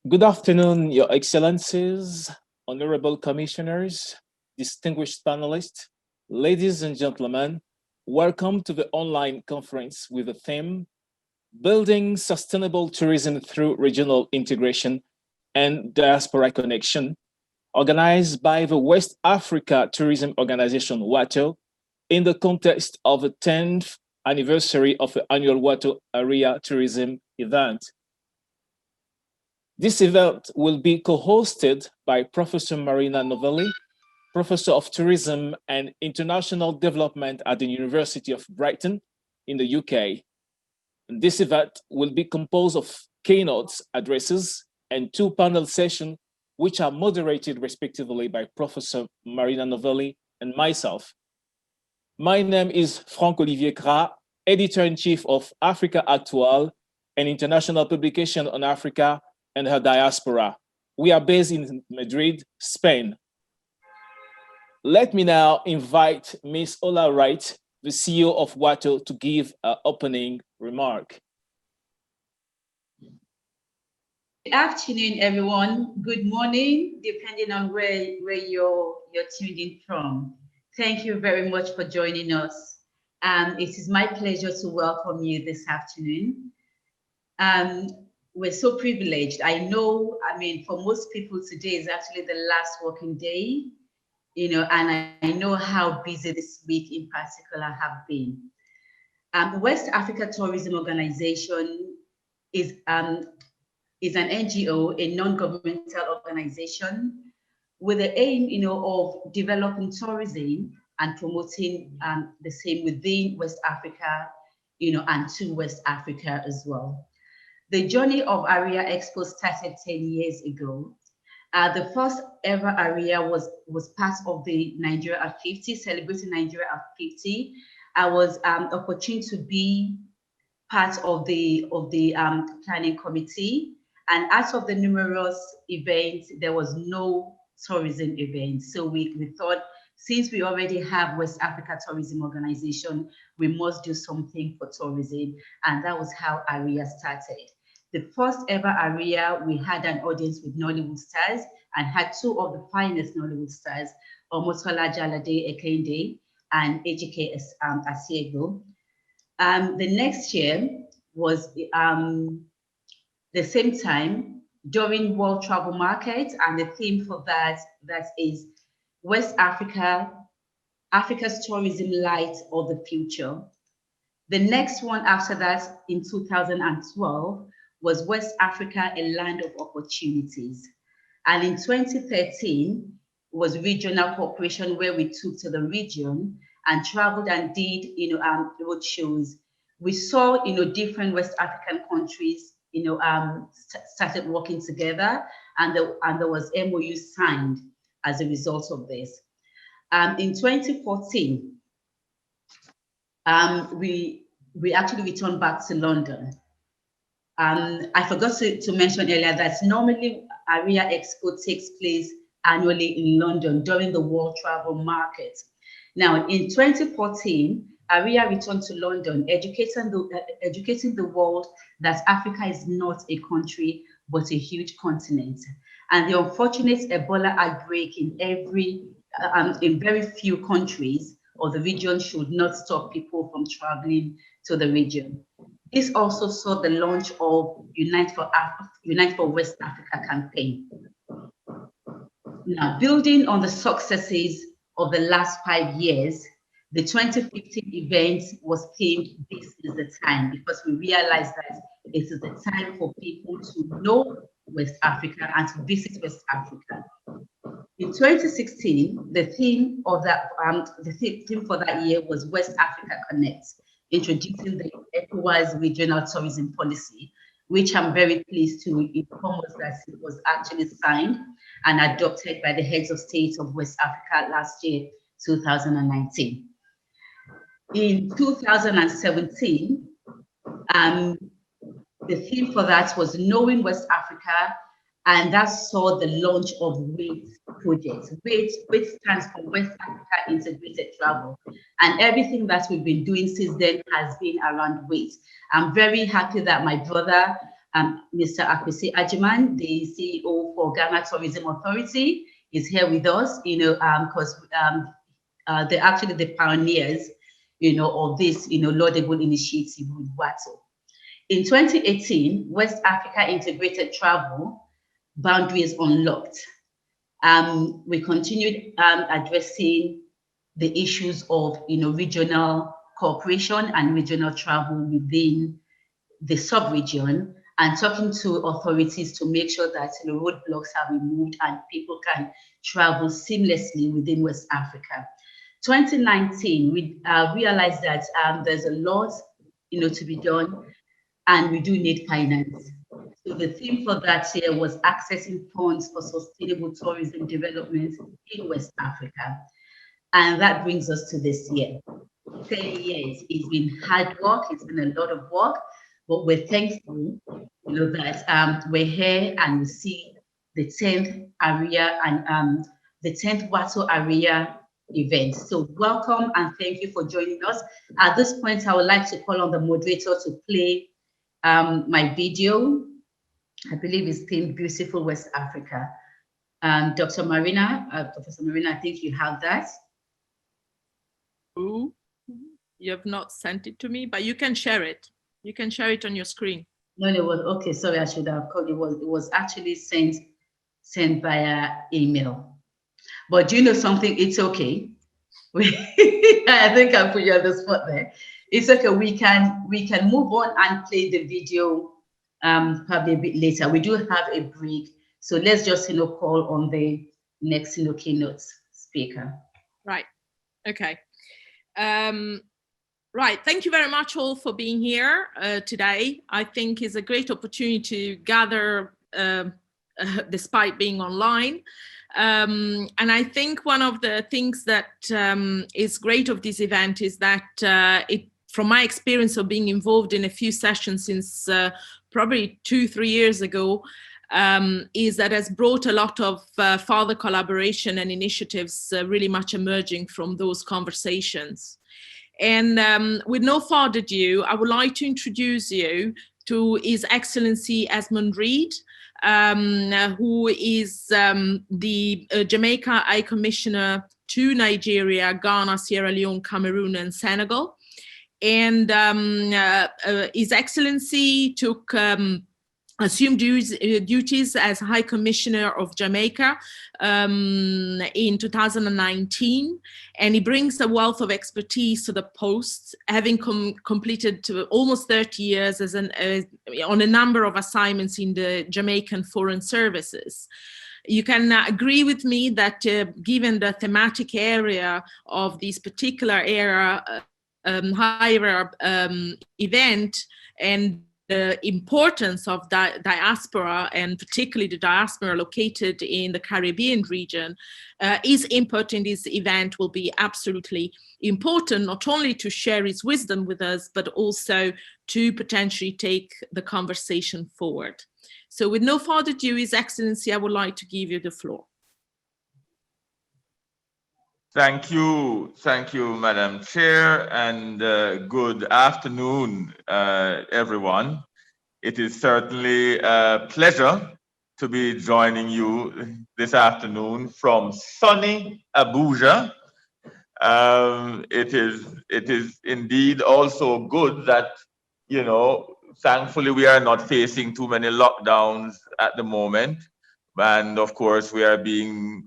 Good afternoon, Your Excellencies, Honorable Commissioners, distinguished panelists, ladies and gentlemen. Welcome to the online conference with the theme, Building Sustainable Tourism Through Regional Integration and Diaspora Connection, organized by the West Africa Tourism Organization, WATO, in the context of the 10th anniversary of the annual WATO Ariya tourism event. This event will be co-hosted by Professor Marina Novelli, Professor of Tourism and International Development at the University of Brighton in the UK. And this event will be composed of keynote addresses and two panel sessions, which are moderated respectively by Professor Marina Novelli and myself. My name is Franck-Olivier Cras, Editor-in-Chief of Africa Actual, an international publication on Africa and her diaspora. We are based in Madrid, Spain. Let me now invite Ms. Ola Wright, the CEO of WATO, to give an opening remark. Good afternoon, everyone. Good morning, depending on where you're tuned in from. Thank you very much for joining us. It is my pleasure to welcome you this afternoon. We're so privileged. I mean, for most people, today is actually the last working day, and I know how busy this week in particular have been. West Africa Tourism Organization is an NGO, a non-governmental organization with the aim, of developing tourism and promoting the same within West Africa, and to West Africa as well. The journey of Ariya Expo started 10 years ago. The first ever Ariya was part of the Nigeria at 50, celebrating Nigeria at 50. I was opportune to be part of the planning committee. And out of the numerous events, there was no tourism event. So we thought, since we already have West Africa Tourism Organization, we must do something for tourism. And that was how Ariya started. The first ever Ariya, we had an audience with Nollywood stars and had two of the finest Nollywood stars, Omotola Jalade Ekende and Ejike Asiego. The next year was the same time during World Travel Market, and the theme for that is West Africa, Africa's tourism light of the future. The next one after that in 2012 was West Africa, a land of opportunities. And in 2013 was regional cooperation, where we took to the region and traveled and did, road shows. We saw, different West African countries, started working together, and there was MOU signed as a result of this. In 2014, we actually returned back to London. I forgot to mention earlier that normally Ariya Expo takes place annually in London during the World Travel Market. Now, in 2014, Ariya returned to London, educating the world that Africa is not a country, but a huge continent. And the unfortunate Ebola outbreak in very few countries or the region should not stop people from traveling to the region. This also saw the launch of Unite for West Africa campaign. Now, building on the successes of the last 5 years, the 2015 event was themed "This is the Time," because we realized that this is the time for people to know West Africa and to visit West Africa. In 2016, the theme for that year was West Africa Connect, introducing the ECOWAS regional tourism policy, which I'm very pleased to inform us that it was actually signed and adopted by the heads of state of West Africa last year, 2019. In 2017, the theme for that was Knowing West Africa, and that saw the launch of WAIT project. WAIT stands for West Africa Integrated Travel, and everything that we've been doing since then has been around WAIT. I'm very happy that my brother, Mr. Akwesi Ajiman, the CEO for Ghana Tourism Authority, is here with us, because they're actually the pioneers, of this, laudable initiative with WATO. In 2018, West Africa Integrated Travel Boundaries Unlocked. We continued addressing the issues of, regional cooperation and regional travel within the sub-region, and talking to authorities to make sure that roadblocks are removed and people can travel seamlessly within West Africa. 2019, we realized that there's a lot to be done, and we do need finance. So the theme for that year was accessing funds for sustainable tourism development in West Africa. And that brings us to this year. 10 years. It's been hard work, it's been a lot of work, but we're thankful, that we're here and we see the 10th Ariya and the 10th WATO Ariya event. So welcome and thank you for joining us. At this point, I would like to call on the moderator to play my video. I believe it's themed Beautiful West Africa. Dr. Marina, Professor Marina, I think you have that. Ooh, you have not sent it to me, but you can share it. You can share it on your screen. No, it was okay. Sorry, I should have called. It was actually sent via email. But do you know something? It's okay. I think I put you on the spot there. It's okay. We can move on and play the video probably a bit later. We do have a break, so let's just call on the next keynote speaker. Right. Okay. Right. Thank you very much all for being here today. I think it's a great opportunity to gather despite being online. And I think one of the things that is great of this event is that from my experience of being involved in a few sessions since probably 2-3 years ago, is that has brought a lot of further collaboration and initiatives really much emerging from those conversations. And with no further ado, I would like to introduce you to His Excellency Esmond Reid, who is the Jamaica High Commissioner to Nigeria, Ghana, Sierra Leone, Cameroon, and Senegal. And His Excellency took assumed duties as High Commissioner of Jamaica in 2019, and he brings a wealth of expertise to the post, having completed almost 30 years as on a number of assignments in the Jamaican Foreign Services. You can agree with me that given the thematic area of this particular era, event, and the importance of diaspora, and particularly the diaspora located in the Caribbean region, his input in this event will be absolutely important, not only to share his wisdom with us, but also to potentially take the conversation forward. So with no further ado, His Excellency, I would like to give you the floor. Thank you, Madam Chair, and good afternoon, everyone. It is certainly a pleasure to be joining you this afternoon from sunny Abuja. It is indeed also good that, thankfully we are not facing too many lockdowns at the moment. And of course, we are being,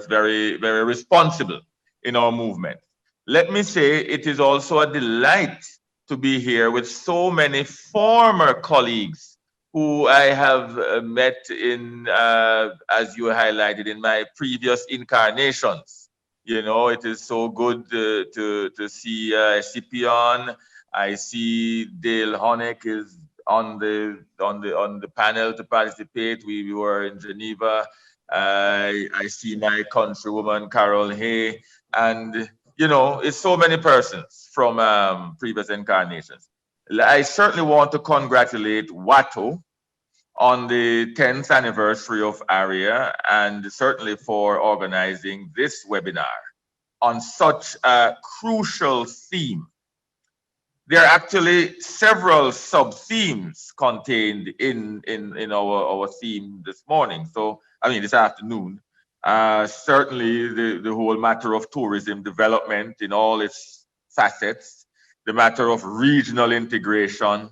very, very responsible in our movement. Let me say it is also a delight to be here with so many former colleagues who I have met in, as you highlighted, in my previous incarnations. It is so good to see Scipion. I see Dale Honeck is on the panel to participate. We were in Geneva. I see my countrywoman Carol Hay, and it's so many persons from previous incarnations. I certainly want to congratulate WATO on the 10th anniversary of ARIA, and certainly for organizing this webinar on such a crucial theme. there are actually several sub-themes contained in our theme this morning. So, I mean, this afternoon. Certainly, the whole matter of tourism development in all its facets, the matter of regional integration,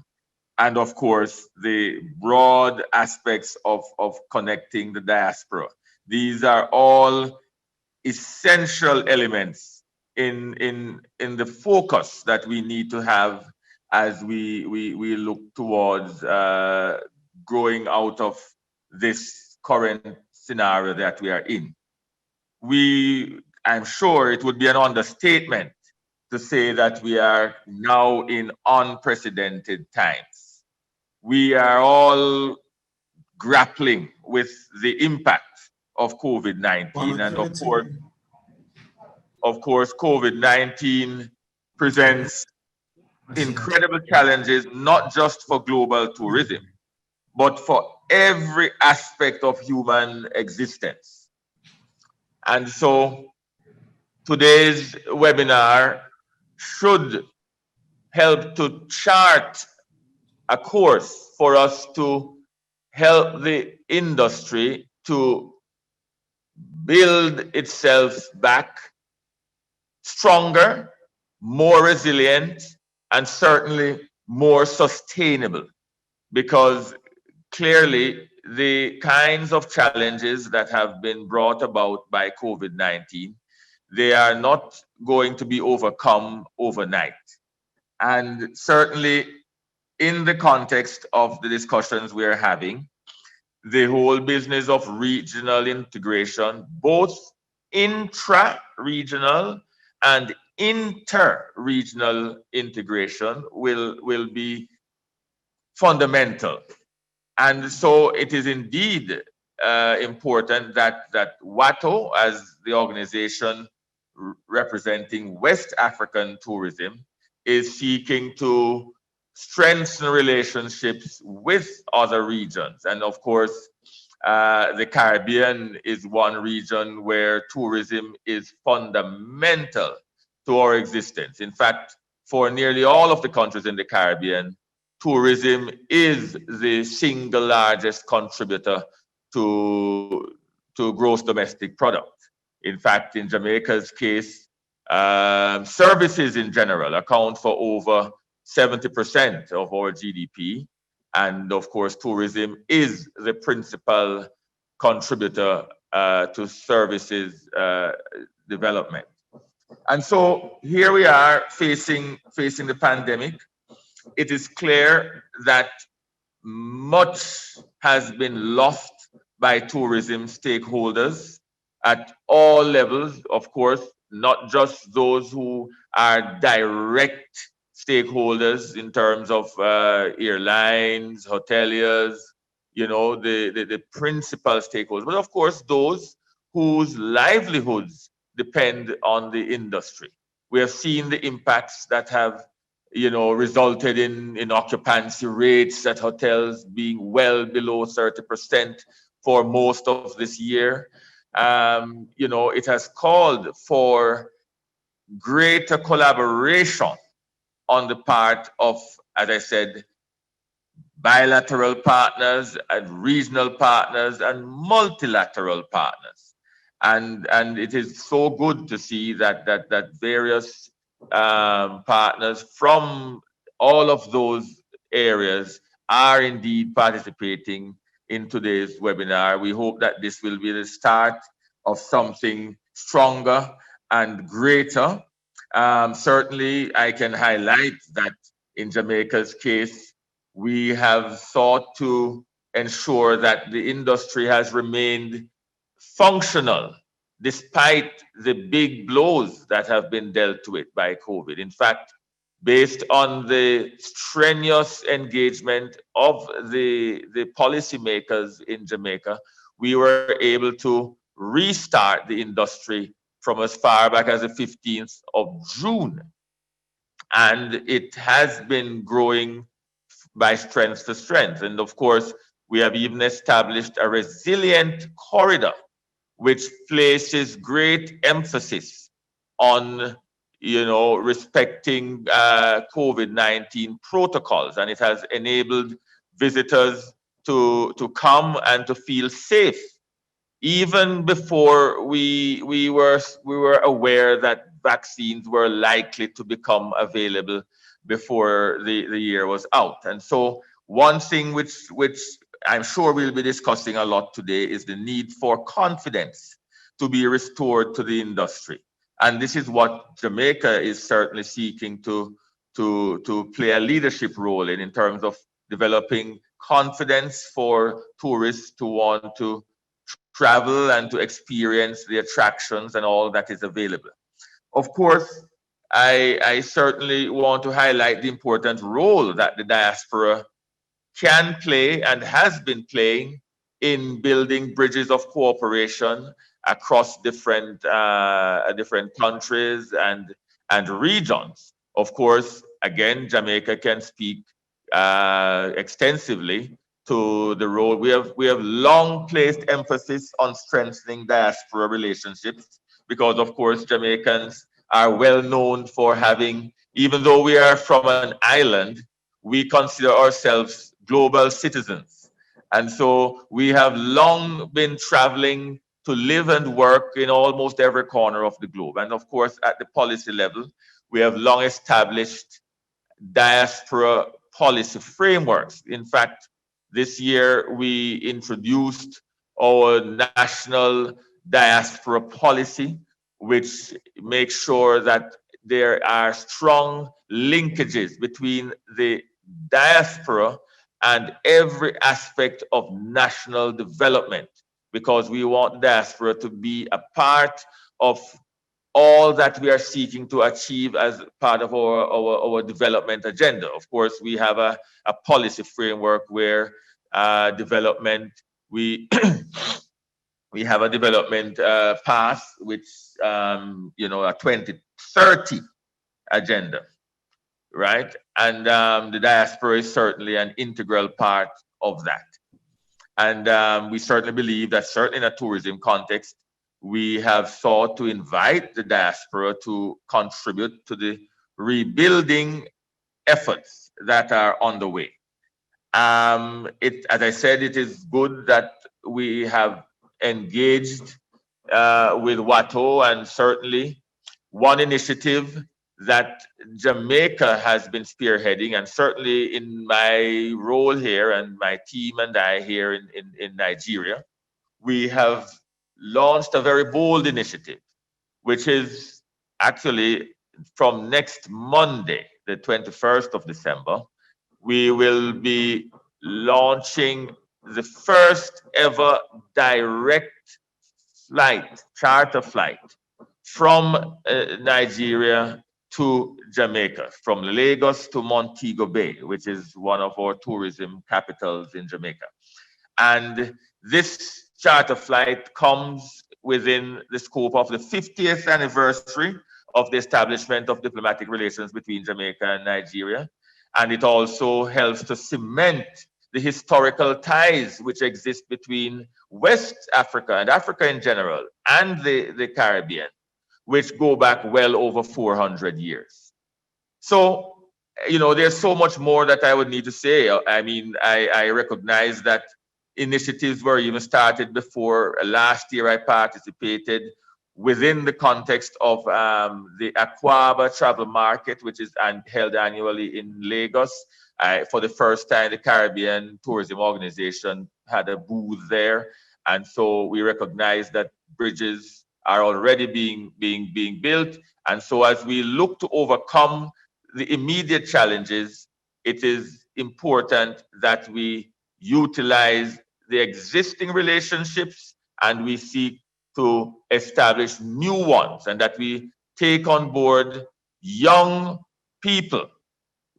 and of course, the broad aspects of connecting the diaspora. These are all essential elements in the focus that we need to have as we look towards growing out of this current scenario that we are in. I'm sure it would be an understatement to say that we are now in unprecedented times. We are all grappling with the impact of COVID-19, and of course, COVID-19 presents incredible challenges, not just for global tourism, but for every aspect of human existence. And so today's webinar should help to chart a course for us to help the industry to build itself back stronger, more resilient, and certainly more sustainable, because clearly the kinds of challenges that have been brought about by COVID-19, they are not going to be overcome overnight. And certainly in the context of the discussions we're having, the whole business of regional integration, both intra-regional and inter-regional integration will be fundamental. And so it is indeed important that WATO, as the organization representing West African tourism, is seeking to strengthen relationships with other regions. And of course, the Caribbean is one region where tourism is fundamental to our existence. In fact, for nearly all of the countries in the Caribbean, tourism is the single largest contributor to gross domestic product. In fact, in Jamaica's case, services in general account for over 70% of our GDP. And of course, tourism is the principal contributor to services development. And so here we are facing the pandemic. It is clear that much has been lost by tourism stakeholders at all levels, of course, not just those who are direct stakeholders in terms of airlines, hoteliers, you know, the principal stakeholders, but of course those whose livelihoods depend on the industry. We have seen the impacts that have, you know, resulted in occupancy rates at hotels being well below 30% for most of this year. You know, it has called for greater collaboration on the part of, as I said, bilateral partners and regional partners and multilateral partners. And it is so good to see that various partners from all of those areas are indeed participating in today's webinar. We hope that this will be the start of something stronger and greater. Certainly, I can highlight that in Jamaica's case, we have sought to ensure that the industry has remained functional despite the big blows that have been dealt to it by COVID. In fact, based on the strenuous engagement of the policymakers in Jamaica, we were able to restart the industry from as far back as the 15th of June. And it has been growing by strength to strength. And of course, we have even established a resilient corridor, which places great emphasis on, respecting COVID-19 protocols, and it has enabled visitors to come and to feel safe, even before we were aware that vaccines were likely to become available before the year was out. And so one thing which I'm sure we'll be discussing a lot today is the need for confidence to be restored to the industry. And this is what Jamaica is certainly seeking to play a leadership role in terms of developing confidence for tourists to want to travel and to experience the attractions and all that is available. Of course, I certainly want to highlight the important role that the diaspora can play and has been playing in building bridges of cooperation across different countries and regions. Of course, again, Jamaica can speak extensively to the role. We have long placed emphasis on strengthening diaspora relationships because, of course, Jamaicans are well known for having, even though we are from an island, we consider ourselves global citizens. And so we have long been traveling to live and work in almost every corner of the globe. And of course, at the policy level, we have long established diaspora policy frameworks. In fact, this year we introduced our national diaspora policy, which makes sure that there are strong linkages between the diaspora and every aspect of national development, because we want diaspora to be a part of all that we are seeking to achieve as part of our development agenda. Of course, we have a policy framework where development, we we have a development path, which a 2030 agenda, right? And the diaspora is certainly an integral part of that. And we certainly believe that certainly in a tourism context, we have sought to invite the diaspora to contribute to the rebuilding efforts that are underway. As I said, it is good that we have engaged with WATO, and certainly one initiative that Jamaica has been spearheading, and certainly in my role here and my team and I here in Nigeria, we have launched a very bold initiative, which is actually from next Monday, the 21st of December, we will be launching the first ever direct flight, charter flight from Nigeria to Jamaica, from Lagos to Montego Bay, which is one of our tourism capitals in Jamaica. And this charter flight comes within the scope of the 50th anniversary of the establishment of diplomatic relations between Jamaica and Nigeria. And it also helps to cement the historical ties which exist between West Africa and Africa in general and the Caribbean, which go back well over 400 years. So, there's so much more that I would need to say. I mean, I recognize that initiatives were even started before. Last year, I participated within the context of the Aquaba travel market, which is held annually in Lagos. For the first time, the Caribbean Tourism Organization had a booth there. And so we recognize that bridges are already being built. And so as we look to overcome the immediate challenges, it is important that we utilize the existing relationships and we seek to establish new ones, and that we take on board young people,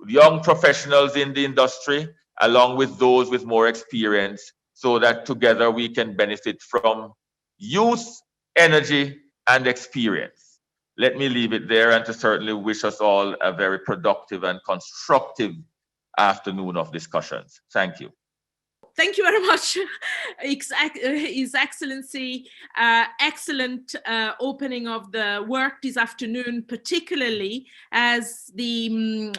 young professionals in the industry, along with those with more experience, so that together we can benefit from youth, energy, and experience. Let me leave it there, and to certainly wish us all a very productive and constructive afternoon of discussions. Thank you. thank you very much, His Excellency. Excellent opening of the work this afternoon, particularly as the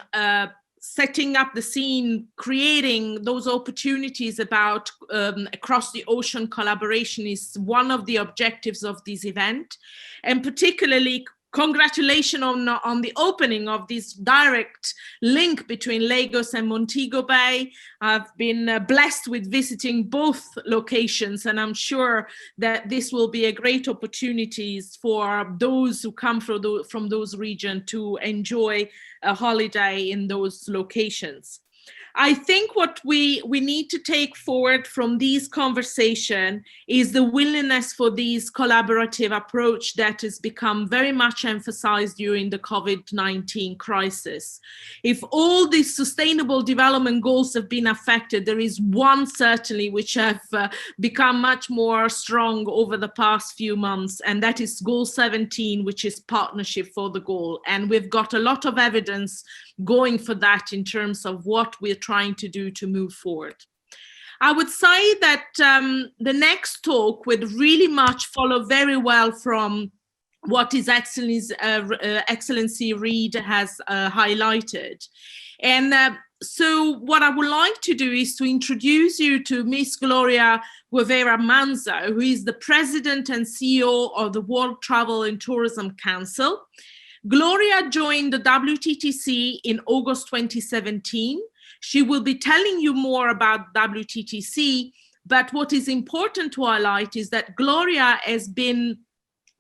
setting up the scene, creating those opportunities about across the ocean collaboration is one of the objectives of this event, and particularly congratulations on the opening of this direct link between Lagos and Montego Bay. I've been blessed with visiting both locations, and I'm sure that this will be a great opportunities for those who come from those regions to enjoy a holiday in those locations. I think what we need to take forward from these conversation is the willingness for this collaborative approach that has become very much emphasized during the COVID-19 crisis. If all these sustainable development goals have been affected, there is one certainly which have become much more strong over the past few months, and that is goal 17, which is partnership for the goal. And we've got a lot of evidence going for that in terms of what we're trying to do to move forward. I would say that the next talk would really much follow very well from what His Excellency Reid has highlighted. And so what I would like to do is to introduce you to Miss Gloria Guevara Manzo, who is the President and CEO of the World Travel and Tourism Council. Gloria joined the WTTC in August 2017. She will be telling you more about WTTC, but what is important to highlight is that Gloria has been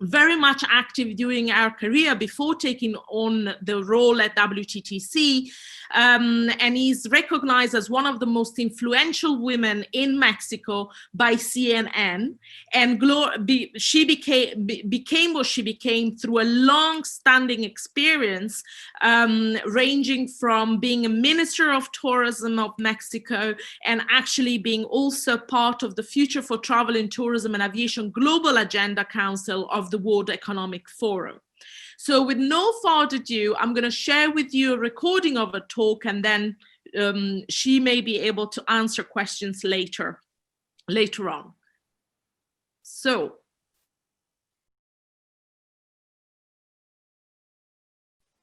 very much active during our career before taking on the role at WTTC, and is recognized as one of the most influential women in Mexico by CNN. And she became what she became through a long-standing experience, ranging from being a Minister of Tourism of Mexico and actually being also part of the Future for Travel and Tourism and Aviation Global Agenda Council of the World Economic Forum. So with no further ado, I'm going to share with you a recording of a talk, and then she may be able to answer questions later on. So.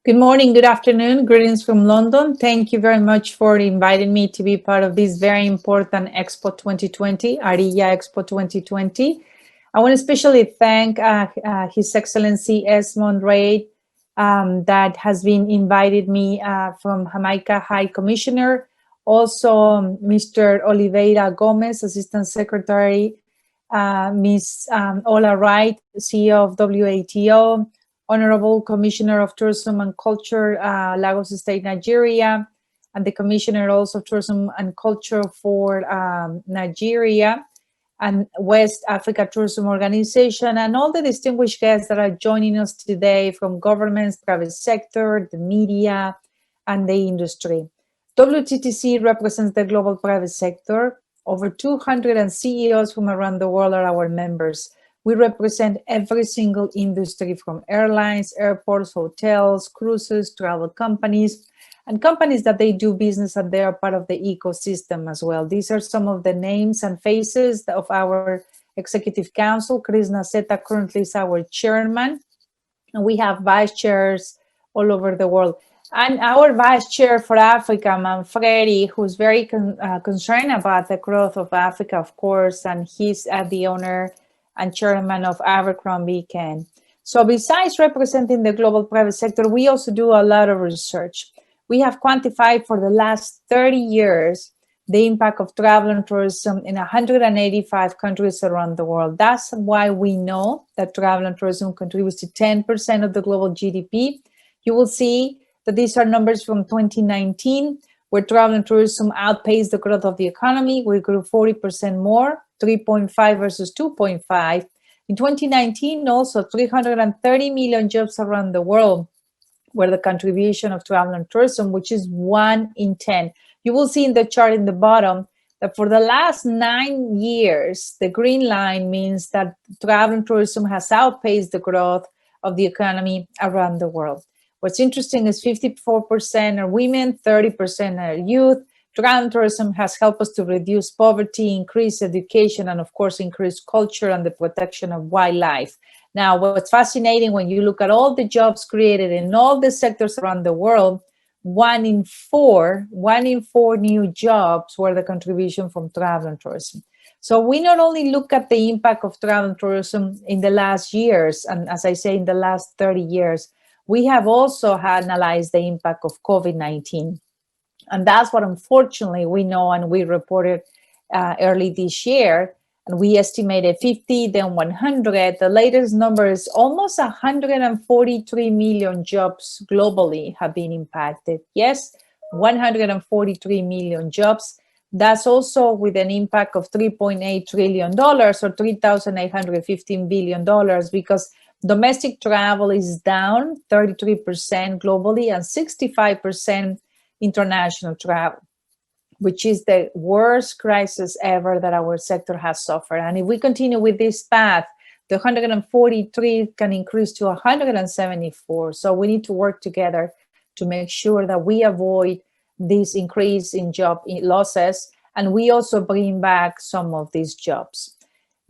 Good morning, good afternoon, greetings from London. Thank you very much for inviting me to be part of this very important Expo 2020, Ariya Expo 2020. I want to especially thank His Excellency Esmond Reid that has been invited me from Jamaica High Commissioner. Also, Mr. Oliveira Gomez, Assistant Secretary, Ms. Ola Wright, CEO of WATO, Honorable Commissioner of Tourism and Culture, Lagos State, Nigeria, and the Commissioner also of Tourism and Culture for Nigeria and West Africa Tourism Organization, and all the distinguished guests that are joining us today from governments, private sector, the media, and the industry. WTTC represents the global private sector. Over 200 CEOs from around the world are our members. We represent every single industry from airlines, airports, hotels, cruises, travel companies, and companies that they do business and they are part of the ecosystem as well. These are some of the names and faces of our Executive Council. Chris Naceta currently is our chairman, and we have vice chairs all over the world. And our vice chair for Africa, Manfredi, who's very concerned about the growth of Africa, of course, and he's the owner and chairman of Abercrombie Ken. So besides representing the global private sector, we also do a lot of research. We have quantified for the last 30 years the impact of travel and tourism in 185 countries around the world. That's why we know that travel and tourism contributes to 10% of the global GDP. You will see that these are numbers from 2019, where travel and tourism outpaced the growth of the economy. We grew 40% more, 3.5 versus 2.5. In 2019, also 330 million jobs around the world were the contribution of travel and tourism, which is 1 in 10. You will see in the chart in the bottom that for the last 9 years, the green line means that travel and tourism has outpaced the growth of the economy around the world. What's interesting is 54% are women, 30% are youth, Travel and tourism has helped us to reduce poverty, increase education, and of course, increase culture and the protection of wildlife. Now, what's fascinating when you look at all the jobs created in all the sectors around the world, one in four new jobs were the contribution from travel and tourism. So we not only look at the impact of travel and tourism in the last years, and as I say, in the last 30 years, we have also analyzed the impact of COVID-19. And that's what, unfortunately, we know and we reported early this year. And we estimated 50, then 100. The latest number is almost 143 million jobs globally have been impacted. Yes, 143 million jobs. That's also with an impact of $3.8 trillion or $3,815 billion, because domestic travel is down 33% globally and 65% international travel, which is the worst crisis ever that our sector has suffered. And if we continue with this path, the 143 can increase to 174. So we need to work together to make sure that we avoid this increase in job losses, and we also bring back some of these jobs.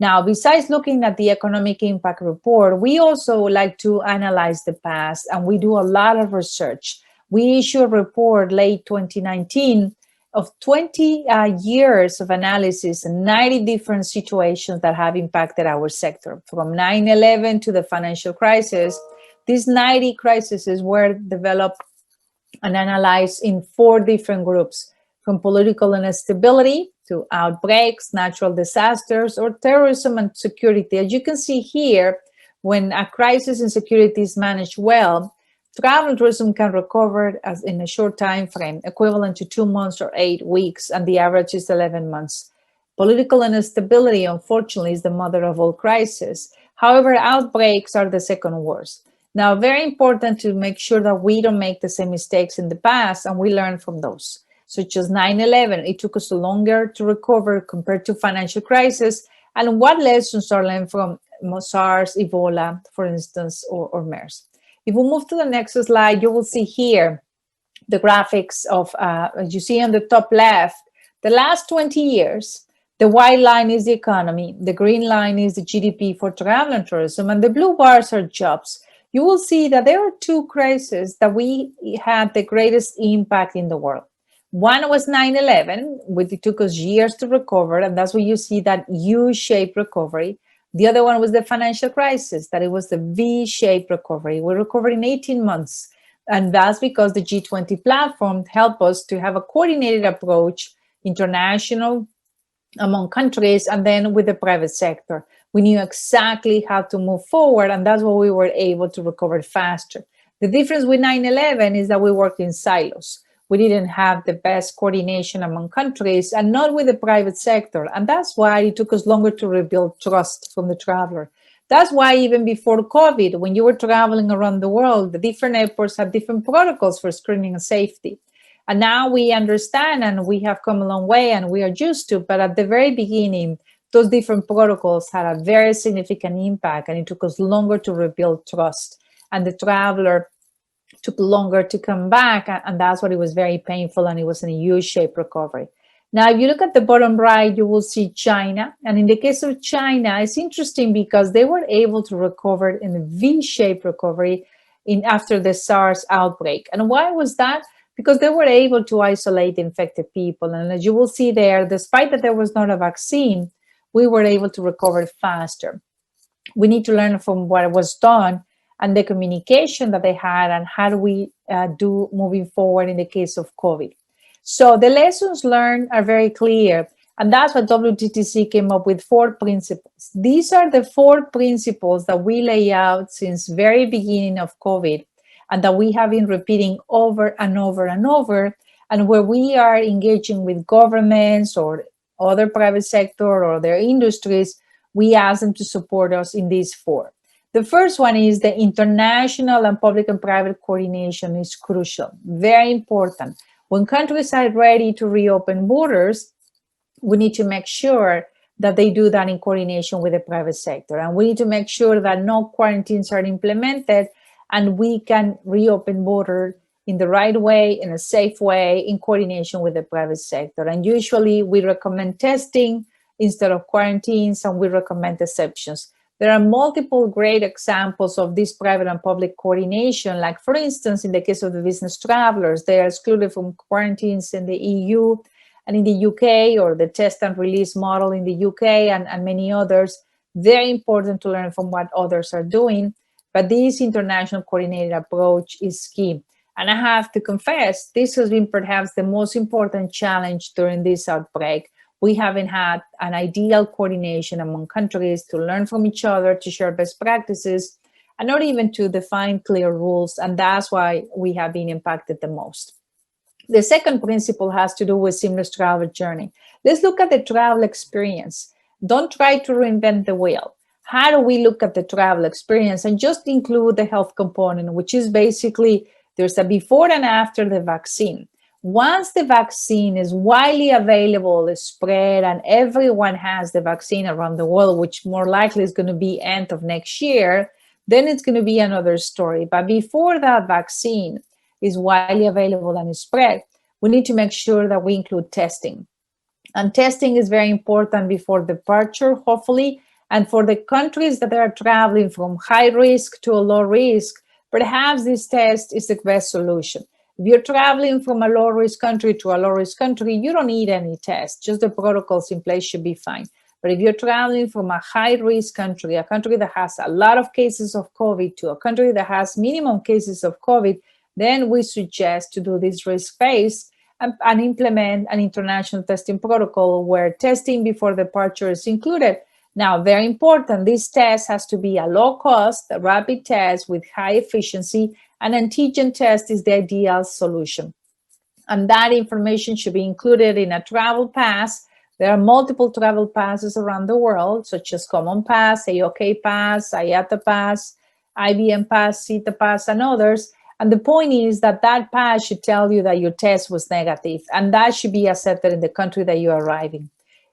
Now, besides looking at the economic impact report, we also like to analyze the past, and we do a lot of research. We issued a report late 2019 of 20 years of analysis and 90 different situations that have impacted our sector. From 9/11 to the financial crisis, these 90 crises were developed and analyzed in 4 different groups, from political instability to outbreaks, natural disasters, or terrorism and security. As you can see here, when a crisis and security is managed well, travel and tourism can recover as in a short time frame, equivalent to 2 months or 8 weeks, and the average is 11 months. Political instability, unfortunately, is the mother of all crises. However, outbreaks are the second worst. Now, very important to make sure that we don't make the same mistakes in the past and we learn from those, such as 9/11. It took us longer to recover compared to financial crisis. And what lessons are learned from SARS, Ebola, for instance, or MERS? If we move to the next slide, you will see here the graphics of, as you see on the top left, the last 20 years. The white line is the economy, the green line is the GDP for travel and tourism, and the blue bars are jobs. You will see that there are 2 crises that we had the greatest impact in the world. One was 9/11, which it took us years to recover, and that's where you see that U-shaped recovery. The other one was the financial crisis, that it was the V-shaped recovery. We recovered in 18 months, and that's because the G20 platform helped us to have a coordinated approach, international, among countries, and then with the private sector. We knew exactly how to move forward, and that's why we were able to recover faster. The difference with 9/11 is that we worked in silos. We didn't have the best coordination among countries and not with the private sector. And that's why it took us longer to rebuild trust from the traveler. That's why even before COVID, when you were traveling around the world, the different airports have different protocols for screening and safety. And now we understand and we have come a long way and we are used to, but at the very beginning, those different protocols had a very significant impact, and it took us longer to rebuild trust. And the traveler took longer to come back, and that's what it was very painful, and it was in a U-shaped recovery. Now, if you look at the bottom right, you will see China. And in the case of China, it's interesting because they were able to recover in a V-shaped recovery after the SARS outbreak. And why was that? Because they were able to isolate infected people. And as you will see there, despite that there was not a vaccine, we were able to recover faster. We need to learn from what was done and the communication that they had, and how do we do moving forward in the case of COVID. So the lessons learned are very clear, and that's what WTTC came up with 4 principles. These are the 4 principles that we lay out since very beginning of COVID, and that we have been repeating over and over and over, and where we are engaging with governments or other private sector or their industries, we ask them to support us in these 4. The first one is the international and public and private coordination is crucial, very important. When countries are ready to reopen borders, we need to make sure that they do that in coordination with the private sector. And we need to make sure that no quarantines are implemented and we can reopen borders in the right way, in a safe way, in coordination with the private sector. And usually we recommend testing instead of quarantines, and we recommend exceptions. There are multiple great examples of this private and public coordination. Like, for instance, in the case of the business travelers, they are excluded from quarantines in the EU and in the UK, or the test and release model in the UK, and many others. Very important to learn from what others are doing. But this international coordinated approach is key. And I have to confess, this has been perhaps the most important challenge during this outbreak. We haven't had an ideal coordination among countries to learn from each other, to share best practices, and not even to define clear rules. And that's why we have been impacted the most. The second principle has to do with seamless travel journey. Let's look at the travel experience. Don't try to reinvent the wheel. How do we look at the travel experience and just include the health component, which is basically there's a before and after the vaccine. Once the vaccine is widely available, is spread, and everyone has the vaccine around the world, which more likely is going to be end of next year, then it's going to be another story. But before that vaccine is widely available and is spread, we need to make sure that we include testing. And testing is very important before departure, hopefully. And for the countries that are traveling from high risk to a low risk, perhaps this test is the best solution. If you're traveling from a low-risk country to a low-risk country, you don't need any test. Just the protocols in place should be fine. But if you're traveling from a high-risk country, a country that has a lot of cases of COVID, to a country that has minimum cases of COVID, then we suggest to do this risk-based and implement an international testing protocol where testing before departure is included. Now, very important, this test has to be a low-cost, a rapid test with high efficiency. An antigen test is the ideal solution. And that information should be included in a travel pass. There are multiple travel passes around the world, such as Common Pass, AOK Pass, IATA Pass, IBM Pass, CETA Pass, and others. And the point is that that pass should tell you that your test was negative, and that should be accepted in the country that you are arriving.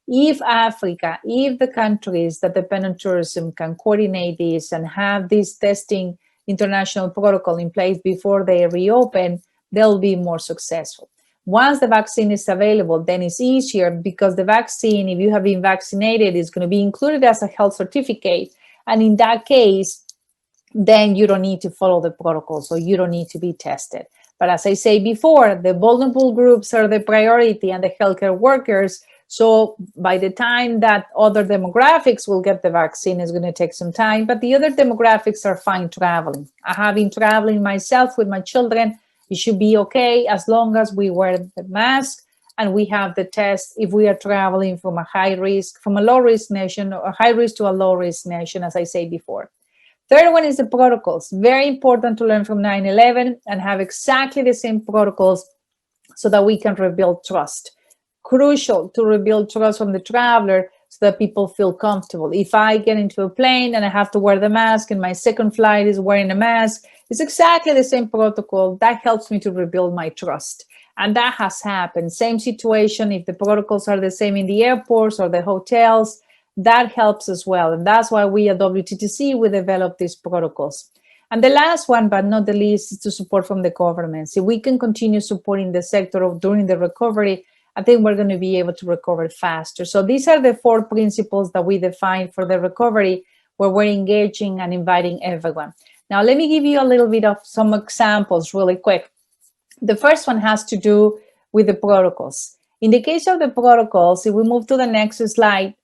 If Africa, if the countries that depend on tourism can coordinate this and have this testing international protocol in place before they reopen, they'll be more successful. Once the vaccine is available, then it's easier because the vaccine, if you have been vaccinated, is going to be included as a health certificate. And in that case, then you don't need to follow the protocol, so you don't need to be tested. But as I say before, the vulnerable groups are the priority and the healthcare workers. So by the time that other demographics will get the vaccine, it's going to take some time, but the other demographics are fine traveling. I have been traveling myself with my children. It should be okay as long as we wear the mask and we have the test if we are traveling from a high risk, from a low risk nation, or a high risk to a low risk nation, as I said before. Third one is the protocols. Very important to learn from 9/11 and have exactly the same protocols so that we can rebuild trust. Crucial to rebuild trust from the traveler so that people feel comfortable. If I get into a plane and I have to wear the mask and my second flight is wearing a mask, it's exactly the same protocol. That helps me to rebuild my trust. And that has happened. Same situation, if the protocols are the same in the airports or the hotels, that helps as well. And that's why we at WTTC, we develop these protocols. And the last one, but not the least, is to support from the governments. If we can continue supporting the sector during the recovery, I think we're going to be able to recover faster. So these are the 4 principles that we define for the recovery, where we're engaging and inviting everyone. Now, let me give you a little bit of some examples really quick. The first one has to do with the protocols. In the case of the protocols, if we move to the next slide,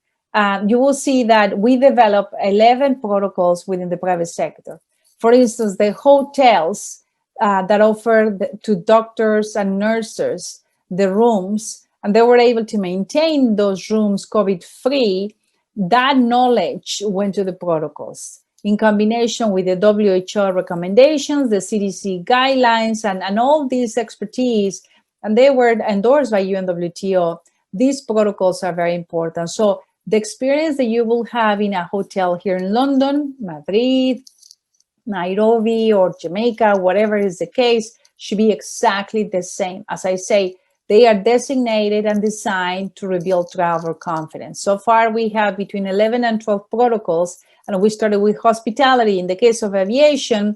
you will see that we developed 11 protocols within the private sector. For instance, the hotels that offer to doctors and nurses the rooms, and they were able to maintain those rooms COVID-free, that knowledge went to the protocols in combination with the WHO recommendations, the CDC guidelines, and all these expertise, and they were endorsed by UNWTO. These protocols are very important. So the experience that you will have in a hotel here in London, Madrid, Nairobi, or Jamaica, whatever is the case, should be exactly the same. As I say, they are designated and designed to rebuild traveler confidence. So far, we have between 11 and 12 protocols, and we started with hospitality. In the case of aviation,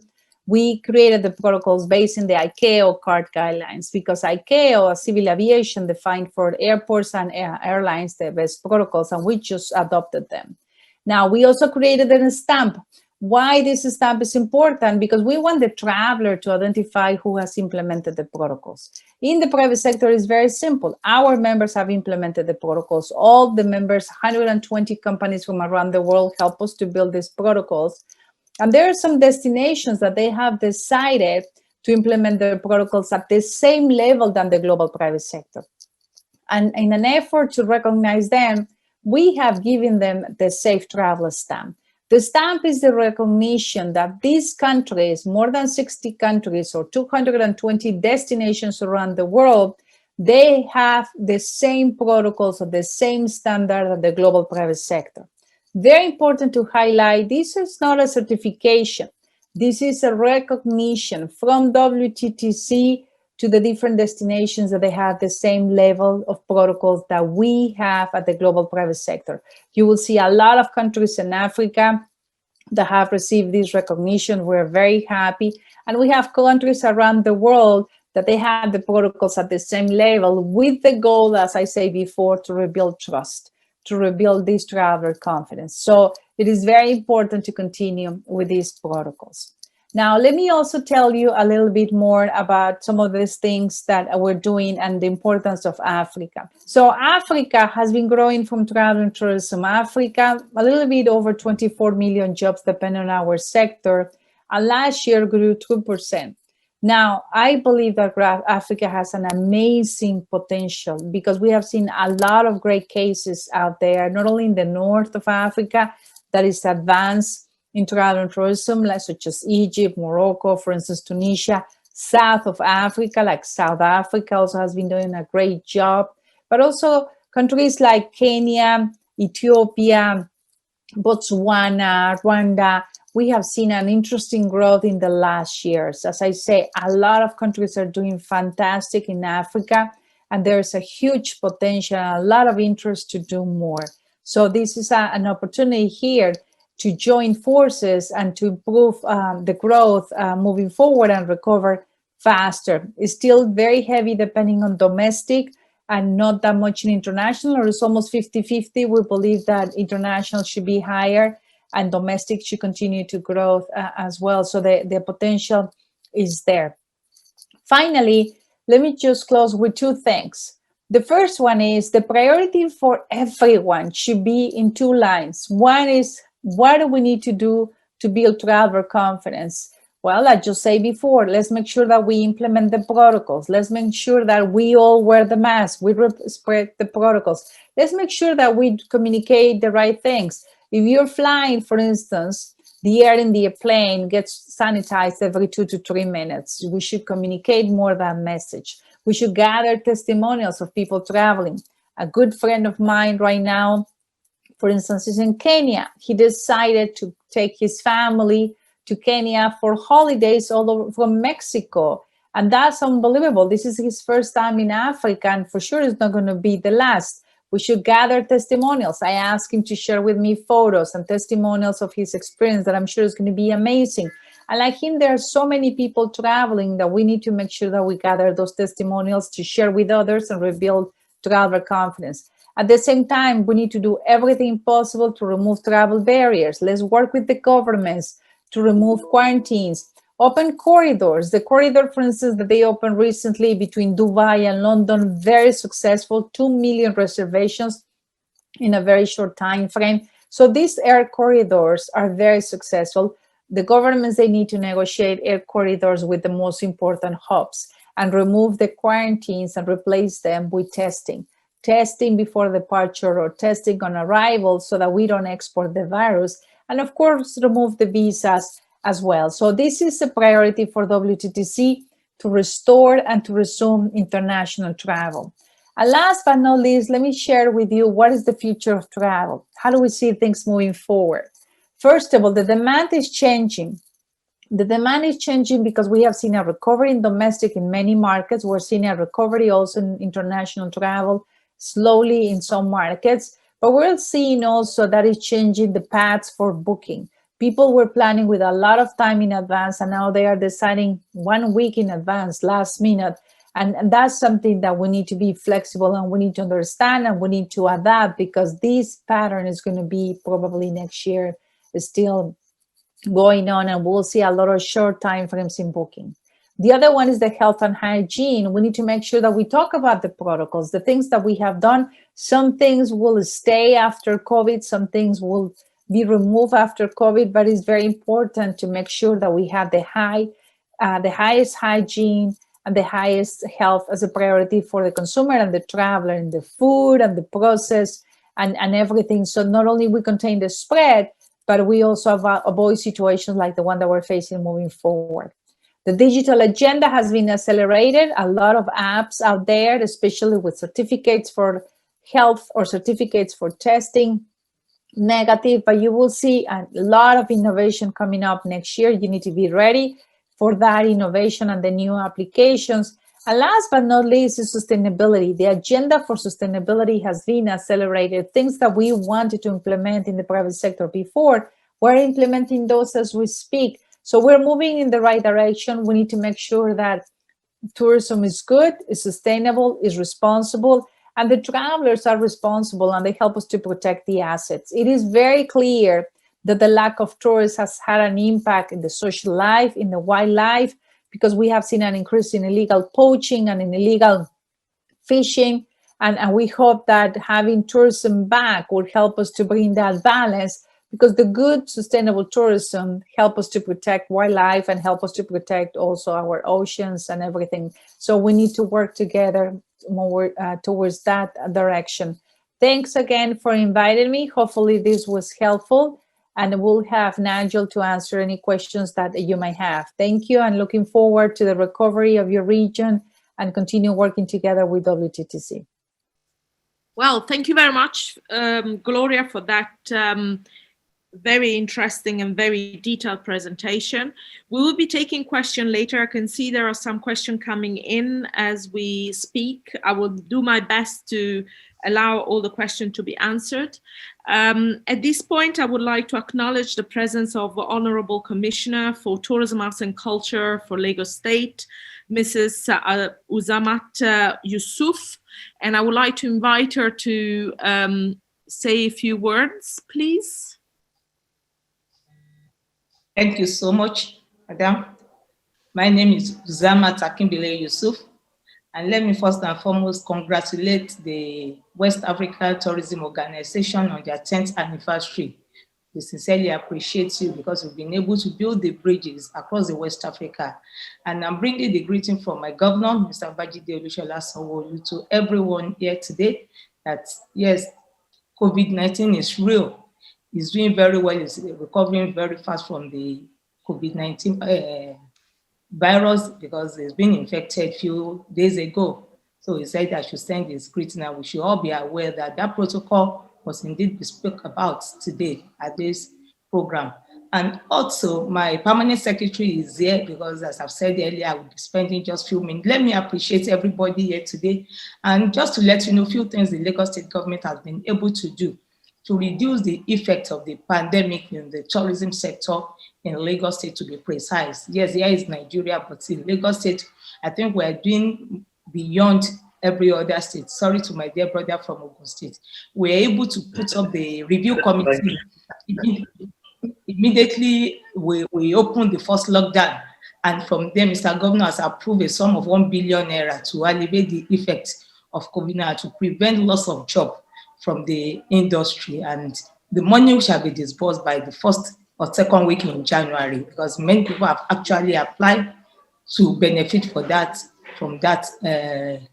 we created the protocols based in the ICAO CART guidelines, because ICAO, civil aviation, defined for airports and airlines the best protocols, and we just adopted them. Now, we also created a stamp. Why this stamp is important? Because we want the traveler to identify who has implemented the protocols. In the private sector, it's very simple. Our members have implemented the protocols. All the members, 120 companies from around the world, help us to build these protocols. And there are some destinations that they have decided to implement their protocols at the same level than the global private sector. And in an effort to recognize them, we have given them the Safe Travel stamp. The stamp is the recognition that these countries, more than 60 countries or 220 destinations around the world, they have the same protocols or the same standard as the global private sector. Very important to highlight, this is not a certification. This is a recognition from WTTC to the different destinations that they have the same level of protocols that we have at the global private sector. You will see a lot of countries in Africa that have received this recognition. We're very happy. And we have countries around the world that they have the protocols at the same level, with the goal, as I say before, to rebuild trust, to rebuild this traveler confidence. So it is very important to continue with these protocols. Now, let me also tell you a little bit more about some of these things that we're doing and the importance of Africa. So Africa has been growing from travel and tourism. Africa, a little bit over 24 million jobs, depending on our sector. And last year grew 2%. Now, I believe that Africa has an amazing potential, because we have seen a lot of great cases out there, not only in the north of Africa, that is advanced in travel and tourism, like such as Egypt, Morocco, for instance, Tunisia, south of Africa, like South Africa also has been doing a great job, but also countries like Kenya, Ethiopia, Botswana, Rwanda. We have seen an interesting growth in the last years. As I say, a lot of countries are doing fantastic in Africa, and there's a huge potential, a lot of interest to do more. So this is an opportunity here to join forces and to improve the growth moving forward and recover faster. It's still very heavy depending on domestic and not that much in international, or it's almost 50-50. We believe that international should be higher and domestic should continue to grow as well. So the potential is there. Finally, let me just close with two things. The first one is the priority for everyone should be in two lines. One is, what do we need to do to build traveler confidence? Well, I just said before, let's make sure that we implement the protocols. Let's make sure that we all wear the mask. We respect the protocols. Let's make sure that we communicate the right things. If you're flying, for instance, the air in the plane gets sanitized every 2 to 3 minutes. We should communicate more that message. We should gather testimonials of people traveling. A good friend of mine right now, for instance, is in Kenya. He decided to take his family to Kenya for holidays all over from Mexico. And that's unbelievable. This is his first time in Africa, and for sure it's not going to be the last. We should gather testimonials. I asked him to share with me photos and testimonials of his experience that I'm sure is going to be amazing. And like him, there are so many people traveling that we need to make sure that we gather those testimonials to share with others and rebuild traveler confidence. At the same time, we need to do everything possible to remove travel barriers. Let's work with the governments to remove quarantines, open corridors. The corridor, for instance, that they opened recently between Dubai and London, very successful, 2 million reservations in a very short time frame. So these air corridors are very successful. The governments, they need to negotiate air corridors with the most important hubs and remove the quarantines and replace them with testing. Testing before departure or testing on arrival so that we don't export the virus. And of course, remove the visas as well. So this is a priority for WTTC, to restore and to resume international travel. And last but not least, let me share with you what is the future of travel. How do we see things moving forward? First of all, the demand is changing. The demand is changing because we have seen a recovery in domestic in many markets. We're seeing a recovery also in international travel, slowly in some markets. But we're seeing also that it's changing the paths for booking. People were planning with a lot of time in advance, and now they are deciding 1 week in advance, last minute. And that's something that we need to be flexible, and we need to understand, and we need to adapt, because this pattern is going to be probably next year still going on, and we'll see a lot of short time frames in booking. The other one is the health and hygiene. We need to make sure that we talk about the protocols, the things that we have done. Some things will stay after COVID, some things will be removed after COVID, but it's very important to make sure that we have the highest hygiene and the highest health as a priority for the consumer and the traveler, in the food and the process and everything. So not only we contain the spread, but we also avoid situations like the one that we're facing moving forward. The digital agenda has been accelerated. A lot of apps out there, especially with certificates for health or certificates for testing negative, but you will see a lot of innovation coming up next year. You need to be ready for that innovation and the new applications. And last but not least is sustainability. The agenda for sustainability has been accelerated. Things that we wanted to implement in the private sector before, we're implementing those as we speak. So we're moving in the right direction. We need to make sure that tourism is good, is sustainable, is responsible, and the travelers are responsible, and they help us to protect the assets. It is very clear that the lack of tourists has had an impact in the social life, in the wildlife, because we have seen an increase in illegal poaching and in illegal fishing. And we hope that having tourism back will help us to bring that balance, because the good sustainable tourism help us to protect wildlife and help us to protect also our oceans and everything. So we need to work together more towards that direction. Thanks again for inviting me. Hopefully this was helpful, and we'll have Nigel to answer any questions that you might have. Thank you, and looking forward to the recovery of your region and continue working together with WTTC. Well, thank you very much, Gloria, for that very interesting and very detailed presentation. We will be taking questions later. I can see there are some questions coming in as we speak. I will do my best to allow all the questions to be answered. At this point, I would like to acknowledge the presence of the Honorable Commissioner for Tourism, Arts and Culture for Lagos State, Mrs. Uzamat Yusuf, and I would like to invite her to say a few words, please. Thank you so much, Madam. My name is Uzamat Yusuf, and let me first and foremost congratulate the West Africa Tourism Organization on their 10th anniversary. We sincerely appreciate you, because we've been able to build the bridges across the West Africa. And I'm bringing the greeting from my governor, Mr. Babajide Olusola Sanwo-Olu, to everyone here today that yes, COVID-19 is real. It's doing very well. It's recovering very fast from the COVID-19 virus, because it's been infected a few days ago. So he said I should send this greeting, and we should all be aware that that protocol was indeed we spoke about today at this program. And also my permanent secretary is here, because as I've said earlier, I will be spending just a few minutes. Let me appreciate everybody here today. And just to let you know a few things the Lagos State government has been able to do to reduce the effect of the pandemic in the tourism sector in Lagos State, to be precise. Yes, here is Nigeria, but in Lagos State, I think we're doing beyond every other state. Sorry to my dear brother from Ogun State. We're able to put up the review committee. Immediately, we opened the first lockdown. And from there, Mr. Governor has approved a sum of 1 billion naira to alleviate the effects of COVID-19, to prevent loss of job from the industry. And the money shall be disbursed by the first or second week in January, because many people have actually applied to benefit for that, from that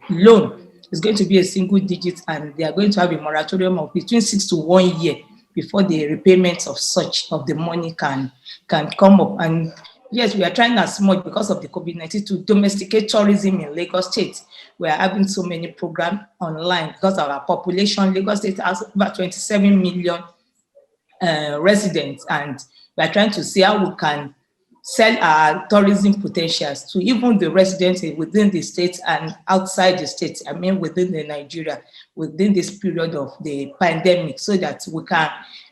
loan. It's going to be a single digit, and they are going to have a moratorium of between 6 to 1 year before the repayment of such of the money can come up. And yes, we are trying as much, because of the COVID-19, to domesticate tourism in Lagos State. We are having so many programs online because of our population. Lagos State has about 27 million residents, and we are trying to see how we can sell our tourism potentials to even the residents within the state and outside the state, I mean within the Nigeria, within this period of the pandemic, so that we can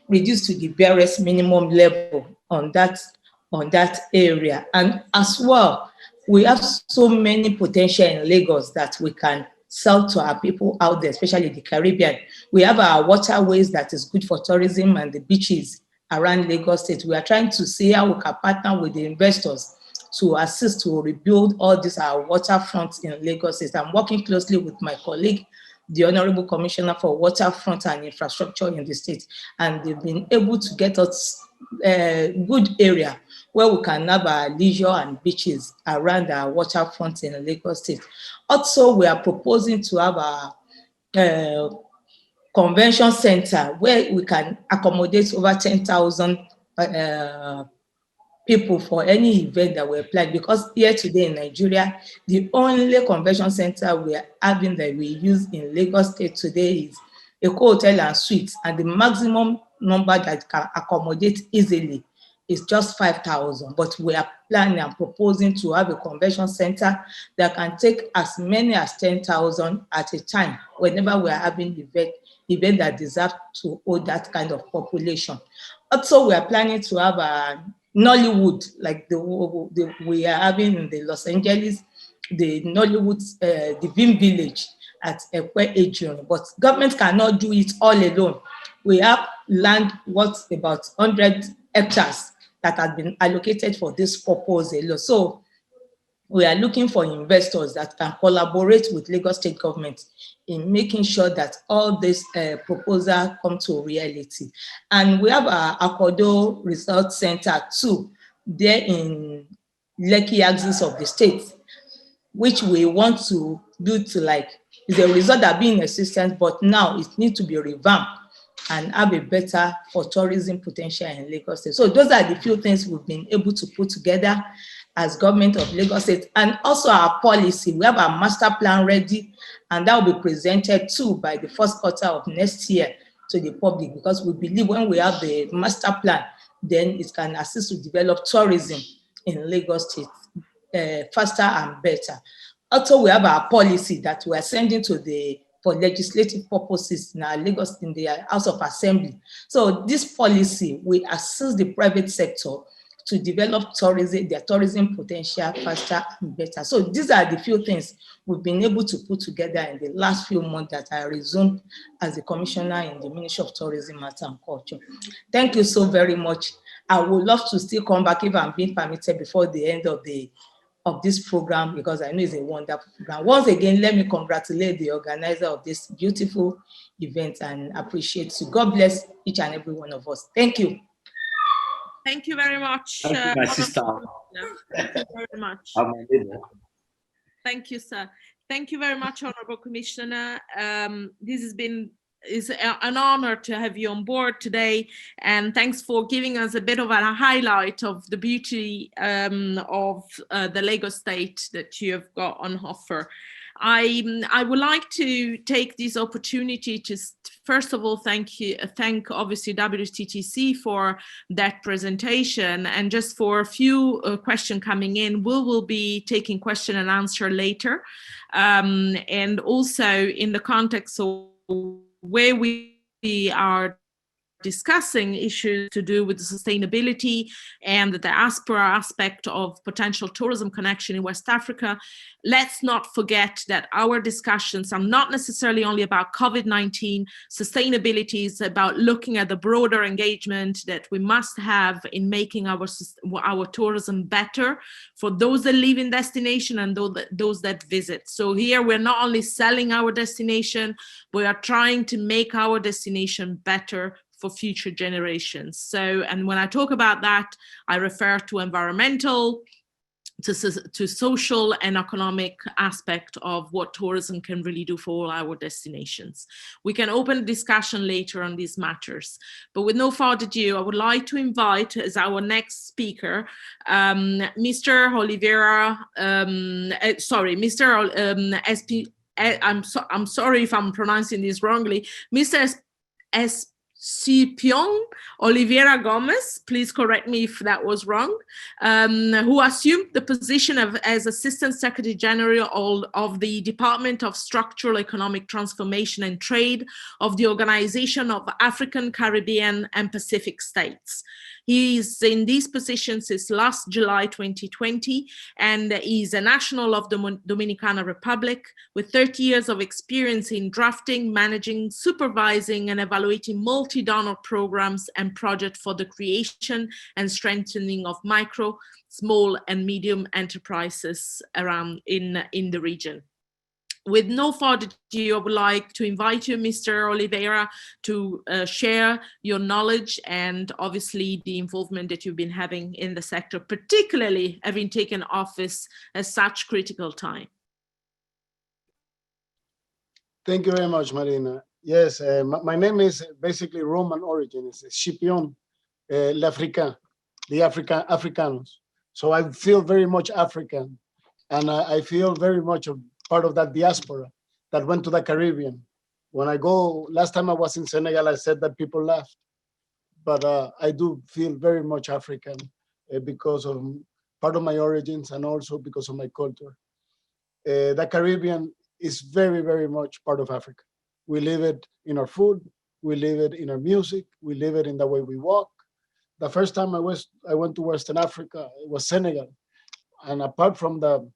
reduce to the barest minimum level on that area. And as well, we have so many potential in Lagos that we can sell to our people out there, especially the Caribbean. We have our waterways that is good for tourism and the beaches around Lagos State. We are trying to see how we can partner with the investors to assist to rebuild all these our waterfronts in Lagos State. I'm working closely with my colleague, the Honorable Commissioner for Waterfront and Infrastructure in the state, and they've been able to get us a good area where we can have our leisure and beaches around our waterfront in Lagos State. Also, we are proposing to have a convention center where we can accommodate over 10,000 people for any event that we're planning, because here today in Nigeria, the only convention center we are having that we use in Lagos State today is Expo Hotel and Suites, and the maximum number that can accommodate easily is just 5,000. But we are planning and proposing to have a convention center that can take as many as 10,000 at a time whenever we are having event that deserve to hold that kind of population. Also, we are planning to have a Nollywood, like we are having in the Los Angeles, the Nollywood, the Vim Village at Ekwe Adrian, but government cannot do it all alone. We have land worth about 100 hectares that have been allocated for this purpose alone. So we are looking for investors that can collaborate with Lagos State government in making sure that all this proposal come to reality. And we have our Akodo Resort Center too, there in Lekki axis of the state, which we want to do to like, is a resort that be in existence, but now it needs to be revamped and have a better for tourism potential in Lagos State. So those are the few things we've been able to put together as government of Lagos State, and also our policy. We have our master plan ready, and that will be presented too by the first quarter of next year to the public, because we believe when we have the master plan, then it can assist to develop tourism in Lagos State faster and better. Also, we have our policy that we are sending to for legislative purposes in our Lagos, in the House of Assembly. So this policy will assist the private sector to develop tourism, their tourism potential faster and better. So these are the few things we've been able to put together in the last few months that I resumed as the commissioner in the Ministry of Tourism, Arts and Culture. Thank you so very much. I would love to still come back if I'm being permitted before the end of this program, because I know it's a wonderful program. Once again, let me congratulate the organizer of this beautiful event and appreciate you. God bless each and every one of us. Thank you. Thank you very much. Thank you, my sister. Thank you very much. Thank you, sir. Thank you very much, Honorable Commissioner. This has been an honor to have you on board today, and thanks for giving us a bit of a highlight of the beauty of the Lagos State that you have got on offer. I would like to take this opportunity to first of all thank obviously WTTC for that presentation, and just for a few questions coming in, we will be taking question and answer later, and also in the context of where we are discussing issues to do with the sustainability and the diaspora aspect of potential tourism connection in West Africa. Let's not forget that our discussions are not necessarily only about COVID-19. Sustainability is about looking at the broader engagement that we must have in making our tourism better for those that live in destination and those that visit. So here we're not only selling our destination, we are trying to make our destination better for future generations. So, and when I talk about that, I refer to environmental, to social and economic aspect of what tourism can really do for all our destinations. We can open a discussion later on these matters, but with no further ado, I would like to invite as our next speaker, Mr. Oliveira, I'm sorry if I'm pronouncing this wrongly, Mr. Escipion Oliveira Gomez, please correct me if that was wrong, who assumed the position as Assistant Secretary General of the Department of Structural Economic Transformation and Trade of the Organization of African, Caribbean, and Pacific States. He is in these positions since last July 2020, and he's a national of the Dominicana Republic with 30 years of experience in drafting, managing, supervising, and evaluating multi-donor programs and projects for the creation and strengthening of micro, small, and medium enterprises around in the region. With no further ado, I would like to invite you, Mr. Oliveira, to share your knowledge and obviously the involvement that you've been having in the sector, particularly having taken office at such critical time. Thank you very much, Marina. Yes, my name is basically Roman origin. It's Scipion l'Africain, the Africanos. So I feel very much African, and I feel very much a part of that diaspora that went to the Caribbean. When I go, last time I was in Senegal, I said that people laughed, but I do feel very much African because of part of my origins and also because of my culture. The Caribbean is very, very much part of Africa. We live it in our food, we live it in our music, we live it in the way we walk. The first time I went to Western Africa, it was Senegal. And apart from the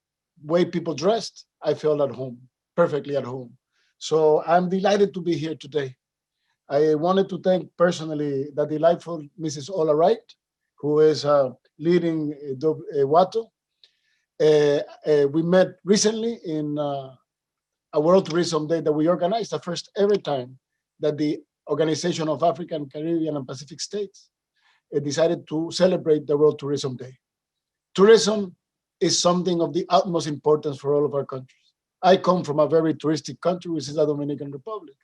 way people dressed, I felt at home, perfectly at home. So I'm delighted to be here today. I wanted to thank personally the delightful Mrs. Ola Wright, who is leading WATO. We met recently in a World Tourism Day that we organized, the first ever time that the Organization of African, Caribbean, and Pacific States decided to celebrate the World Tourism Day. Tourism is something of the utmost importance for all of our countries. I come from a very touristic country, which is the Dominican Republic.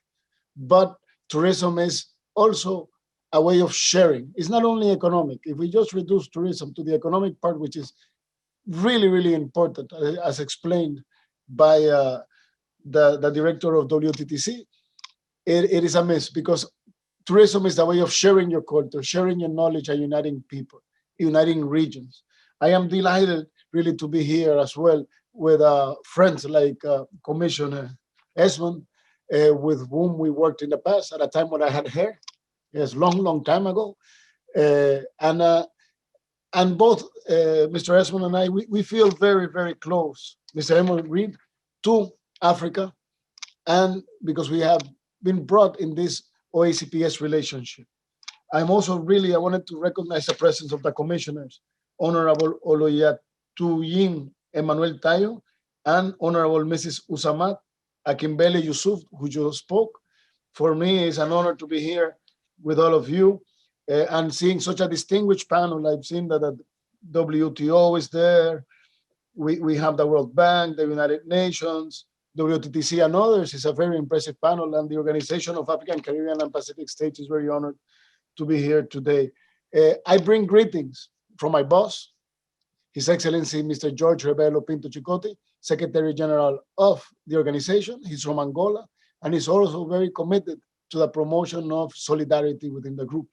But tourism is also a way of sharing. It's not only economic. If we just reduce tourism to the economic part, which is really, really important, as explained by the director of WTTC, it is a miss, because tourism is the way of sharing your culture, sharing your knowledge, and uniting people, uniting regions. I am delighted really to be here as well with friends like Commissioner Esmond, with whom we worked in the past at a time when I had hair. Yes, long time ago. And both Mr. Esmond and I, we feel very, very close, Mr. Emil Reed, to Africa, and because we have been brought in this OACPS relationship. I'm also really, I wanted to recognize the presence of the commissioners, Honorable Oloyatuyin Emmanuel Tayo and Honorable Mrs. Usamat Akimbele Yusuf, who just spoke. For me, it's an honor to be here with all of you and seeing such a distinguished panel. I've seen that the WTO is there. We have the World Bank, the United Nations, WTTC, and others. It's a very impressive panel, and the Organization of African, Caribbean, and Pacific States is very honored to be here today. I bring greetings from my boss, His Excellency Mr. George Rebelo Pinto Chicote, Secretary General of the organization. He's from Angola, and he's also very committed to the promotion of solidarity within the group.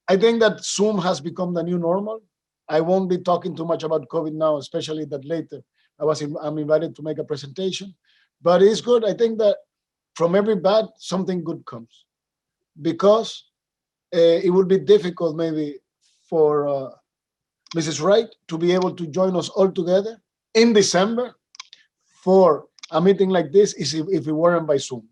I think that Zoom has become the new normal. I won't be talking too much about COVID now, especially that later I'm invited to make a presentation, but it's good. I think that from every bad, something good comes, because it would be difficult maybe for Mrs. Wright to be able to join us all together in December for a meeting like this if it weren't by Zoom.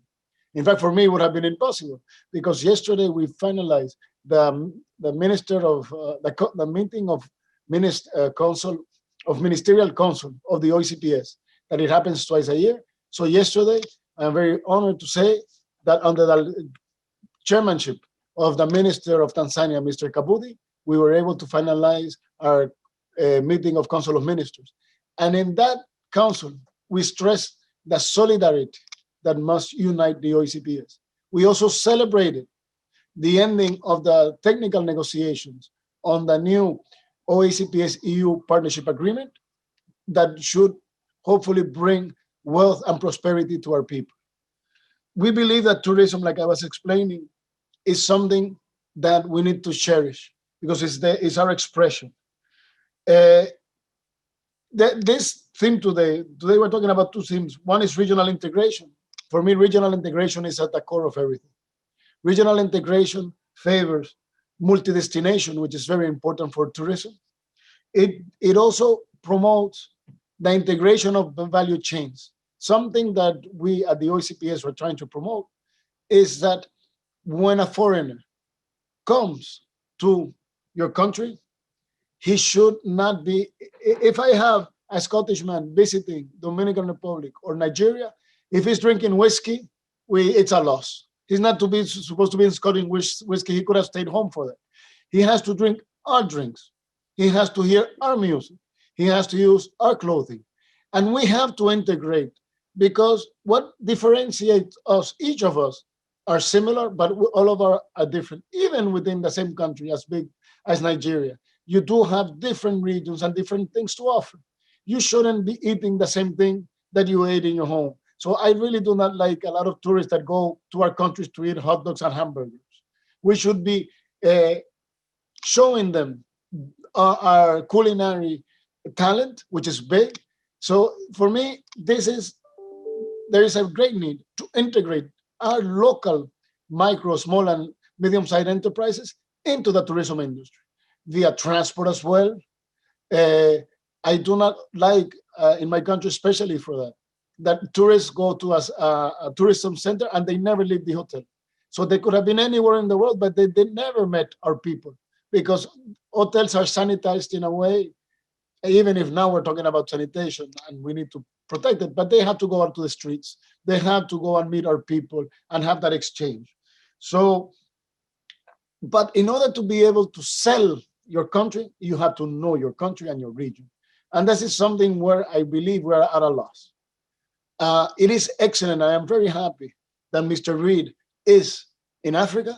In fact, for me, it would have been impossible, because yesterday we finalized the minister of the meeting of ministerial council of the OECPS, that it happens twice a year. So yesterday, I'm very honored to say that under the chairmanship of the Minister of Tanzania, Mr. Kabudi, we were able to finalize our meeting of Council of Ministers. And in that council, we stressed the solidarity that must unite the OECPS. We also celebrated the ending of the technical negotiations on the new OECPS EU partnership agreement that should hopefully bring wealth and prosperity to our people. We believe that tourism, like I was explaining, is something that we need to cherish, because it's our expression. This theme today we're talking about two themes. One is regional integration. For me, regional integration is at the core of everything. Regional integration favors multi-destination, which is very important for tourism. It also promotes the integration of the value chains. Something that we at the OECPS were trying to promote is that when a foreigner comes to your country, he should not be, if I have a Scottish man visiting Dominican Republic or Nigeria, if he's drinking whiskey, it's a loss. He's not supposed to be in Scottish whiskey. He could have stayed home for that. He has to drink our drinks. He has to hear our music. He has to use our clothing. And we have to integrate, because what differentiates us, each of us, are similar, but all of us are different. Even within the same country, as big as Nigeria, you do have different regions and different things to offer. You shouldn't be eating the same thing that you ate in your home. So I really do not like a lot of tourists that go to our countries to eat hot dogs and hamburgers. We should be showing them our culinary talent, which is big. So for me, there is a great need to integrate our local micro, small, and medium-sized enterprises into the tourism industry via transport as well. I do not like, in my country, especially for that tourists go to a tourism center and they never leave the hotel. So they could have been anywhere in the world, but they never met our people, because hotels are sanitized in a way, even if now we're talking about sanitation and we need to protect it, but they have to go out to the streets. They have to go and meet our people and have that exchange. So, but in order to be able to sell your country, you have to know your country and your region. And this is something where I believe we're at a loss. It is excellent. I am very happy that Mr. Reid is in Africa,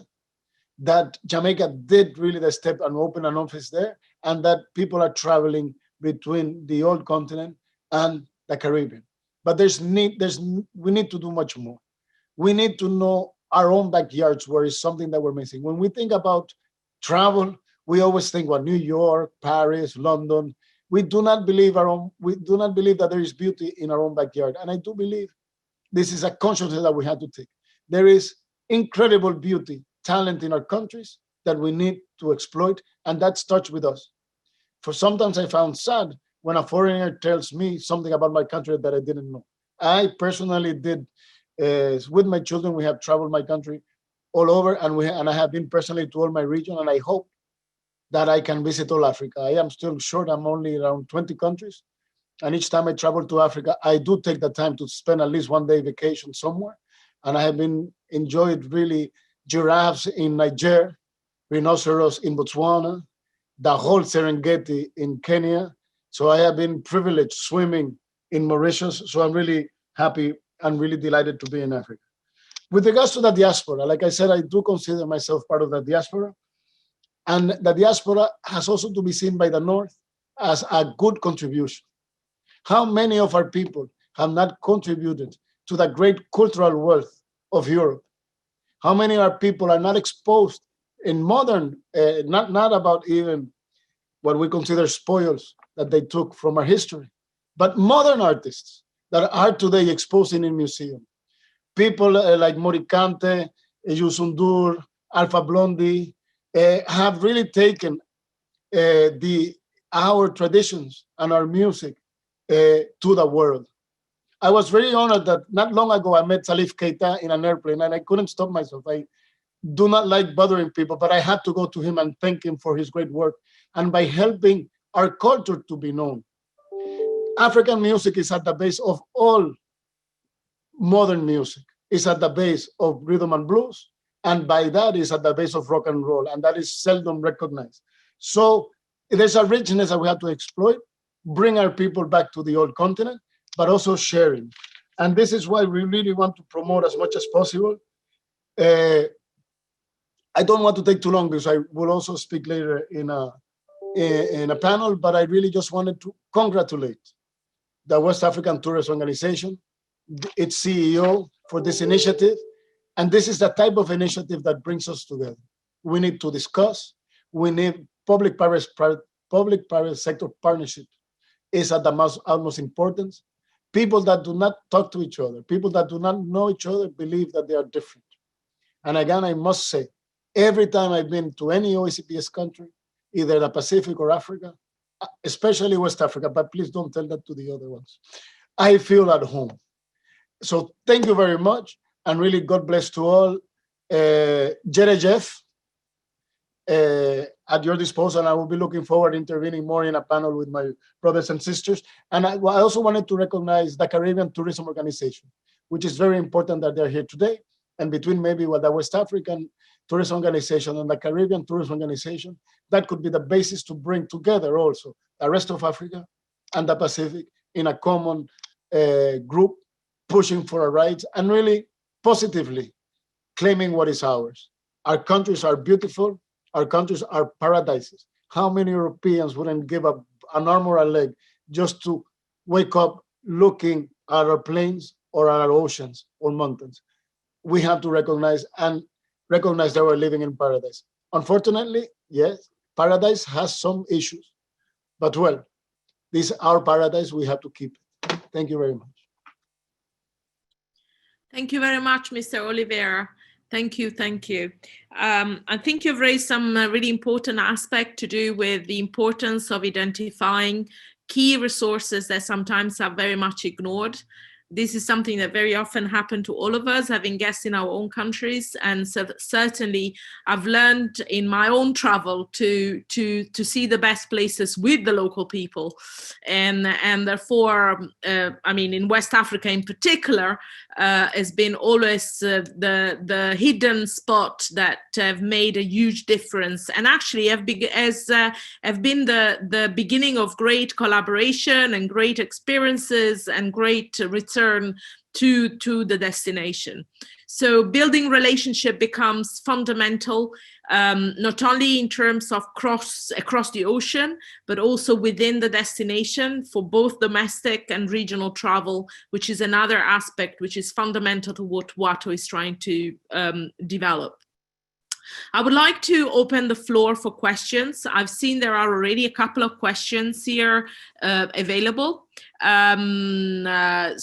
that Jamaica did really the step and open an office there, and that people are traveling between the old continent and the Caribbean. But we need to do much more. We need to know our own backyards, where is something that we're missing. When we think about travel, we always think about New York, Paris, London. We do not believe that there is beauty in our own backyard. And I do believe this is a consciousness that we have to take. There is incredible beauty, talent in our countries that we need to exploit, and that starts with us. For sometimes I found sad when a foreigner tells me something about my country that I didn't know. I personally did, with my children, we have traveled my country all over, and I have been personally to all my region, and I hope that I can visit all Africa. I am still short. I'm only around 20 countries. And each time I travel to Africa, I do take the time to spend at least one day vacation somewhere. And I have enjoyed really giraffes in Niger, rhinoceros in Botswana, the whole Serengeti in Kenya. So I have been privileged swimming in Mauritius. So I'm really happy and really delighted to be in Africa. With regards to the diaspora, like I said, I do consider myself part of the diaspora. And the diaspora has also to be seen by the North as a good contribution. How many of our people have not contributed to the great cultural wealth of Europe? How many of our people are not exposed in modern, not about even what we consider spoils that they took from our history, but modern artists that are today exposing in museums. People like Morikante, Yusundur, Alpha Blondy, have really taken our traditions and our music to the world. I was very honored that not long ago I met Salif Keita in an airplane, and I couldn't stop myself. I do not like bothering people, but I had to go to him and thank him for his great work and by helping our culture to be known. African music is at the base of all modern music. It's at the base of rhythm and blues, and by that is at the base of rock and roll, and that is seldom recognized. So there's a richness that we have to exploit, bring our people back to the old continent, but also sharing. And this is why we really want to promote as much as possible. I don't want to take too long because I will also speak later in a panel, but I really just wanted to congratulate the West African Tourist Organization, its CEO, for this initiative. And this is the type of initiative that brings us together. We need to discuss. We need public-private sector partnership is at the utmost importance. People that do not talk to each other, people that do not know each other, believe that they are different. And again, I must say Every time I've been to any OECPS country, either the Pacific or Africa, especially West Africa, but please don't tell that to the other ones, I feel at home. So thank you very much, and really God bless to all. Jere Jeff, at your disposal, and I will be looking forward to intervening more in a panel with my brothers and sisters. And I also wanted to recognize the Caribbean Tourism Organization, which is very important that they're here today. And between maybe the West African Tourism Organization and the Caribbean Tourism Organization, that could be the basis to bring together also the rest of Africa and the Pacific in a common group, pushing for our rights and really positively claiming what is ours. Our countries are beautiful. Our countries are paradises. How many Europeans wouldn't give up an arm or a leg just to wake up looking at our plains or at our oceans or mountains? We have to recognize that we're living in paradise. Unfortunately, yes, paradise has some issues, but well, this is our paradise. We have to keep it. Thank you very much. Thank you very much, Mr. Oliveira. Thank you, thank you. I think you've raised some really important aspect to do with the importance of identifying key resources that sometimes are very much ignored. This is something that very often happens to all of us, having guests in our own countries. And so certainly I've learned in my own travel to see the best places with the local people. And therefore, I mean, in West Africa in particular, has been always the hidden spot that have made a huge difference, and actually have been the beginning of great collaboration and great experiences and great return to the destination. So building relationship becomes fundamental, not only in terms of across the ocean, but also within the destination for both domestic and regional travel, which is another aspect which is fundamental to what WATO is trying to develop. I would like to open the floor for questions. I've seen there are already a couple of questions here available. I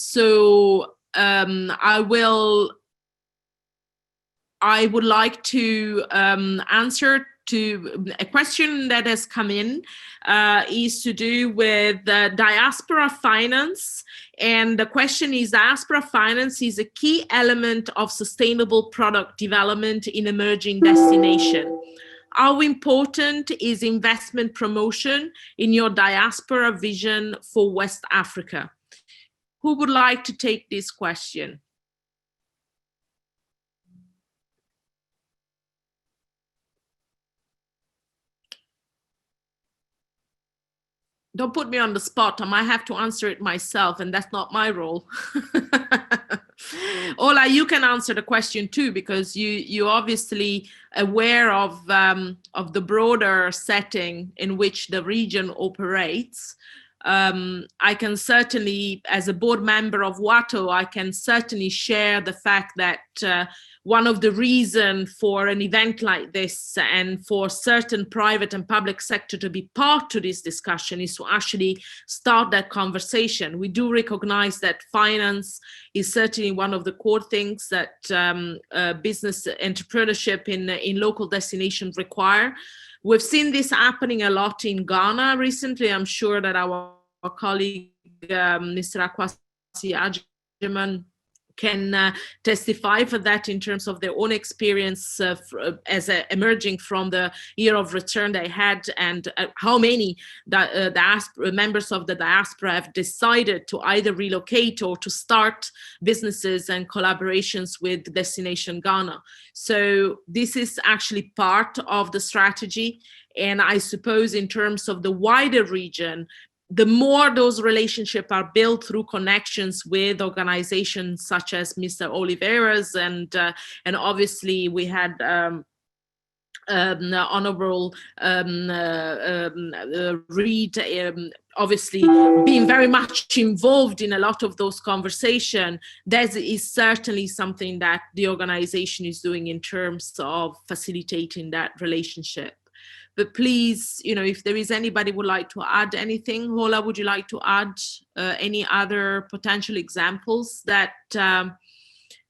would like to answer to a question that has come in, is to do with diaspora finance. And the question is, diaspora finance is a key element of sustainable product development in emerging destination. How important is investment promotion in your diaspora vision for West Africa? Who would like to take this question? Don't put me on the spot. I might have to answer it myself, and that's not my role. Ola, you can answer the question too, because you're obviously aware of the broader setting in which the region operates. I can certainly, as a board member of WATO, I can certainly share the fact that one of the reasons for an event like this and for certain private and public sector to be part to this discussion is to actually start that conversation. We do recognize that finance is certainly one of the core things that business entrepreneurship in local destinations require. We've seen this happening a lot in Ghana recently. I'm sure that our colleague, Mr. Akwasi Ajiman, can testify for that in terms of their own experience emerging from the year of return they had, and how many members of the diaspora have decided to either relocate or to start businesses and collaborations with Destination Ghana. So this is actually part of the strategy. And I suppose in terms of the wider region, the more those relationships are built through connections with organizations such as Mr. Oliveira's, and obviously we had Honorable Reid, obviously being very much involved in a lot of those conversations. That is certainly something that the organization is doing in terms of facilitating that relationship. But please, you know, if there is anybody who would like to add anything, Hola, would you like to add any other potential examples that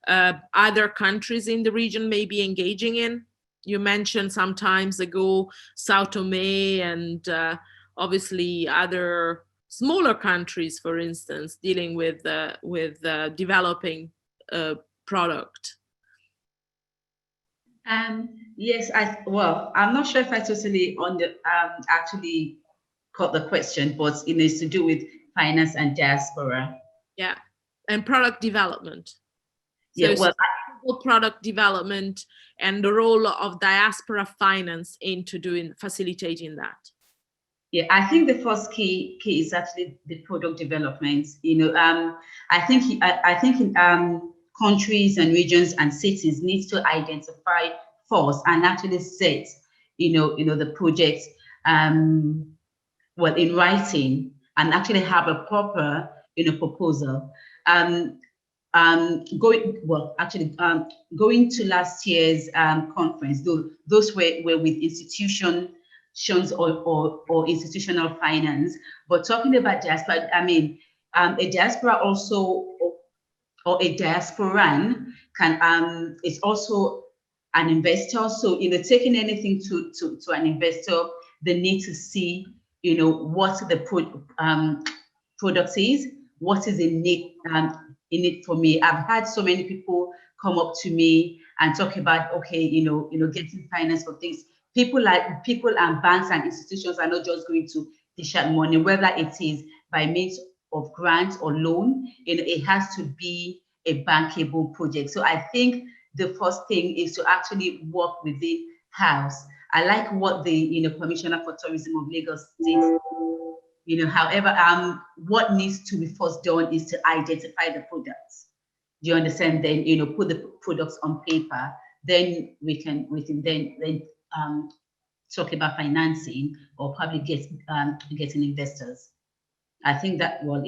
other countries in the region may be engaging in? You mentioned some times ago Sao Tome and obviously other smaller countries, for instance, dealing with developing product. Yes, I'm not sure if I totally actually caught the question, but it is to do with finance and diaspora. Yeah, and product development. So yeah, well, product development and the role of diaspora finance into facilitating that. Yeah, I think the first key is actually the product development. I think countries and regions and cities need to identify first and actually set, the project, in writing, and actually have a proper, proposal. Going to last year's conference, those were with institutions or institutional finance. But talking about diaspora, I mean, a diaspora also or a diasporan is also an investor. So taking anything to an investor, they need to see what the product is, what is in it for me. I've had so many people come up to me and talk about, okay, getting finance for things. People and banks and institutions are not just going to dish out money, whether it is by means of grant or loan. It has to be a bankable project. So I think the first thing is to actually work with the house. I like what the Commissioner for Tourism of Lagos did. However, what needs to be first done is to identify the products. Do you understand? Then put the products on paper. Then we can then talk about financing or probably getting investors. I think that, well,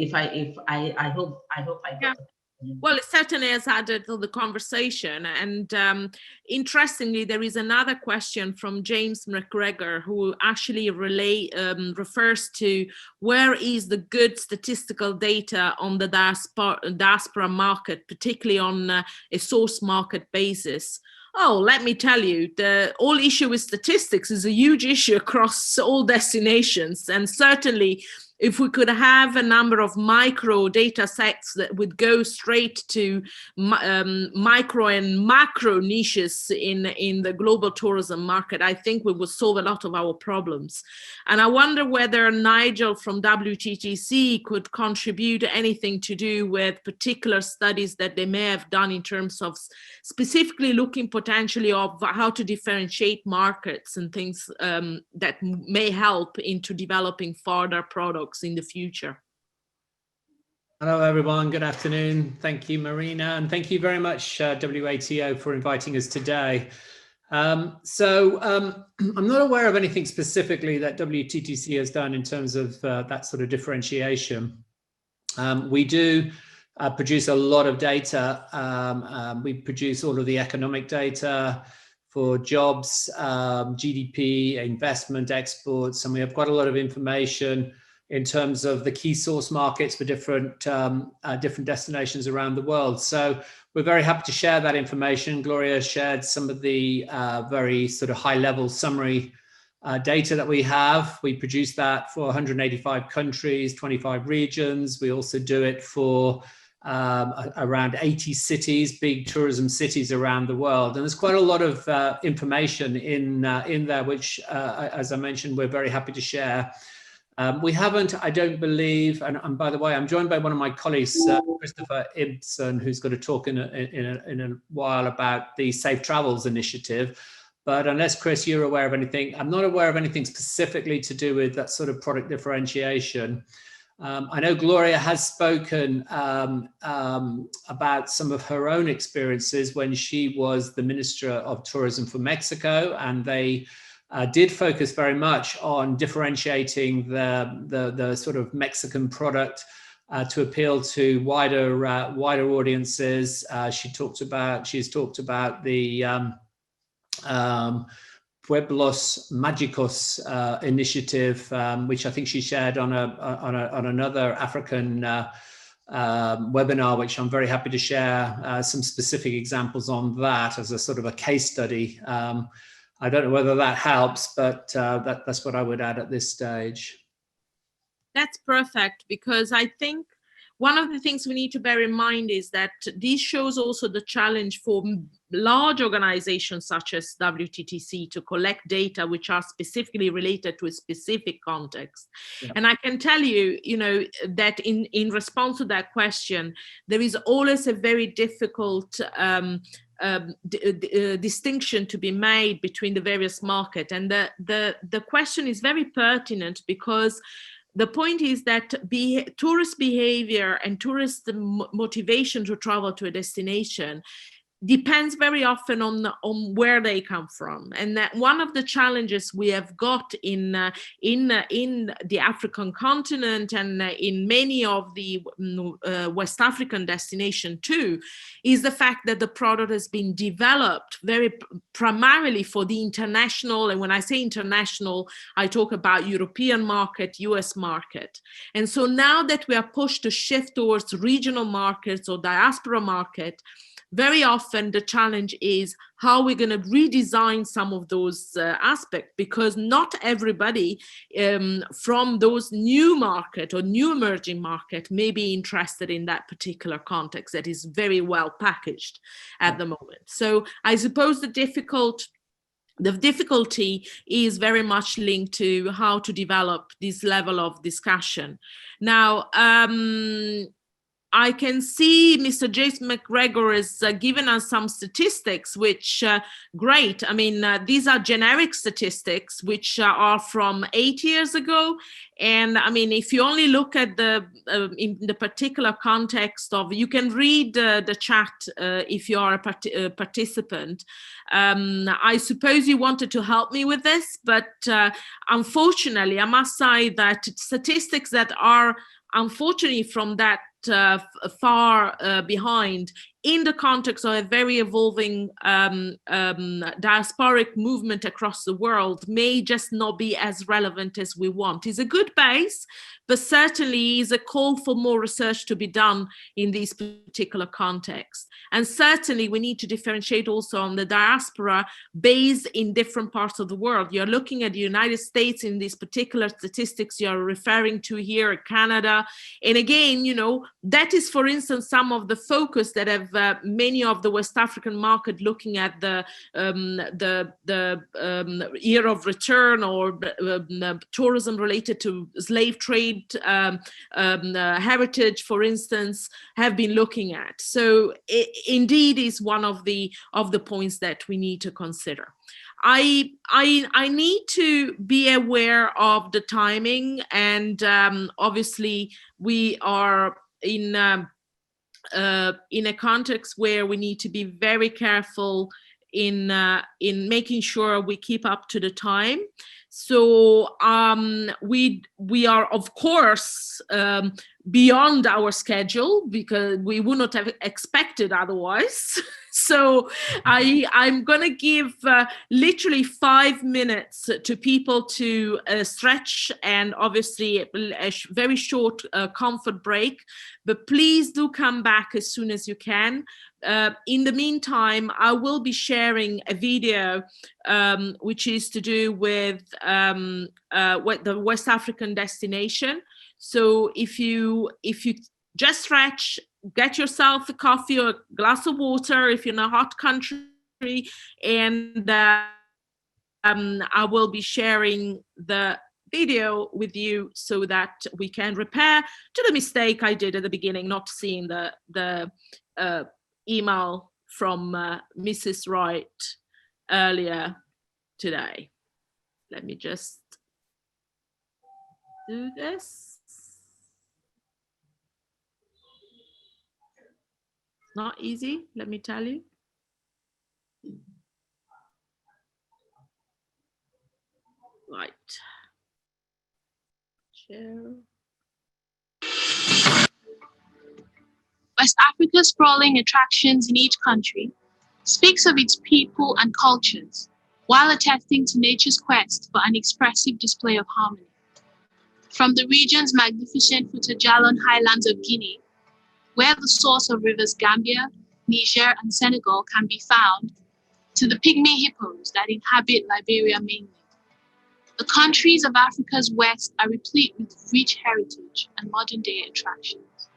I hope I got it. Well, it certainly has added to the conversation. And interestingly, there is another question from James McGregor, who actually refers to where is the good statistical data on the diaspora market, particularly on a source market basis. Oh, let me tell you, the whole issue with statistics is a huge issue across all destinations. And certainly, if we could have a number of micro data sets that would go straight to micro and macro niches in the global tourism market, I think we would solve a lot of our problems. And I wonder whether Nigel from WTTC could contribute anything to do with particular studies that they may have done in terms of specifically looking potentially of how to differentiate markets and things that may help into developing further products in the future. Hello, everyone. Good afternoon. Thank you, Marina, and thank you very much, WATO, for inviting us today. I'm not aware of anything specifically that WTTC has done in terms of that sort of differentiation. We do produce a lot of data. We produce all of the economic data for jobs, GDP, investment, exports, and we have quite a lot of information in terms of the key source markets for different destinations around the world. So we're very happy to share that information. Gloria shared some of the very sort of high level summary data that we have. We produce that for 185 countries, 25 regions. We also do it for around 80 cities, big tourism cities around the world. And there's quite a lot of information in there, which, as I mentioned, we're very happy to share. We haven't, I don't believe, and by the way, I'm joined by one of my colleagues, Christopher Ibsen, who's going to talk in a while about the Safe Travels initiative. But unless, Chris, you're aware of anything, I'm not aware of anything specifically to do with that sort of product differentiation. I know Gloria has spoken about some of her own experiences when she was the Minister of Tourism for Mexico, and they did focus very much on differentiating the sort of Mexican product to appeal to wider audiences. She's talked about the Pueblos Mágicos initiative, which I think she shared on another African webinar, which I'm very happy to share some specific examples on that as a sort of a case study. I don't know whether that helps, but that's what I would add at this stage. That's perfect, because I think one of the things we need to bear in mind is that this shows also the challenge for large organizations such as WTTC to collect data which are specifically related to a specific context. Yeah. And I can tell you, that in response to that question, there is always a very difficult distinction to be made between the various markets. And the question is very pertinent, because the point is that tourist behavior and tourist motivation to travel to a destination depends very often on where they come from. And that one of the challenges we have got in the African continent and in many of the West African destinations too, is the fact that the product has been developed very primarily for the international. And when I say international, I talk about European market, US market. And so now that we are pushed to shift towards regional markets or diaspora market, very often the challenge is how we're going to redesign some of those aspects, because not everybody from those new market or new emerging market may be interested in that particular context that is very well packaged at the moment. So I suppose the difficulty is very much linked to how to develop this level of discussion. Now, I can see Mr. Jason McGregor has given us some statistics, which great. I mean, these are generic statistics, which are from 8 years ago. And I mean, if you only look at in the particular context of, you can read the chat if you are a participant. I suppose you wanted to help me with this, but unfortunately, I must say that statistics that are unfortunately from that far behind in the context of a very evolving diasporic movement across the world may just not be as relevant as we want. It's a good base, but certainly is a call for more research to be done in these particular contexts. And certainly we need to differentiate also on the diaspora based in different parts of the world. You're looking at the United States in these particular statistics you're referring to here, Canada. And again, that is, for instance, some of the focus that have many of the West African market looking at the year of return or tourism related to slave trade, heritage, for instance, have been looking at. So it indeed is one of the points that we need to consider. I need to be aware of the timing, and obviously we are in a context where we need to be very careful in making sure we keep up to the time. So we are, of course, beyond our schedule, because we would not have expected otherwise. So I'm going to give literally 5 minutes to people to stretch, and obviously a very short comfort break. But please do come back as soon as you can. In the meantime, I will be sharing a video which is to do with the West African destination. So if you just stretch, get yourself a coffee or a glass of water if you're in a hot country, and I will be sharing the video with you so that we can repair to the mistake I did at the beginning, not seeing the email from Mrs. Wright earlier today. Let me just do this. Not easy, let me tell you. Right. Share. West Africa's sprawling attractions in each country speaks of its people and cultures, while attesting to nature's quest for an expressive display of harmony. From the region's magnificent Fouta-Djallon highlands of Guinea, where the source of rivers Gambia, Niger, and Senegal can be found, to the pygmy hippos that inhabit Liberia mainland. The countries of Africa's West are replete with rich heritage and modern-day attractions.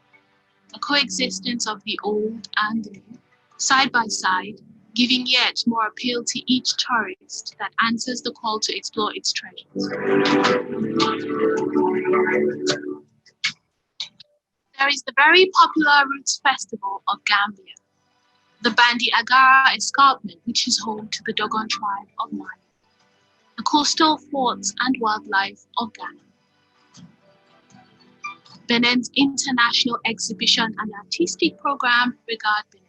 A coexistence of the old and the new, side by side, giving yet more appeal to each tourist that answers the call to explore its treasures. There is the very popular Roots Festival of Gambia, the Bandi Agara Escarpment, which is home to the Dogon tribe of Mali, the coastal forts and wildlife of Ghana, Benin's international exhibition and artistic program Regard Benin,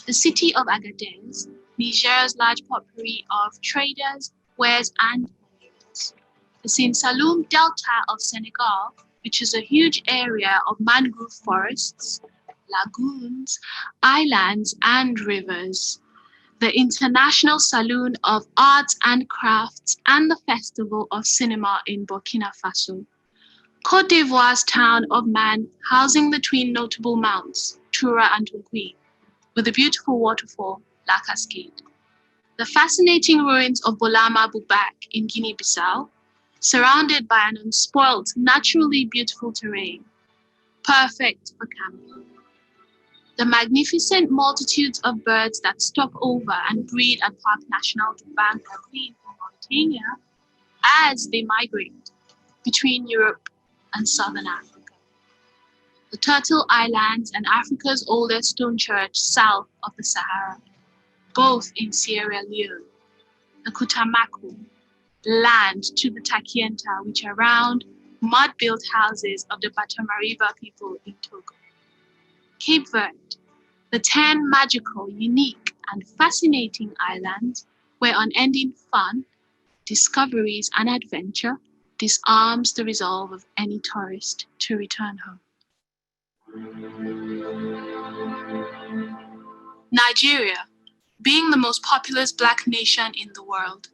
the city of Agadez, Niger's large potpourri of traders, wares, and monuments, the Sin Saloum Delta of Senegal, which is a huge area of mangrove forests, lagoons, islands, and rivers, the International Saloon of Arts and Crafts, and the Festival of Cinema in Burkina Faso, Côte d'Ivoire's town of Man, housing the twin notable mounts, Toura and Tunkui, with the beautiful waterfall, La Cascade, the fascinating ruins of Bolama Bubak in Guinea-Bissau, surrounded by an unspoilt, naturally beautiful terrain, perfect for camping. The magnificent multitudes of birds that stop over and breed at Parc National du Ban Kagreen in Mauritania as they migrate between Europe and Southern Africa. The Turtle Islands and Africa's oldest stone church south of the Sahara, both in Sierra Leone, the Kutamaku, land to the Takienta, which are round, mud-built houses of the Batamariba people in Togo. Cape Verde, the 10 magical, unique, and fascinating islands where unending fun, discoveries, and adventure disarms the resolve of any tourist to return home. Nigeria, being the most populous Black nation in the world,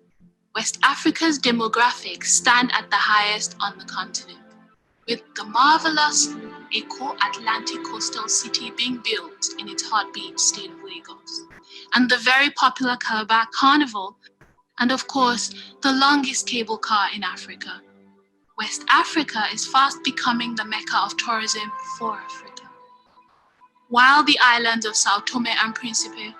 West Africa's demographics stand at the highest on the continent, with the marvelous Eco-Atlantic coastal city being built in its heartbeat state of Lagos, and the very popular Calabar Carnival, and of course, the longest cable car in Africa. West Africa is fast becoming the mecca of tourism for Africa. While the islands of Sao Tome and Principe,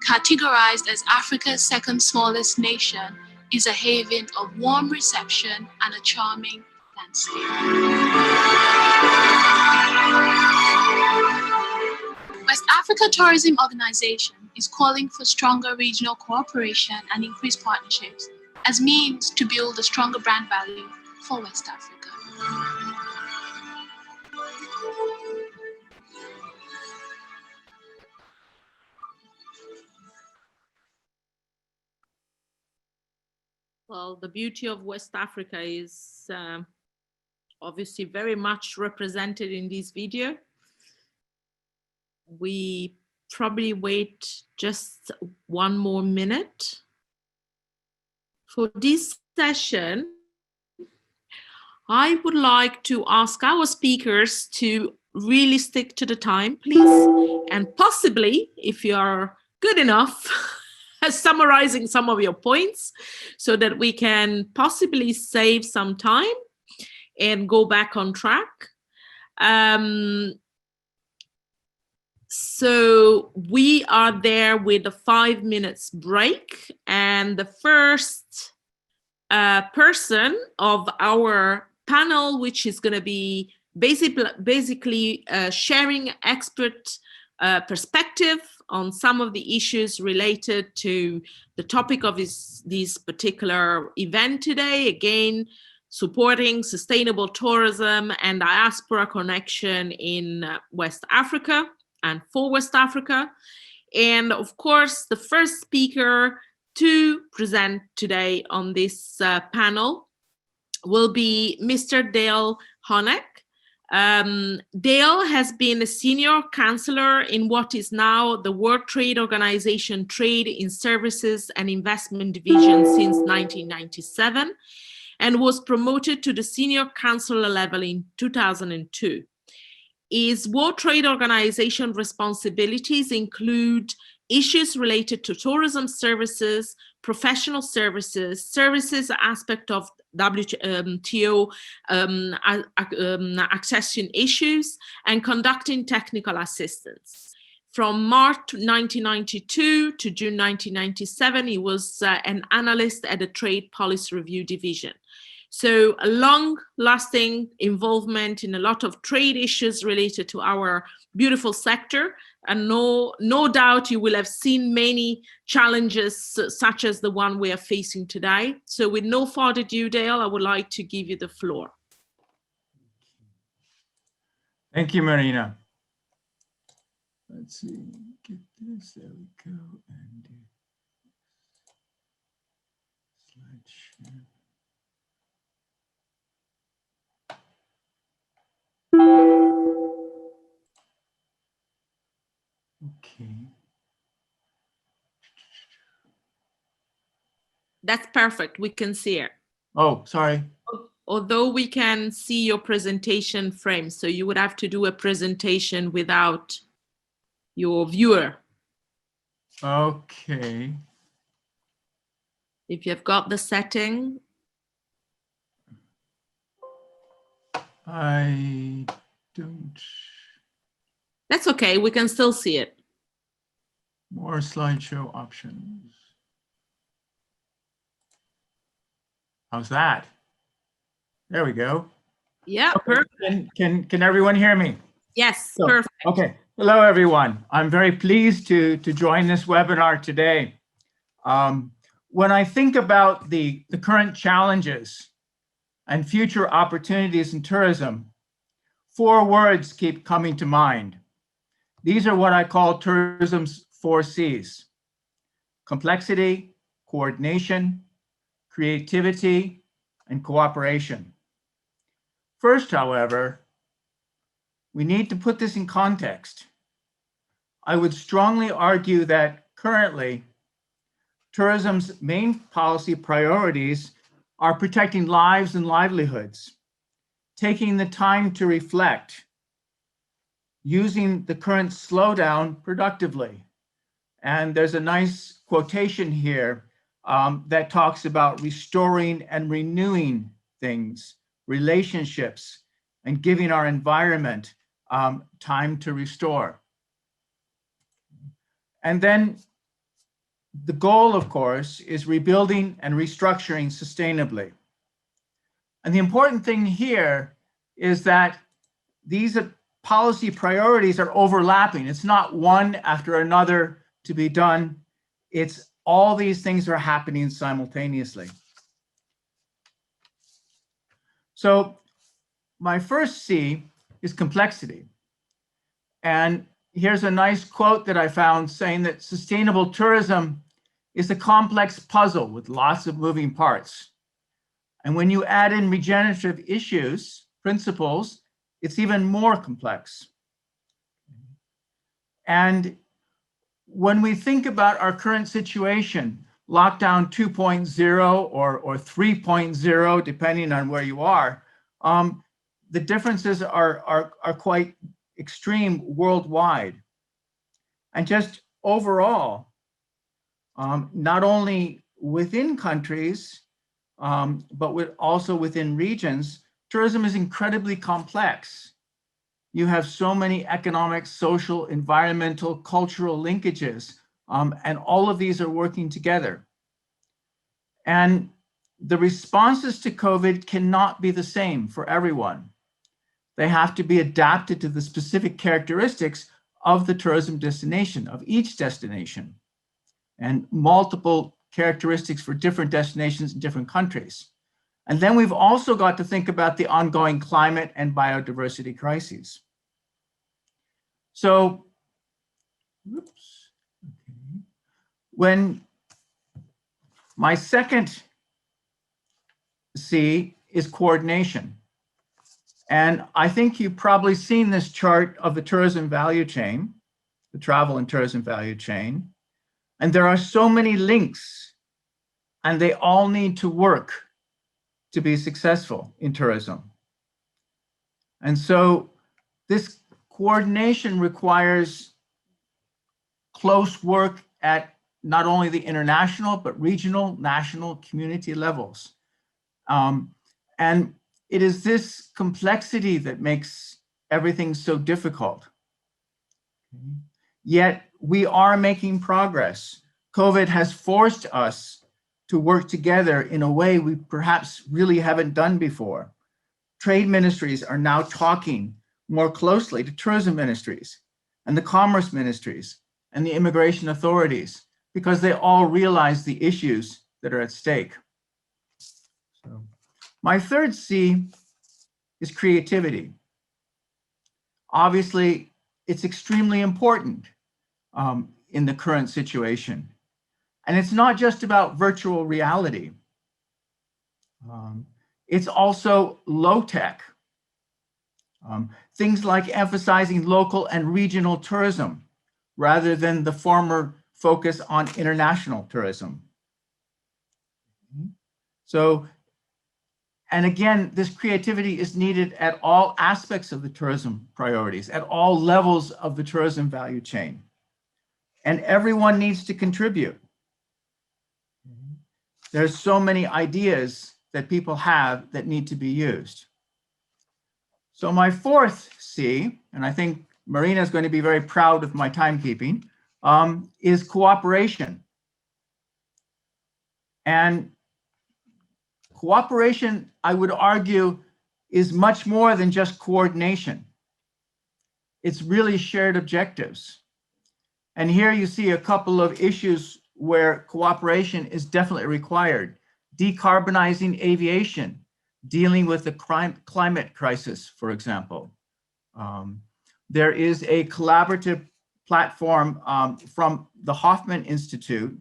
categorized as Africa's second smallest nation, is a haven of warm reception and a charming landscape. West Africa Tourism Organization is calling for stronger regional cooperation and increased partnerships as means to build a stronger brand value for West Africa. Well, the beauty of West Africa is obviously very much represented in this video. We probably wait just one more minute. For this session, I would like to ask our speakers to really stick to the time, please, and possibly, if you are good enough, summarizing some of your points so that we can possibly save some time and go back on track. So we are there with a 5 minutes break, and the first person of our panel, which is going to be basically sharing expert perspective on some of the issues related to the topic of this particular event today. Again, supporting sustainable tourism and diaspora connection in West Africa and for West Africa. And of course, the first speaker to present today on this panel will be Mr. Dale Honeck. Dale has been a senior counselor in what is now the World Trade Organization Trade in Services and Investment Division since 1997 and was promoted to the senior counselor level in 2002. His World Trade Organization responsibilities include issues related to tourism services, professional services, services aspect of WTO accession issues, and conducting technical assistance. From March 1992 to June 1997, he was an analyst at the Trade Policy Review Division. So a long-lasting involvement in a lot of trade issues related to our beautiful sector. And no doubt you will have seen many challenges such as the one we are facing today. So with no further ado, Dale, I would like to give you the floor. Thank you, Marina. Let's see, get this, there we go, and slide share. Okay. That's perfect, we can see it. Oh, sorry. Although we can see your presentation frame, so you would have to do a presentation without your viewer. Okay. If you've got the setting. I don't. That's okay, we can still see it. More slideshow options. How's that? There we go. Yeah, Okay. perfect. Can everyone hear me? Yes, So, perfect. Okay. Hello, everyone. I'm very pleased to join this webinar today. When I think about the current challenges and future opportunities in tourism, 4 words keep coming to mind. These are what I call tourism's 4 C's: complexity, coordination, creativity, and cooperation. First, however, we need to put this in context. I would strongly argue that currently, tourism's main policy priorities are protecting lives and livelihoods, taking the time to reflect, using the current slowdown productively. And there's a nice quotation here that talks about restoring and renewing things, relationships, and giving our environment time to restore. And then the goal, of course, is rebuilding and restructuring sustainably. And the important thing here is that these policy priorities are overlapping. It's not one after another to be done. It's all these things are happening simultaneously. So my first C is complexity. And here's a nice quote that I found saying that sustainable tourism is a complex puzzle with lots of moving parts. And when you add in regenerative issues, principles, it's even more complex. And when we think about our current situation, lockdown 2.0 or 3.0, depending on where you are, the differences are quite extreme worldwide. And just overall, not only within countries, but also within regions, tourism is incredibly complex. You have so many economic, social, environmental, cultural linkages, and all of these are working together. And the responses to COVID cannot be the same for everyone. They have to be adapted to the specific characteristics of the tourism destination, of each destination, and multiple characteristics for different destinations in different countries. And then we've also got to think about the ongoing climate and biodiversity crises. So, when my second C is coordination. And I think you've probably seen this chart of the tourism value chain, the travel and tourism value chain. And there are so many links, and they all need to work to be successful in tourism. And so this coordination requires close work at not only the international, but regional, national, community levels. And it is this complexity that makes everything so difficult. Yet we are making progress. COVID has forced us to work together in a way we perhaps really haven't done before. Trade ministries are now talking more closely to tourism ministries and the commerce ministries and the immigration authorities, because they all realize the issues that are at stake. So, my third C is creativity. Obviously, it's extremely important in the current situation. And it's not just about virtual reality. It's also low tech. Things like emphasizing local and regional tourism rather than the former focus on international tourism. So, and again, this creativity is needed at all aspects of the tourism priorities, at all levels of the tourism value chain. And everyone needs to contribute. There's so many ideas that people have that need to be used. So my fourth C, and I think Marina is going to be very proud of my timekeeping, is cooperation. And cooperation, I would argue, is much more than just coordination. It's really shared objectives. And here you see a couple of issues where cooperation is definitely required. Decarbonizing aviation, dealing with the climate crisis, for example. There is a collaborative platform from the Hoffman Institute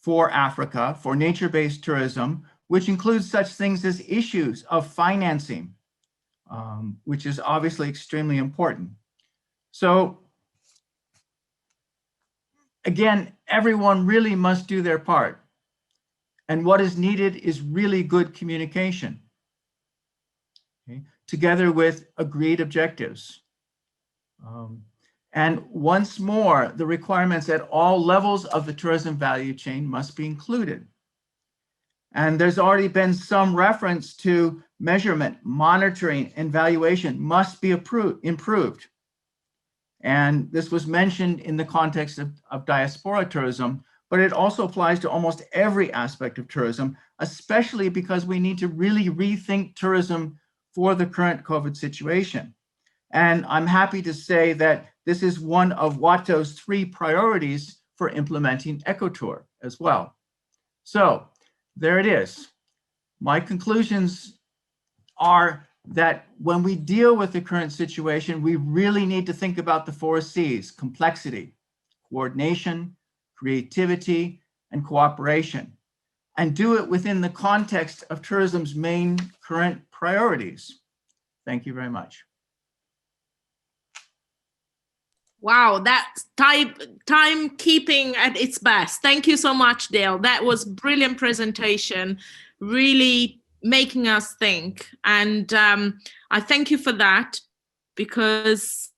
for Africa for nature-based tourism, which includes such things as issues of financing, which is obviously extremely important. So again, everyone really must do their part. And what is needed is really good communication, okay, together with agreed objectives. And once more, the requirements at all levels of the tourism value chain must be included. And there's already been some reference to measurement, monitoring, and valuation must be improved. And this was mentioned in the context of diaspora tourism, but it also applies to almost every aspect of tourism, especially because we need to really rethink tourism for the current COVID situation. And I'm happy to say that this is one of WATO's 3 priorities for implementing EcoTour as well. So there it is. My conclusions are that when we deal with the current situation, we really need to think about the 4 C's: complexity, coordination, creativity, and cooperation, and do it within the context of tourism's main current priorities. Thank you very much. Wow, that's timekeeping at its best. Thank you so much, Dale. That was brilliant presentation, really making us think. And I thank you for that, because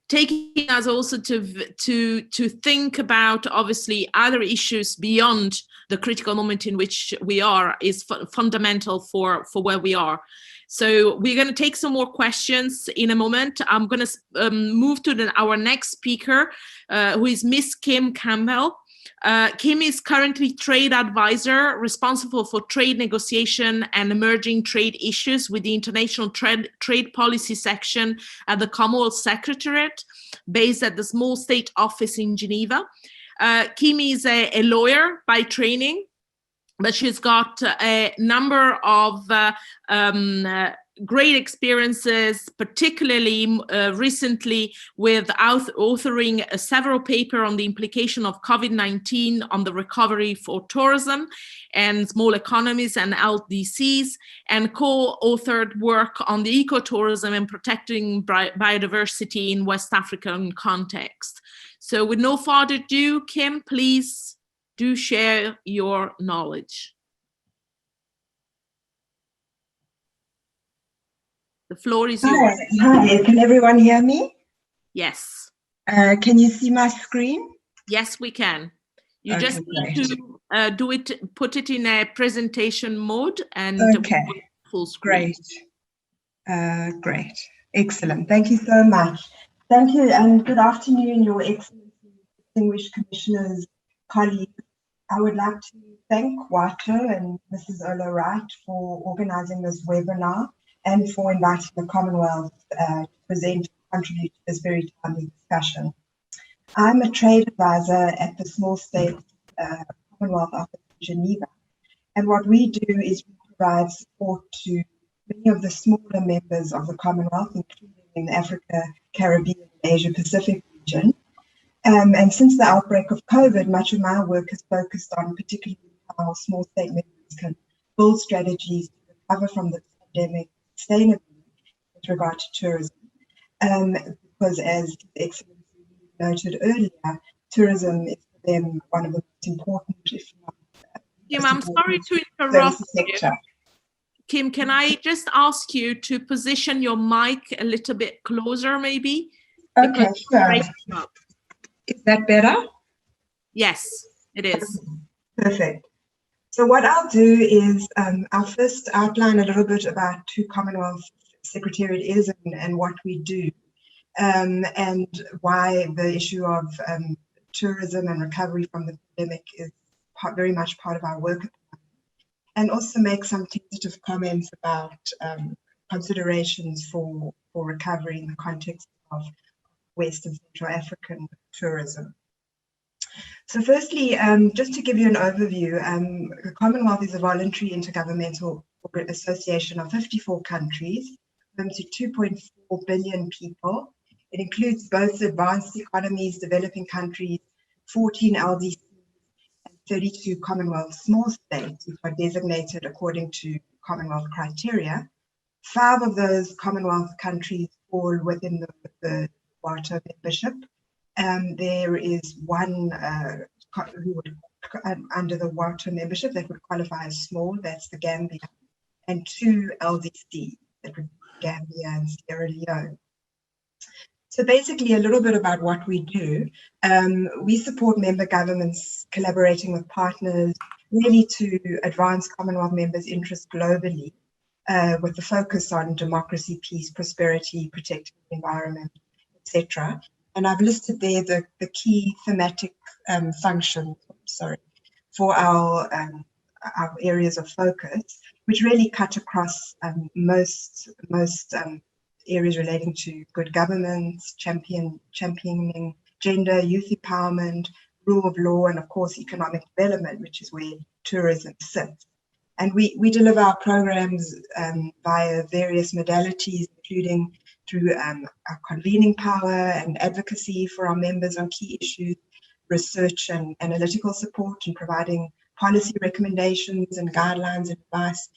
taking us also to think about obviously other issues beyond the critical moment in which we are is fundamental for where we are. So we're going to take some more questions in a moment. I'm going to move to our next speaker, who is Miss Kim Campbell. Kim is currently trade advisor responsible for trade negotiation and emerging trade issues with the International Trade Policy section at the Commonwealth Secretariat, based at the small state office in Geneva. Kim is a lawyer by training, but she's got a number of great experiences, particularly recently with authoring several papers on the implication of COVID-19 on the recovery for tourism and small economies and LDCs, and co-authored work on the ecotourism and protecting biodiversity in West African context. So with no further ado, Kim, please do share your knowledge. The floor is yours. Hi, can everyone hear me? Yes. Can you see my screen? Yes, we can. You Okay, just need great. to put it in a presentation mode and Okay, full screen. great. Great. Excellent. Thank you so much. Thank you and good afternoon, Your Excellency, distinguished commissioners, colleagues. I would like to thank WATO and Mrs. Ola Wright for organizing this webinar and for inviting the Commonwealth to present and contribute to this very timely discussion. I'm a trade advisor at the Small States Commonwealth Office in Geneva, and what we do is we provide support to many of the smaller members of the Commonwealth, including in the Africa, Caribbean, and Asia Pacific region. And since the outbreak of COVID, much of my work has focused on particularly how small state members can build strategies to recover from the pandemic sustainably with regard to tourism. Because as the Excellency noted earlier, tourism is for them one of the most important, if not Kim, I'm sorry to interrupt you. Kim, can I just ask you to position your mic a little bit closer, maybe? Okay, sure. Is that better? Yes, it is. Perfect. So what I'll do is I'll first outline a little bit about who Commonwealth Secretariat is and what we do, and why the issue of tourism and recovery from the pandemic is very much part of our work, and also make some tentative comments about considerations for recovery in the context of West and Central African tourism. So firstly, just to give you an overview, the Commonwealth is a voluntary intergovernmental association of 54 countries, home to 2.4 billion people. It includes both advanced economies, developing countries, 14 LDCs, and 32 Commonwealth small states, which are designated according to Commonwealth criteria. 5 of those Commonwealth countries fall within the WATO membership. There is one who would, under the WATO membership, that would qualify as small, that's the Gambia, and 2 LDC, that would be Gambia and Sierra Leone. So basically a little bit about what we do. We support member governments collaborating with partners really to advance Commonwealth members' interests globally with the focus on democracy, peace, prosperity, protecting the environment, etc. And I've listed there the key thematic functions, for our areas of focus, which really cut across most areas relating to good governance, championing gender, youth empowerment, rule of law, and of course economic development, which is where tourism sits. And we deliver our programs via various modalities, including through our convening power and advocacy for our members on key issues, research and analytical support, and providing policy recommendations and guidelines and advice,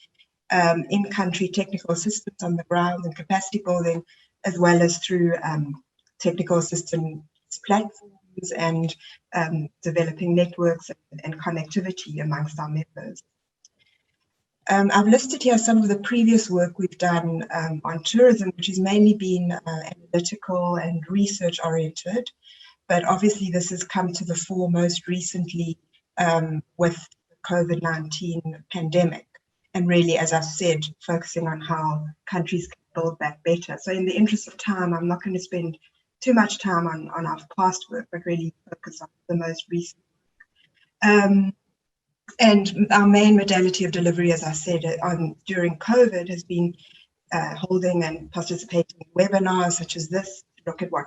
in-country technical assistance on the ground and capacity building, as well as through technical assistance platforms and developing networks and connectivity amongst our members. I've listed here some of the previous work we've done on tourism, which has mainly been analytical and research oriented, but obviously this has come to the fore most recently with the COVID-19 pandemic, and really, as I've said, focusing on how countries can build back better. So in the interest of time, I'm not going to spend too much time on our past work, but really focus on the most recent work. And our main modality of delivery, as I said, during COVID has been holding and participating in webinars such as this, to look at what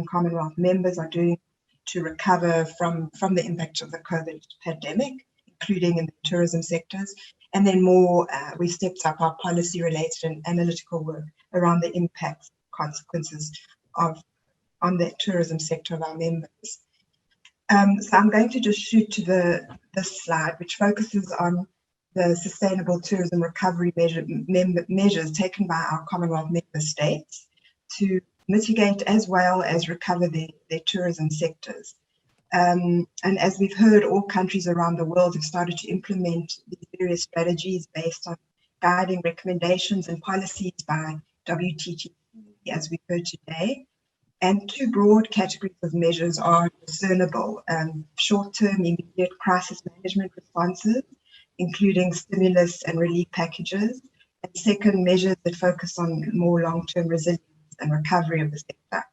Commonwealth members are doing to recover from the impact of the COVID pandemic, including in the tourism sectors. And then more, we stepped up our policy-related and analytical work around the impacts, consequences on the tourism sector of our members. So I'm going to just shoot to this slide, which focuses on the sustainable tourism recovery measures taken by our Commonwealth member states to mitigate as well as recover their tourism sectors. And as we've heard, all countries around the world have started to implement these various strategies based on guiding recommendations and policies by WTT, as we heard today. And two broad categories of measures are discernible: short-term immediate crisis management responses, including stimulus and relief packages, and second, measures that focus on more long-term resilience and recovery of the sector.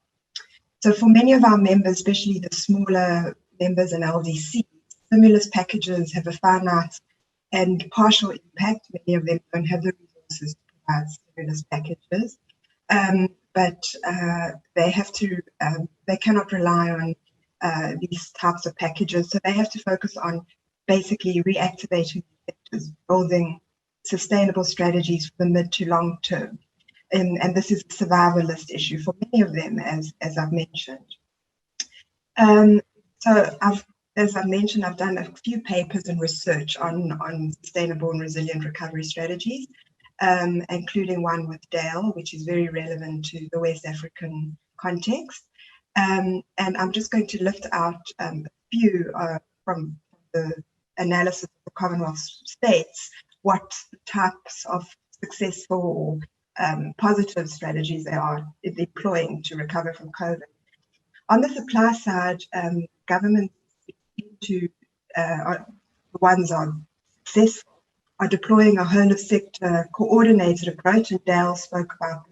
So for many of our members, especially the smaller members and LDC, stimulus packages have a finite and partial impact. Many of them don't have the resources to provide stimulus packages, but they have to. They cannot rely on these types of packages, so they have to focus on basically reactivating sectors, building sustainable strategies for the mid to long term. And this is a survivalist issue for many of them, as I've mentioned. So as I mentioned, I've done a few papers and research on sustainable and resilient recovery strategies, including one with Dale, which is very relevant to the West African context. And I'm just going to lift out a few from the analysis of the Commonwealth states, what types of successful or positive strategies they are deploying to recover from COVID. On the supply side, governments the ones are successful are deploying a whole of sector coordinated approach, and Dale spoke about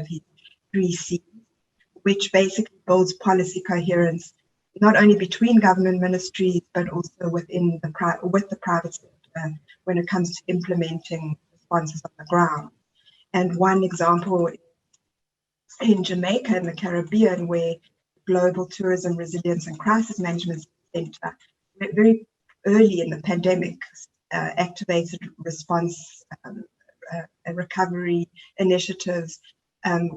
his 3 C's, which basically builds policy coherence not only between government ministries but also within the private sector when it comes to implementing responses on the ground. And one example in Jamaica in the Caribbean, where Global Tourism Resilience and Crisis Management Center very early in the pandemic activated response and recovery initiatives, and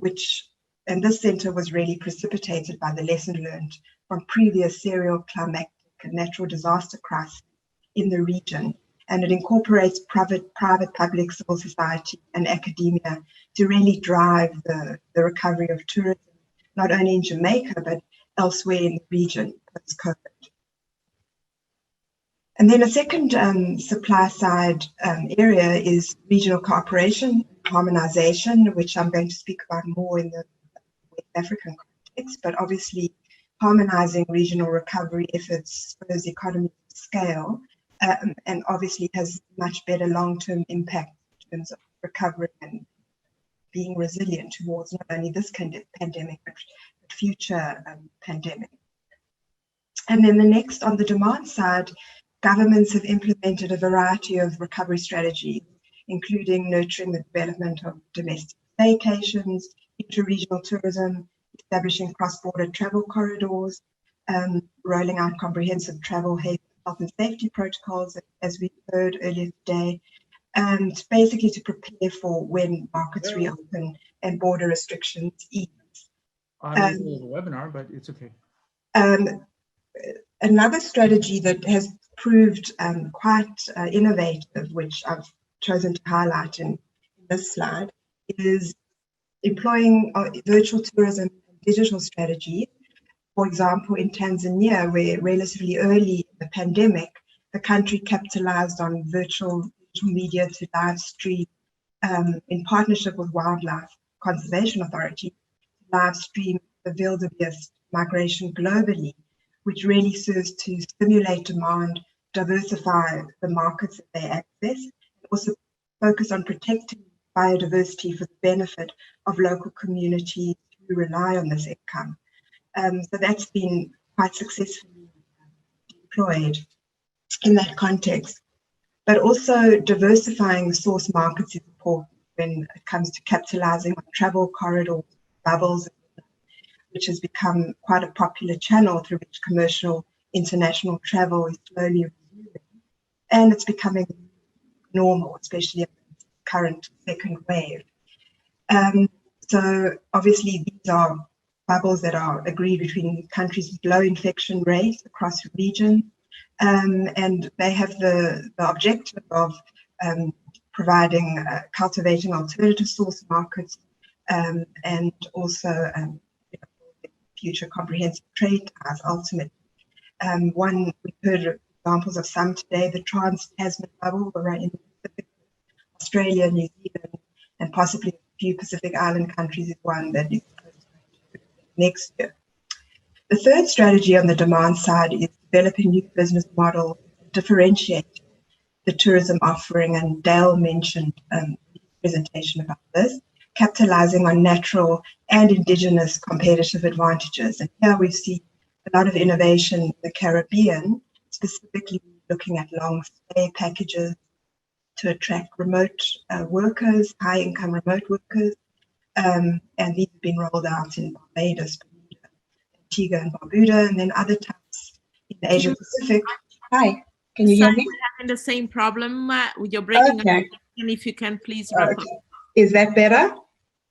this center was really precipitated by the lesson learned from previous serial climatic and natural disaster crises in the region. And it incorporates private, public, civil society and academia to really drive the recovery of tourism, not only in Jamaica, but elsewhere in the region post-COVID. And then a second supply side area is regional cooperation, harmonization, which I'm going to speak about more in the West African context, but obviously harmonizing regional recovery efforts spurs economies of scale, and obviously has much better long-term impact in terms of recovery and being resilient towards not only this pandemic, but future pandemic. And then the next, on the demand side, governments have implemented a variety of recovery strategies, including nurturing the development of domestic staycations, inter-regional tourism, establishing cross-border travel corridors, rolling out comprehensive travel health and safety protocols, as we heard earlier today, and basically to prepare for when markets reopen and border restrictions ease. I will the webinar, but it's okay. Another strategy that has proved quite innovative, which I've chosen to highlight in this slide, is employing virtual tourism and digital strategies. For example, in Tanzania, where relatively early in the pandemic, the country capitalized on virtual media to live stream in partnership with Wildlife Conservation Authority, live stream the wildebeest migration globally, which really serves to stimulate demand, diversify the markets that they access, and also focus on protecting biodiversity for the benefit of local communities who rely on this income. So that's been quite successfully deployed in that context. But also diversifying the source markets is important when it comes to capitalizing on travel corridors, bubbles, which has become quite a popular channel through which commercial international travel is slowly resuming. And it's becoming normal, especially in the current second wave. So obviously these are bubbles that are agreed between countries with low infection rates across the region. And they have the objective of providing, cultivating alternative source markets, and also future comprehensive trade ties ultimately. One, we heard examples of some today, the Trans-Tasman bubble right in Australia, New Zealand, and possibly a few Pacific Island countries is one that is next year. The third strategy on the demand side is developing new business models, differentiate the tourism offering, and Dale mentioned presentation about this, capitalizing on natural and indigenous competitive advantages. And here we see a lot of innovation in the Caribbean, specifically looking at long stay packages to attract remote workers, high income remote workers. And these have been rolled out in Barbados, Antigua and Barbuda, and then other types in the Asia Pacific. Hi, can you hear me? We're having the same problem with your breaking up. And if you can please wrap up. Is that better?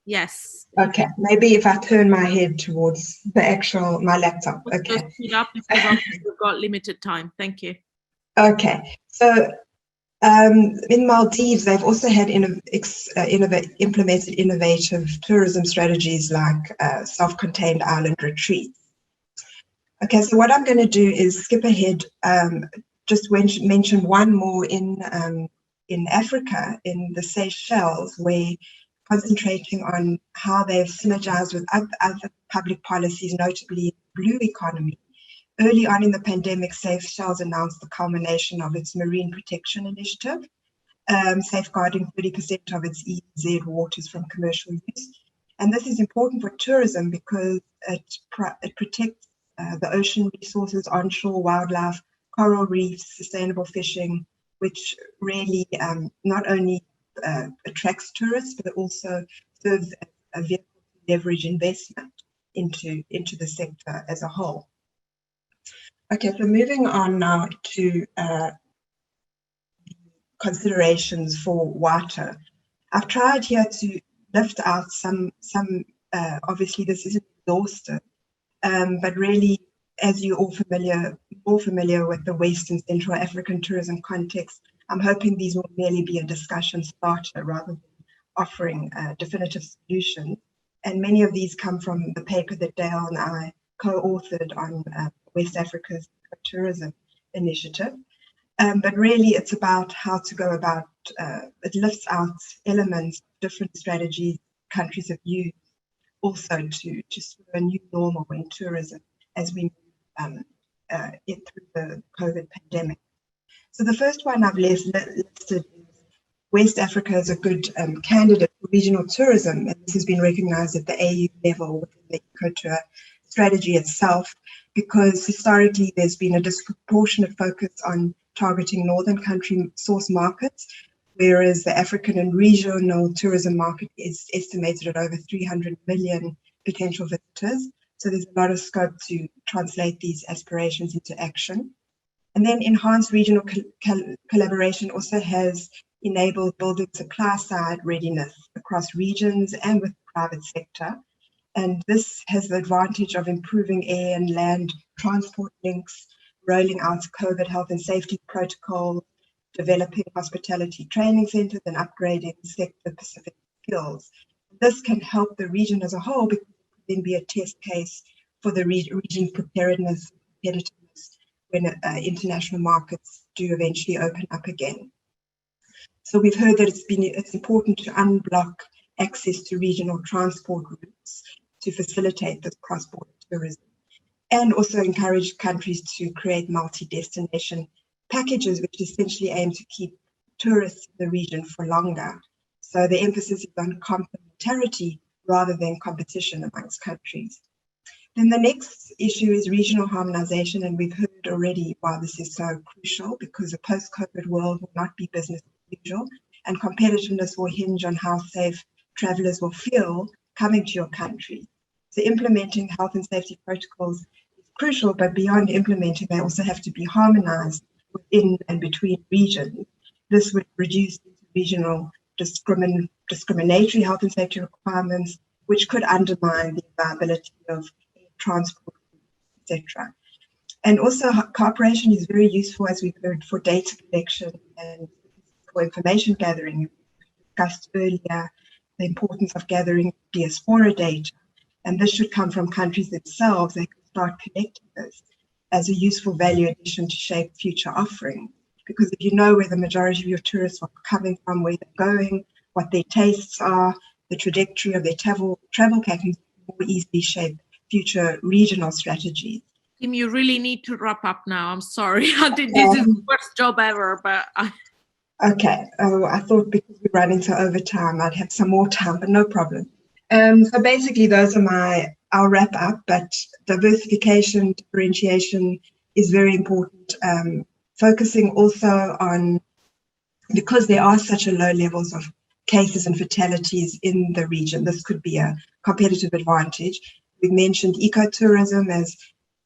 Yes. Okay, maybe if I turn my head towards my laptop. Okay. Just speed up because we've got limited time. Thank you. Okay, so in Maldives, they've also had implemented innovative tourism strategies like self-contained island retreats. Okay, so what I'm going to do is skip ahead, just mention one more in Africa, in the Seychelles, where concentrating on how they've synergized with other public policies, notably blue economy. Early on in the pandemic, Seychelles announced the culmination of its marine protection initiative, safeguarding 30% of its EEZ waters from commercial use. And this is important for tourism because it protects the ocean resources, onshore wildlife, coral reefs, sustainable fishing, which really not only attracts tourists, but also serves as a vehicle to leverage investment into the sector as a whole. Okay, so moving on now to considerations for WATO. I've tried here to lift out some obviously this isn't exhaustive, but really, as you're all more familiar with the West and Central African tourism context, I'm hoping these will merely be a discussion starter rather than offering definitive solutions. And many of these come from the paper that Dale and I co-authored on West Africa's tourism initiative. But really, it's about how to go about, it lifts out elements, different strategies countries have used also to spur a new normal in tourism as we move through the COVID pandemic. So the first one I've listed is West Africa is a good candidate for regional tourism, and this has been recognized at the AU level within the ecotour strategy itself, because historically there's been a disproportionate focus on targeting northern country source markets, whereas the African and regional tourism market is estimated at over 300 million potential visitors. So there's a lot of scope to translate these aspirations into action. And then enhanced regional collaboration also has enabled building supply side readiness across regions and with the private sector. And this has the advantage of improving air and land transport links, rolling out COVID health and safety protocols, developing hospitality training centers, and upgrading sector-specific skills. This can help the region as a whole because it can then be a test case for the region's preparedness and competitiveness when international markets do eventually open up again. So we've heard that it's important to unblock access to regional transport routes to facilitate this cross-border tourism, and also encourage countries to create multi-destination packages, which essentially aim to keep tourists in the region for longer. So the emphasis is on complementarity rather than competition amongst countries. Then the next issue is regional harmonization, and we've heard already why this is so crucial, because a post-COVID world will not be business as usual, and competitiveness will hinge on how safe travelers will feel coming to your country. So implementing health and safety protocols is crucial, but beyond implementing, they also have to be harmonized within and between regions. This would reduce regional discriminatory health and safety requirements, which could undermine the viability of transport, etc. And also cooperation is very useful, as we've heard, for data collection and for information gathering. We discussed earlier the importance of gathering diaspora data, and this should come from countries themselves. They can start collecting this as a useful value addition to shape future offerings. Because if you know where the majority of your tourists are coming from, where they're going, what their tastes are, the trajectory of their travel patterns, more easily shape future regional strategies. Kim, you really need to wrap up now. I'm sorry. This is the worst job ever, but Okay. Oh, I thought because we're running so overtime, I'd have some more time, but no problem. So basically, those are I'll wrap up, but diversification, differentiation is very important. Focusing also on, because there are such a low levels of cases and fatalities in the region, this could be a competitive advantage. We've mentioned ecotourism as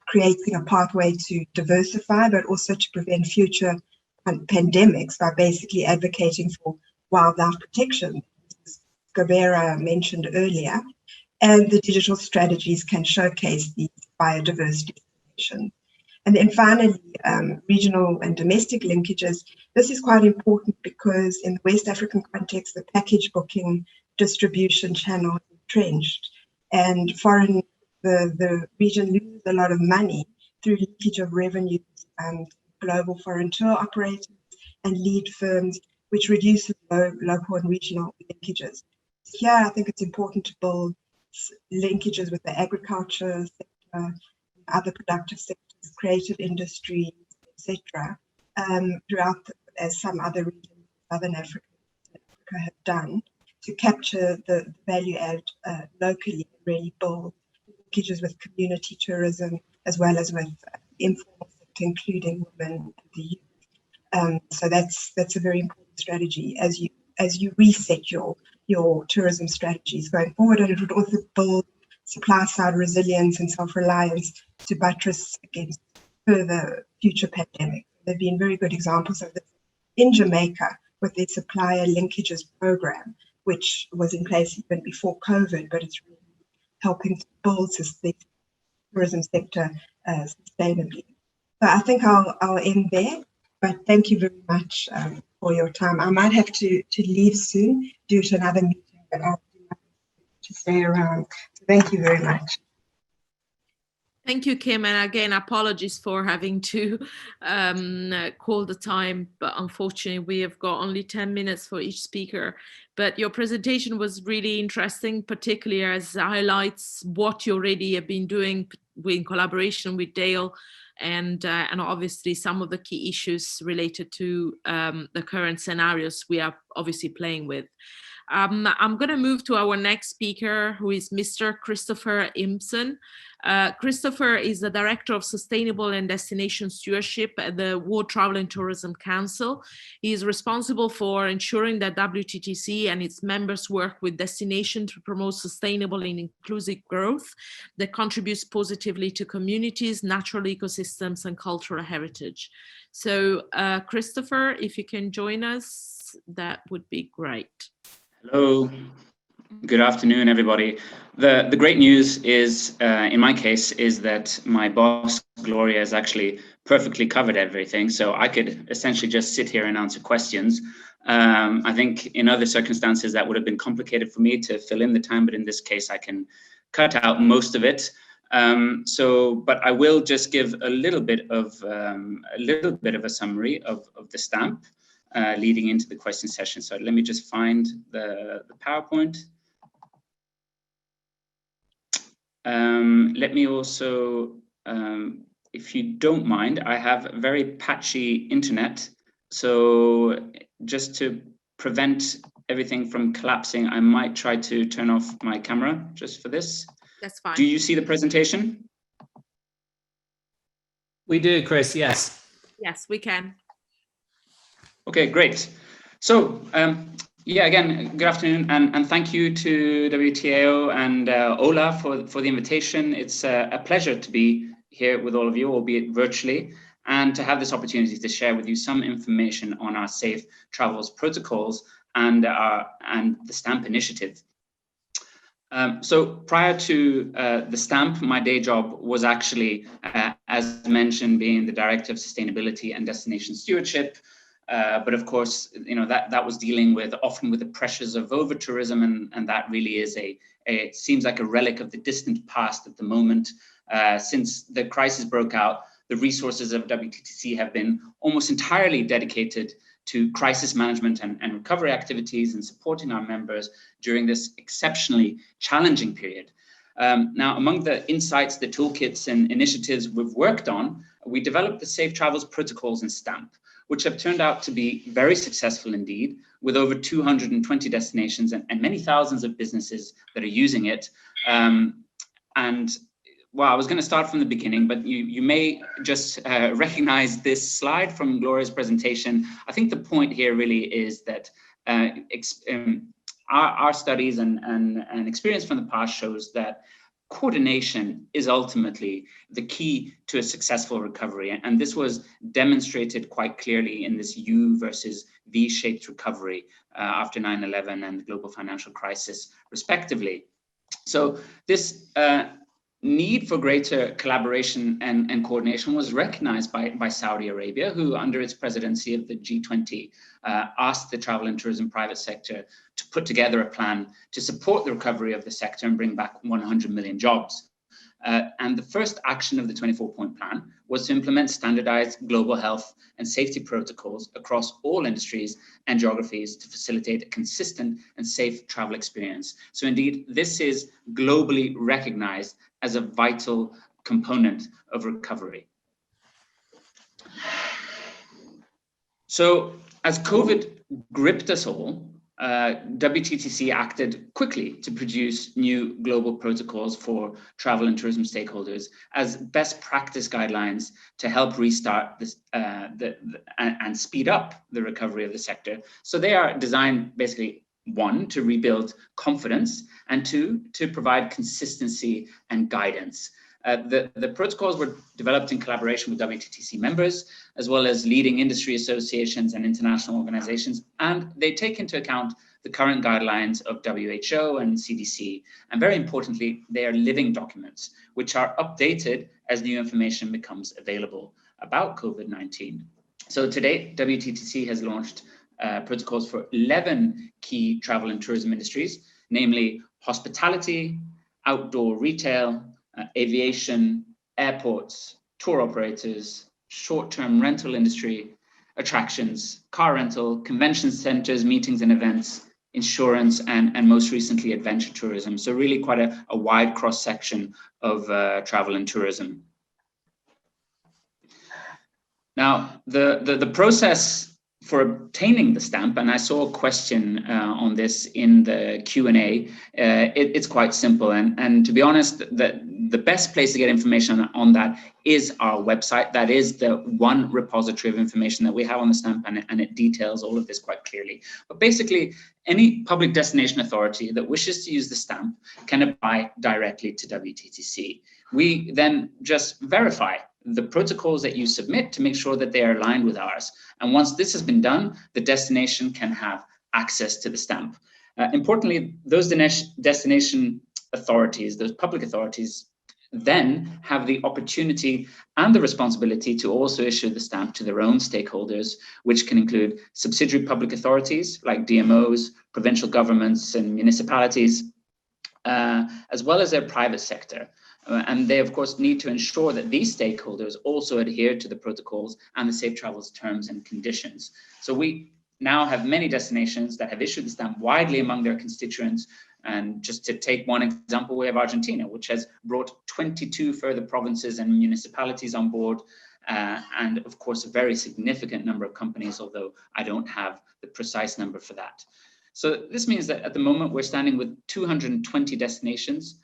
creating a pathway to diversify, but also to prevent future pandemics by basically advocating for wildlife protection, as Gabera mentioned earlier. And the digital strategies can showcase these biodiversity solutions. And then finally, regional and domestic linkages. This is quite important because in the West African context, the package booking distribution channel is entrenched, and the region loses a lot of money through leakage of revenues and global foreign tour operators and lead firms, which reduces local and regional linkages. Here, I think it's important to build linkages with the agriculture sector, other productive sectors, creative industries, etc., throughout, as some other regions in Southern Africa have done, to capture the value add locally and really build linkages with community tourism as well as with informal sector, including women and the youth. So that's a very important strategy as you reset your tourism strategies going forward, and it would also build supply side resilience and self-reliance to buttress against further future pandemics. There have been very good examples of this in Jamaica with their supplier linkages program, which was in place even before COVID, but it's really helping to build the tourism sector sustainably. So I think I'll end there, but thank you very much for your time. I might have to leave soon due to another meeting, but I'll do my best to stay around. So thank you very much. Thank you, Kim. And again, apologies for having to call the time, but unfortunately we have got only 10 minutes for each speaker. But your presentation was really interesting, particularly as it highlights what you already have been doing in collaboration with Dale, and obviously some of the key issues related to the current scenarios we are obviously playing with. I'm going to move to our next speaker, who is Mr. Christopher Impson. Christopher is the Director of Sustainable and Destination Stewardship at the World Travel and Tourism Council. He is responsible for ensuring that WTTC and its members work with destinations to promote sustainable and inclusive growth that contributes positively to communities, natural ecosystems, and cultural heritage. So, Christopher, if you can join us, that would be great. Hello, good afternoon, everybody. The great news is, in my case, is that my boss, Gloria, has actually perfectly covered everything. So I could essentially just sit here and answer questions. I think in other circumstances that would have been complicated for me to fill in the time, but in this case, I can cut out most of it. But I will just give a little bit of a summary of the stamp. Leading into the question session. So let me just find the PowerPoint. Let me also, if you don't mind, I have very patchy internet. So just to prevent everything from collapsing, I might try to turn off my camera just for this. That's fine. Do you see the presentation? We do, Chris, yes. Yes, we can. Okay, great. So, yeah, again, good afternoon, and thank you to WTAO and Ola for the invitation. It's a pleasure to be here with all of you, albeit virtually, and to have this opportunity to share with you some information on our safe travels protocols and the STAMP initiative. So prior to the STAMP, my day job was actually, as mentioned, being the Director of Sustainability and Destination Stewardship. But of course, you know, that was dealing often with the pressures of over-tourism, and that really is it seems like a relic of the distant past at the moment. Since the crisis broke out, the resources of WTTC have been almost entirely dedicated to crisis management and recovery activities and supporting our members during this exceptionally challenging period. Now, among the insights, the toolkits and initiatives we've worked on, we developed the Safe Travels protocols and stamp, which have turned out to be very successful indeed, with over 220 destinations and many thousands of businesses that are using it. Well, I was going to start from the beginning, but you may just recognize this slide from Gloria's presentation. I think the point here really is that our studies and experience from the past shows that coordination is ultimately the key to a successful recovery. And this was demonstrated quite clearly in this U versus V-shaped recovery after 9/11 and the global financial crisis, respectively. So this need for greater collaboration and coordination was recognized by Saudi Arabia, who under its presidency of the G20 asked the travel and tourism private sector to put together a plan to support the recovery of the sector and bring back 100 million jobs. And the first action of the 24-point plan was to implement standardized global health and safety protocols across all industries and geographies to facilitate a consistent and safe travel experience. So indeed, this is globally recognized as a vital component of recovery. So as COVID gripped us all, WTTC acted quickly to produce new global protocols for travel and tourism stakeholders as best practice guidelines to help restart this and speed up the recovery of the sector. So they are designed basically, one, to rebuild confidence, and two, to provide consistency and guidance. The protocols were developed in collaboration with WTTC members, as well as leading industry associations and international organizations, and they take into account the current guidelines of WHO and CDC. And very importantly, they are living documents, which are updated as new information becomes available about COVID-19. So today, WTTC has launched protocols for 11 key travel and tourism industries, namely hospitality, outdoor retail, aviation, airports, tour operators, short-term rental industry, attractions, car rental, convention centers, meetings and events, insurance, and most recently adventure tourism. So really quite a wide cross-section of travel and tourism. Now, the process for obtaining the stamp, and I saw a question on this in the Q&A, it's quite simple. And to be honest, the best place to get information on that is our website. That is the one repository of information that we have on the stamp, and it details all of this quite clearly. But basically, any public destination authority that wishes to use the stamp can apply directly to WTTC. We then just verify the protocols that you submit to make sure that they are aligned with ours. And once this has been done, the destination can have access to the stamp. Importantly, those destination authorities, those public authorities, then have the opportunity and the responsibility to also issue the stamp to their own stakeholders, which can include subsidiary public authorities like DMOs, provincial governments and municipalities, as well as their private sector. And they, of course, need to ensure that these stakeholders also adhere to the protocols and the Safe Travels terms and conditions. So we now have many destinations that have issued the stamp widely among their constituents. And just to take one example, we have Argentina, which has brought 22 further provinces and municipalities on board. And of course, a very significant number of companies, although I don't have the precise number for that. So this means that at the moment, we're standing with 220 destinations,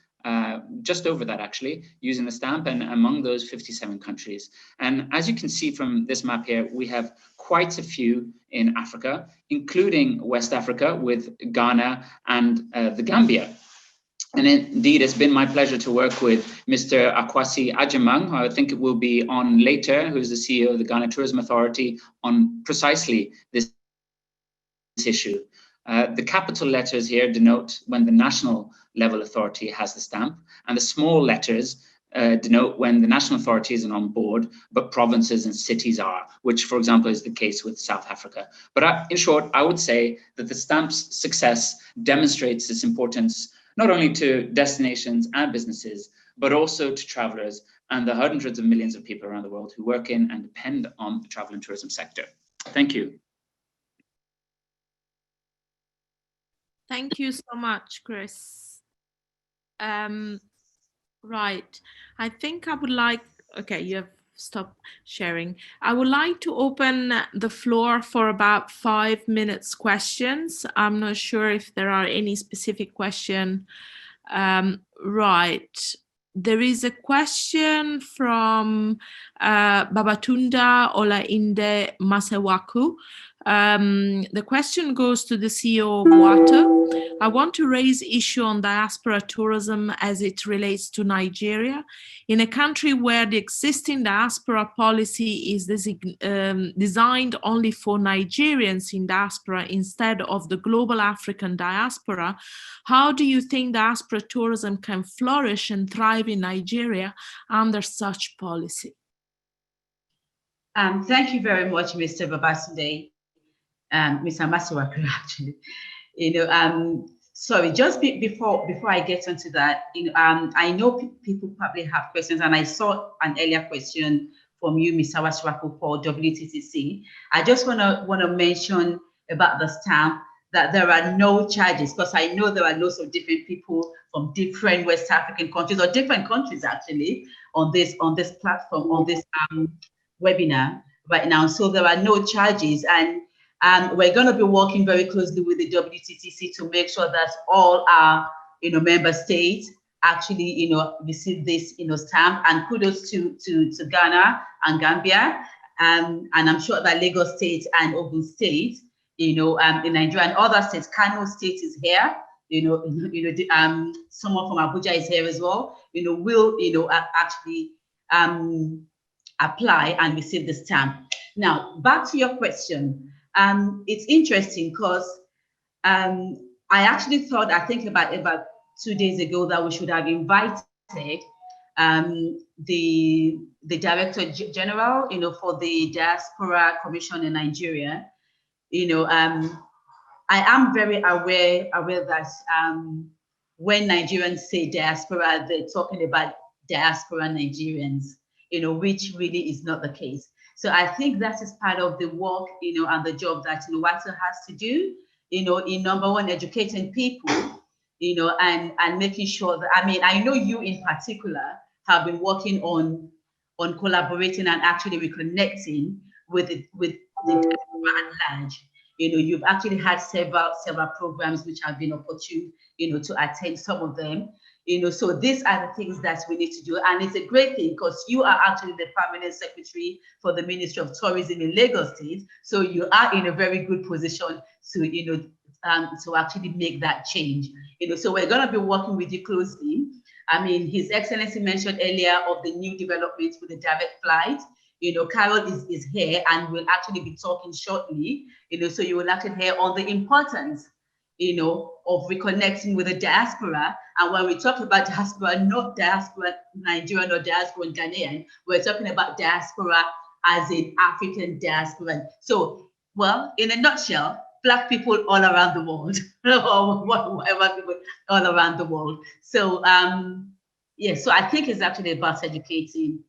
just over that actually, using the stamp, and among those 57 countries. And as you can see from this map here, we have quite a few in Africa, including West Africa with Ghana and the Gambia. And indeed, it's been my pleasure to work with Mr. Akwasi Ajamang, who I think it will be on later, who's the CEO of the Ghana Tourism Authority, on precisely this issue. The capital letters here denote when the national level authority has the stamp, and the small letters denote when the national authority isn't on board, but provinces and cities are, which, for example, is the case with South Africa. But in short, I would say that the stamp's success demonstrates its importance not only to destinations and businesses, but also to travelers and the hundreds of millions of people around the world who work in and depend on the travel and tourism sector. Thank you. Thank you so much, Chris. Right. I think I would like, okay, you have stopped sharing. I would like to open the floor for about 5 minutes questions. I'm not sure if there are any specific question. Right. There is a question from Babatunda Olainde Masewaku. The question goes to the CEO of WATO. I want to raise issue on diaspora tourism as it relates to Nigeria. In a country where the existing diaspora policy is designed only for Nigerians in diaspora instead of the global African diaspora, how do you think diaspora tourism can flourish and thrive in Nigeria under such policy? Thank you very much, Mr. Babasunde, Mr. Masiwaku, actually. Sorry, just before I get into that, I know people probably have questions, and I saw an earlier question from you, Mr. Masiwaku, for WTTC. I just want to mention about the stamp that there are no charges, because I know there are lots of different people from different West African countries, or different countries actually, on this platform, on this webinar right now. So there are no charges, and we're going to be working very closely with the WTTC to make sure that all our member states actually receive this stamp. And kudos to Ghana and Gambia, and I'm sure that Lagos State and Ogun State, in Nigeria and other states, Kano State is here. Someone from Abuja is here as well. Will actually apply and receive the stamp. Now, back to your question. It's interesting because I actually thought, I think about 2 days ago, that we should have invited the Director General, for the Diaspora Commission in Nigeria. I am very aware that when Nigerians say diaspora, they're talking about diaspora Nigerians, which really is not the case. So I think that is part of the work, and the job that WATO has to do, in number one, educating people, and making sure that, I know you in particular have been working on collaborating and actually reconnecting with the diaspora at large. You've actually had several programs which have been opportune, to attend some of them. So these are the things that we need to do. And it's a great thing because you are actually the permanent secretary for the Ministry of Tourism in Lagos State. So you are in a very good position to, to actually make that change. So we're going to be working with you closely. His Excellency mentioned earlier of the new developments with the direct flight. Carol is here and will actually be talking shortly. So you will actually hear on the importance of reconnecting with the diaspora. And when we talk about diaspora, not diaspora Nigerian or diaspora Ghanaian, we're talking about diaspora as in African diaspora. So, well, in a nutshell, Black people all around the world, or whatever people all around the world. So, yeah, so I think it's actually about educating,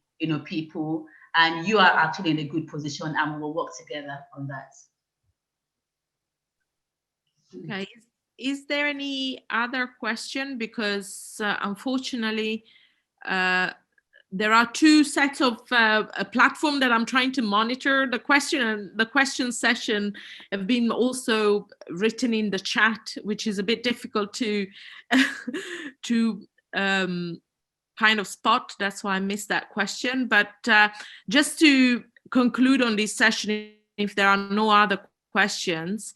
people, and you are actually in a good position, and we'll work together on that. Okay, is there any other question? Because unfortunately, there are two sets of a platform that I'm trying to monitor. The question session have been also written in the chat, which is a bit difficult to kind of spot. That's why I missed that question. But just to conclude on this session, if there are no other questions,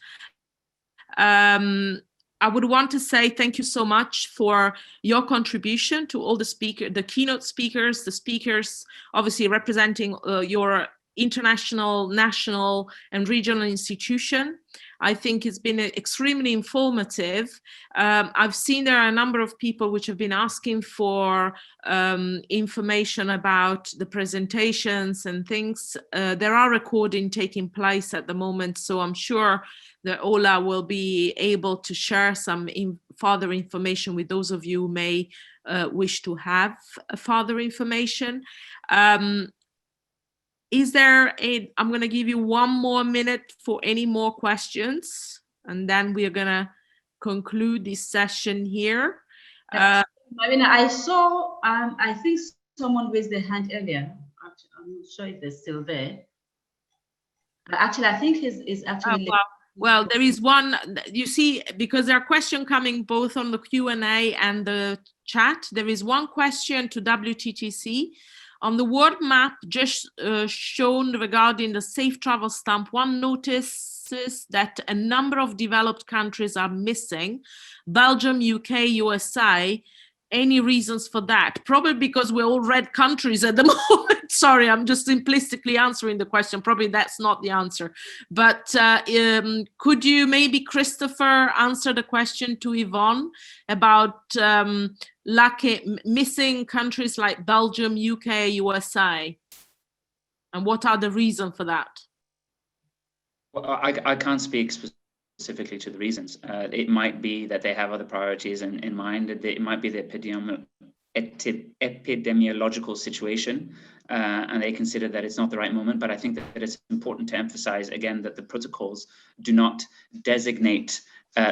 I would want to say thank you so much for your contribution to all the keynote speakers, the speakers obviously representing your international, national, and regional institution. I think it's been extremely informative. I've seen there are a number of people which have been asking for information about the presentations and things. There are recording taking place at the moment, so I'm sure that Ola will be able to share some further information with those of you who may wish to have further information. I'm going to give you 1 more minute for any more questions, and then we are going to conclude this session here. Marina, I saw, I think someone raised their hand earlier. Actually, I'm not sure if they're still there. Actually, I think is actually. Well, there is one, you see, because there are questions coming both on the Q&A and the chat. There is one question to WTTC. On the world map just shown regarding the safe travel stamp, one notices that a number of developed countries are missing. Belgium, UK, USA. Any reasons for that? Probably because we're all red countries at the moment. Sorry, I'm just simplistically answering the question. Probably that's not the answer. But could you maybe, Christopher, answer the question to Yvonne about missing countries like Belgium, UK, USA? And what are the reasons for that? Well, I can't speak specifically to the reasons. It might be that they have other priorities in mind. It might be the epidemiological situation, and they consider that it's not the right moment. But I think that it's important to emphasize again that the protocols do not designate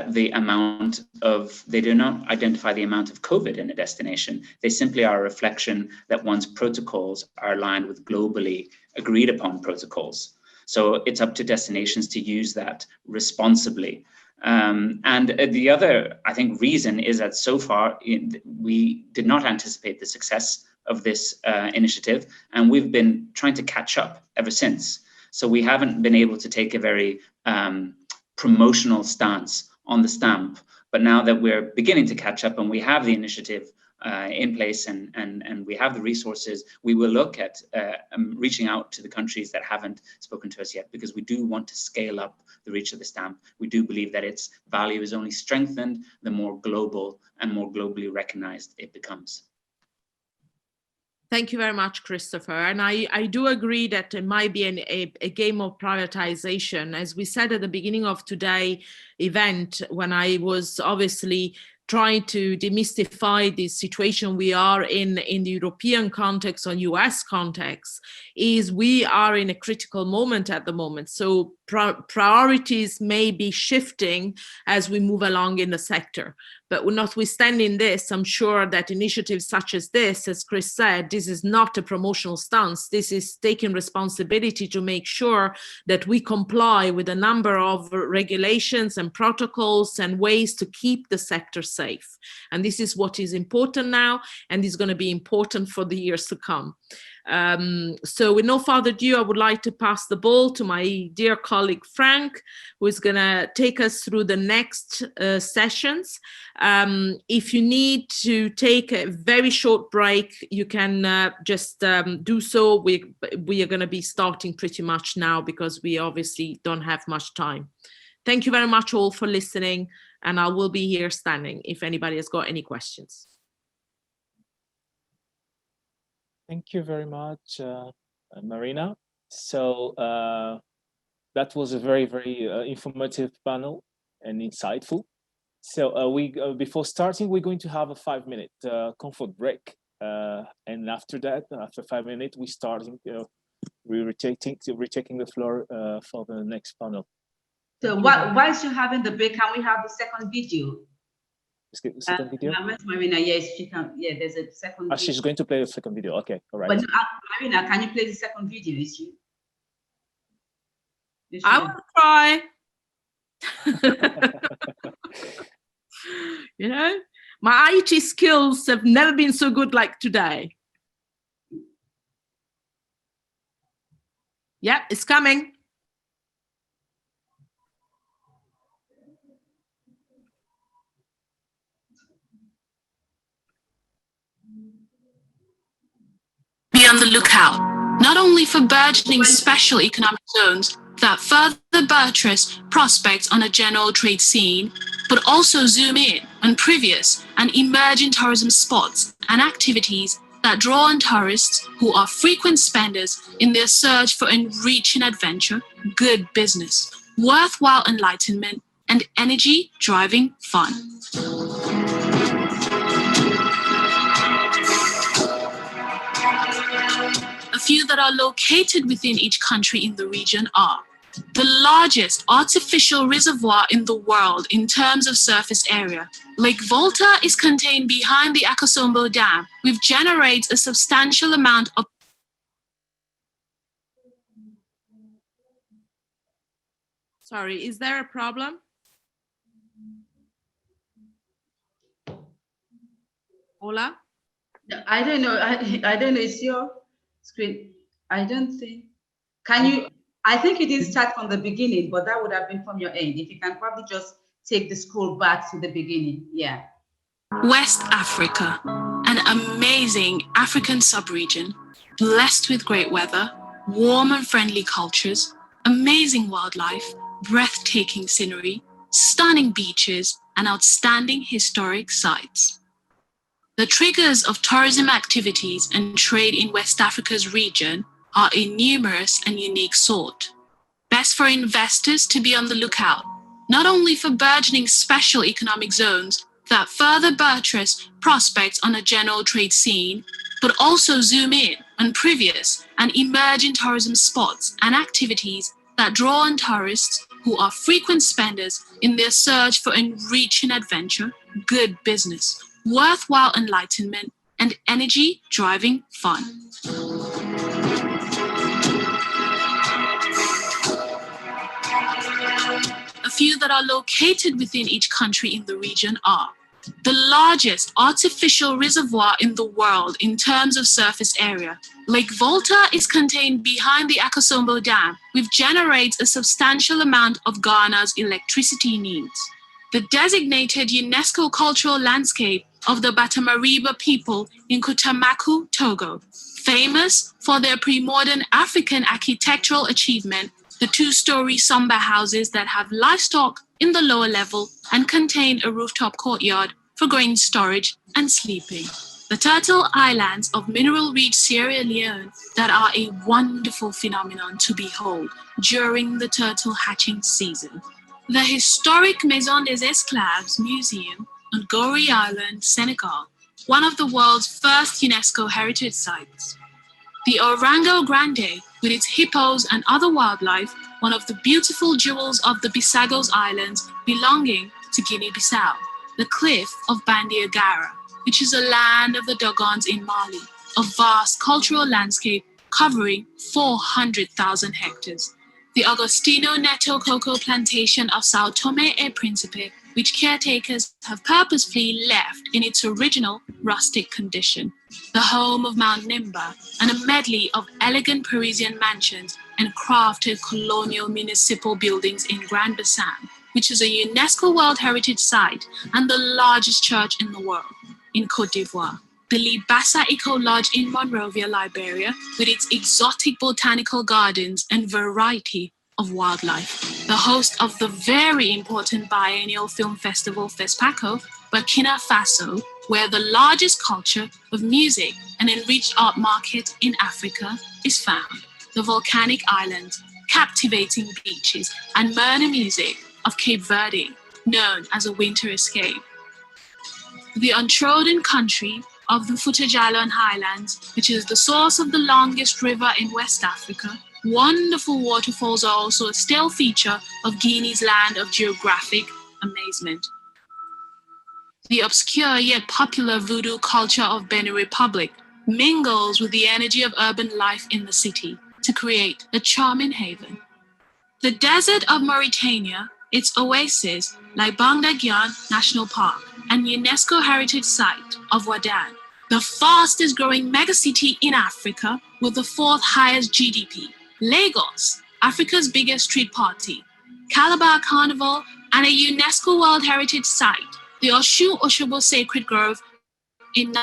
the amount of, they do not identify the amount of COVID in a destination. They simply are a reflection that one's protocols are aligned with globally agreed upon protocols. So it's up to destinations to use that responsibly. And the other, I think, reason is that so far we did not anticipate the success of this initiative, and we've been trying to catch up ever since. So we haven't been able to take a very promotional stance on the stamp. But now that we're beginning to catch up and we have the initiative in place and we have the resources, we will look at reaching out to the countries that haven't spoken to us yet, because we do want to scale up the reach of the stamp. We do believe that its value is only strengthened the more global and more globally recognized it becomes. Thank you very much, Christopher. And I do agree that it might be a game of prioritization. As we said at the beginning of today's event, when I was obviously trying to demystify the situation we are in the European context or US context, is we are in a critical moment at the moment. So priorities may be shifting as we move along in the sector. But notwithstanding this, I'm sure that initiatives such as this, as Chris said, this is not a promotional stance. This is taking responsibility to make sure that we comply with a number of regulations and protocols and ways to keep the sector safe. And this is what is important now, and is going to be important for the years to come. So with no further ado, I would like to pass the ball to my dear colleague Frank, who is going to take us through the next sessions. If you need to take a very short break, you can just do so. We are going to be starting pretty much now because we obviously don't have much time. Thank you very much all for listening, and I will be here standing if anybody has got any questions. Thank you very much, Marina. So that was a very, very informative panel and insightful. So before starting, we're going to have a 5-minute comfort break. And after that, after 5 minutes, we're retaking the floor for the next panel. So whilst you're having the break, can we have the second video? Second video? Marina, yes, she can. Yeah, there's a second video. She's going to play the second video. Okay, all right. But Marina, can you play the second video? Is she? I will try. You know, my IT skills have never been so good like today. Yep, it's coming. Be on the lookout, not only for burgeoning special economic zones that further buttress prospects on a general trade scene, but also zoom in on previous and emerging tourism spots and activities that draw on tourists who are frequent spenders in their search for enriching adventure, good business, worthwhile enlightenment, and energy-driving fun. A few that are located within each country in the region are the largest artificial reservoir in the world in terms of surface area. Lake Volta is contained behind the Akosombo Dam, which generates a substantial amount of Sorry, is there a problem? Ola? No, I don't know. I don't know. It's your screen. I don't think. Can you? I think you did start from the beginning, but that would have been from your end. If you can probably just take the scroll back to the beginning. Yeah. West Africa, an amazing African sub-region, blessed with great weather, warm and friendly cultures, amazing wildlife, breathtaking scenery, stunning beaches, and outstanding historic sites. The triggers of tourism activities and trade in West Africa's region are a numerous and unique sort. Best for investors to be on the lookout, not only for burgeoning special economic zones that further buttress prospects on a general trade scene, but also zoom in on previous and emerging tourism spots and activities that draw on tourists who are frequent spenders in their search for enriching adventure, good business, worthwhile enlightenment, and energy-driving fun. A few that are located within each country in the region are the largest artificial reservoir in the world in terms of surface area. Lake Volta is contained behind the Akosombo Dam, which generates a substantial amount of Ghana's electricity needs. The designated UNESCO cultural landscape of the Batamariba people in Kutamaku, Togo, famous for their pre-modern African architectural achievement, the two-story Samba houses that have livestock in the lower level and contain a rooftop courtyard for grain storage and sleeping. The Turtle Islands of mineral-rich Sierra Leone that are a wonderful phenomenon to behold during the turtle hatching season. The historic Maison des Esclaves Museum on Gorée Island, Senegal, one of the world's first UNESCO heritage sites. The Orango Grande, with its hippos and other wildlife, one of the beautiful jewels of the Bisagos Islands belonging to Guinea-Bissau. The cliff of Bandiagara, which is a land of the Dogons in Mali, a vast cultural landscape covering 400,000 hectares. The Agostino Neto cocoa plantation of Sao Tome e Principe, which caretakers have purposefully left in its original rustic condition. The home of Mount Nimba, and a medley of elegant Parisian mansions and crafted colonial municipal buildings in Grand Bassam, which is a UNESCO World Heritage Site and the largest church in the world. In Côte d'Ivoire, the Libassa Eco Lodge in Monrovia, Liberia, with its exotic botanical gardens and variety of wildlife. The host of the very important biennial film festival FESPACO, Burkina Faso, where the largest culture of music and enriched art market in Africa is found. The volcanic islands, captivating beaches, and murder music of Cape Verde, known as a winter escape. The untrodden country of the Futajalon Highlands, which is the source of the longest river in West Africa. Wonderful waterfalls are also a still feature of Guinea's land of geographic amazement. The obscure yet popular voodoo culture of Benin Republic mingles with the energy of urban life in the city to create a charming haven. The desert of Mauritania, its oasis like Bangda National Park and UNESCO Heritage Site of Ouadane, the fastest growing megacity in Africa with the fourth highest GDP. Lagos, Africa's biggest street party, Calabar Carnival, and a UNESCO World Heritage Site, the Osun Osogbo Sacred Grove in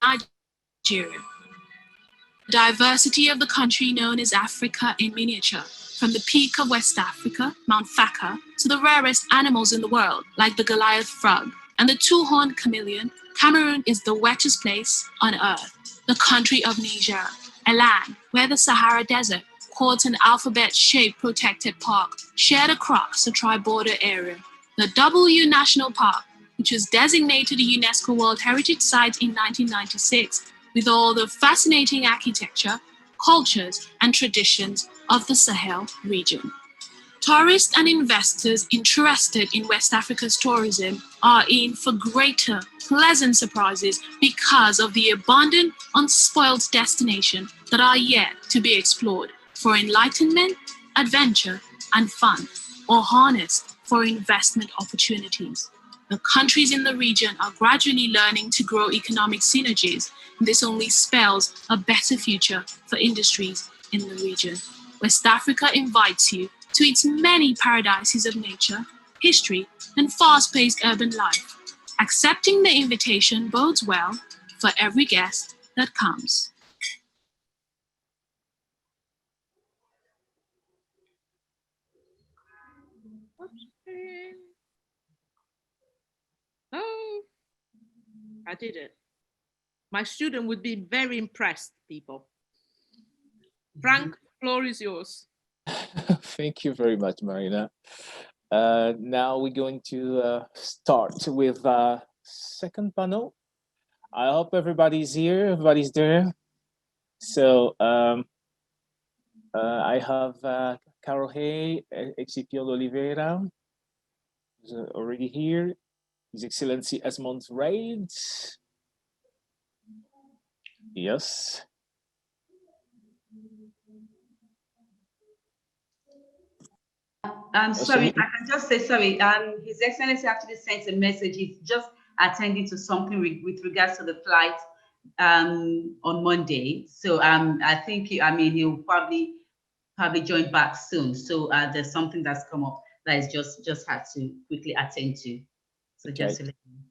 Nigeria. The diversity of the country known as Africa in miniature, from the peak of West Africa, Mount Faka, to the rarest animals in the world, like the Goliath frog and the two-horned chameleon. Cameroon is the wettest place on earth, the country of Niger, a land where the Sahara Desert courts an alphabet-shaped protected park shared across a tri-border area. The W National Park, which was designated a UNESCO World Heritage Site in 1996, with all the fascinating architecture, cultures, and traditions of the Sahel region. Tourists and investors interested in West Africa's tourism are in for greater, pleasant surprises because of the abundant, unspoiled destinations that are yet to be explored for enlightenment, adventure, and fun, or harnessed for investment opportunities. The countries in the region are gradually learning to grow economic synergies. This only spells a better future for industries in the region. West Africa invites you to its many paradises of nature, history, and fast-paced urban life. Accepting the invitation bodes well for every guest that comes. Oh, I did it. My student would be very impressed, people. Frank, floor is yours. Thank you very much, Marina. Now we're going to start with second panel. I hope everybody's here, everybody's there. So I have Carol Hay, Expo Oliveira, who's already here. His Excellency Esmond Reid. Yes. I'm sorry, I can just say sorry. His Excellency actually sent a message. He's just attending to something with regards to the flight on Monday. So I think he'll probably join back soon. So there's something that's come up that is just had to quickly attend to. So Okay. just to let you know.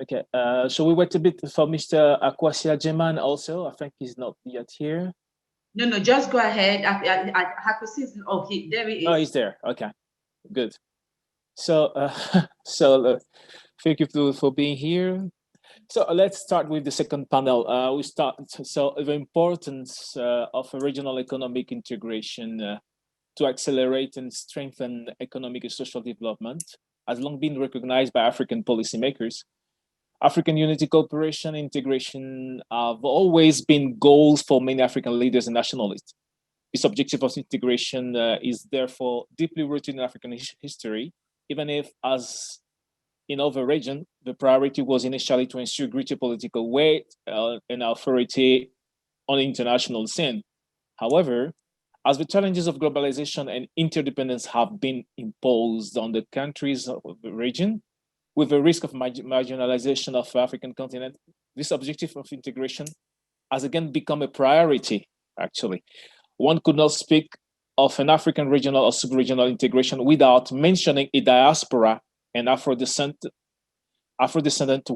Okay. So we wait a bit for Mr. Akwasia Jeman also. I think he's not yet here. No, just go ahead. Okay, there he is. Oh, he's there. Okay, good. So, thank you for being here. So let's start with the second panel. So the importance of regional economic integration to accelerate and strengthen economic and social development has long been recognized by African policymakers. African unity, cooperation, integration have always been goals for many African leaders and nationalists. This objective of integration is therefore deeply rooted in African history, even if, as in other regions, the priority was initially to ensure greater political weight and authority on the international scene. However, as the challenges of globalization and interdependence have been imposed on the countries of the region, with the risk of marginalization of the African continent, this objective of integration has again become a priority, actually. One could not speak of an African regional or sub-regional integration without mentioning a diaspora and Afro-descendant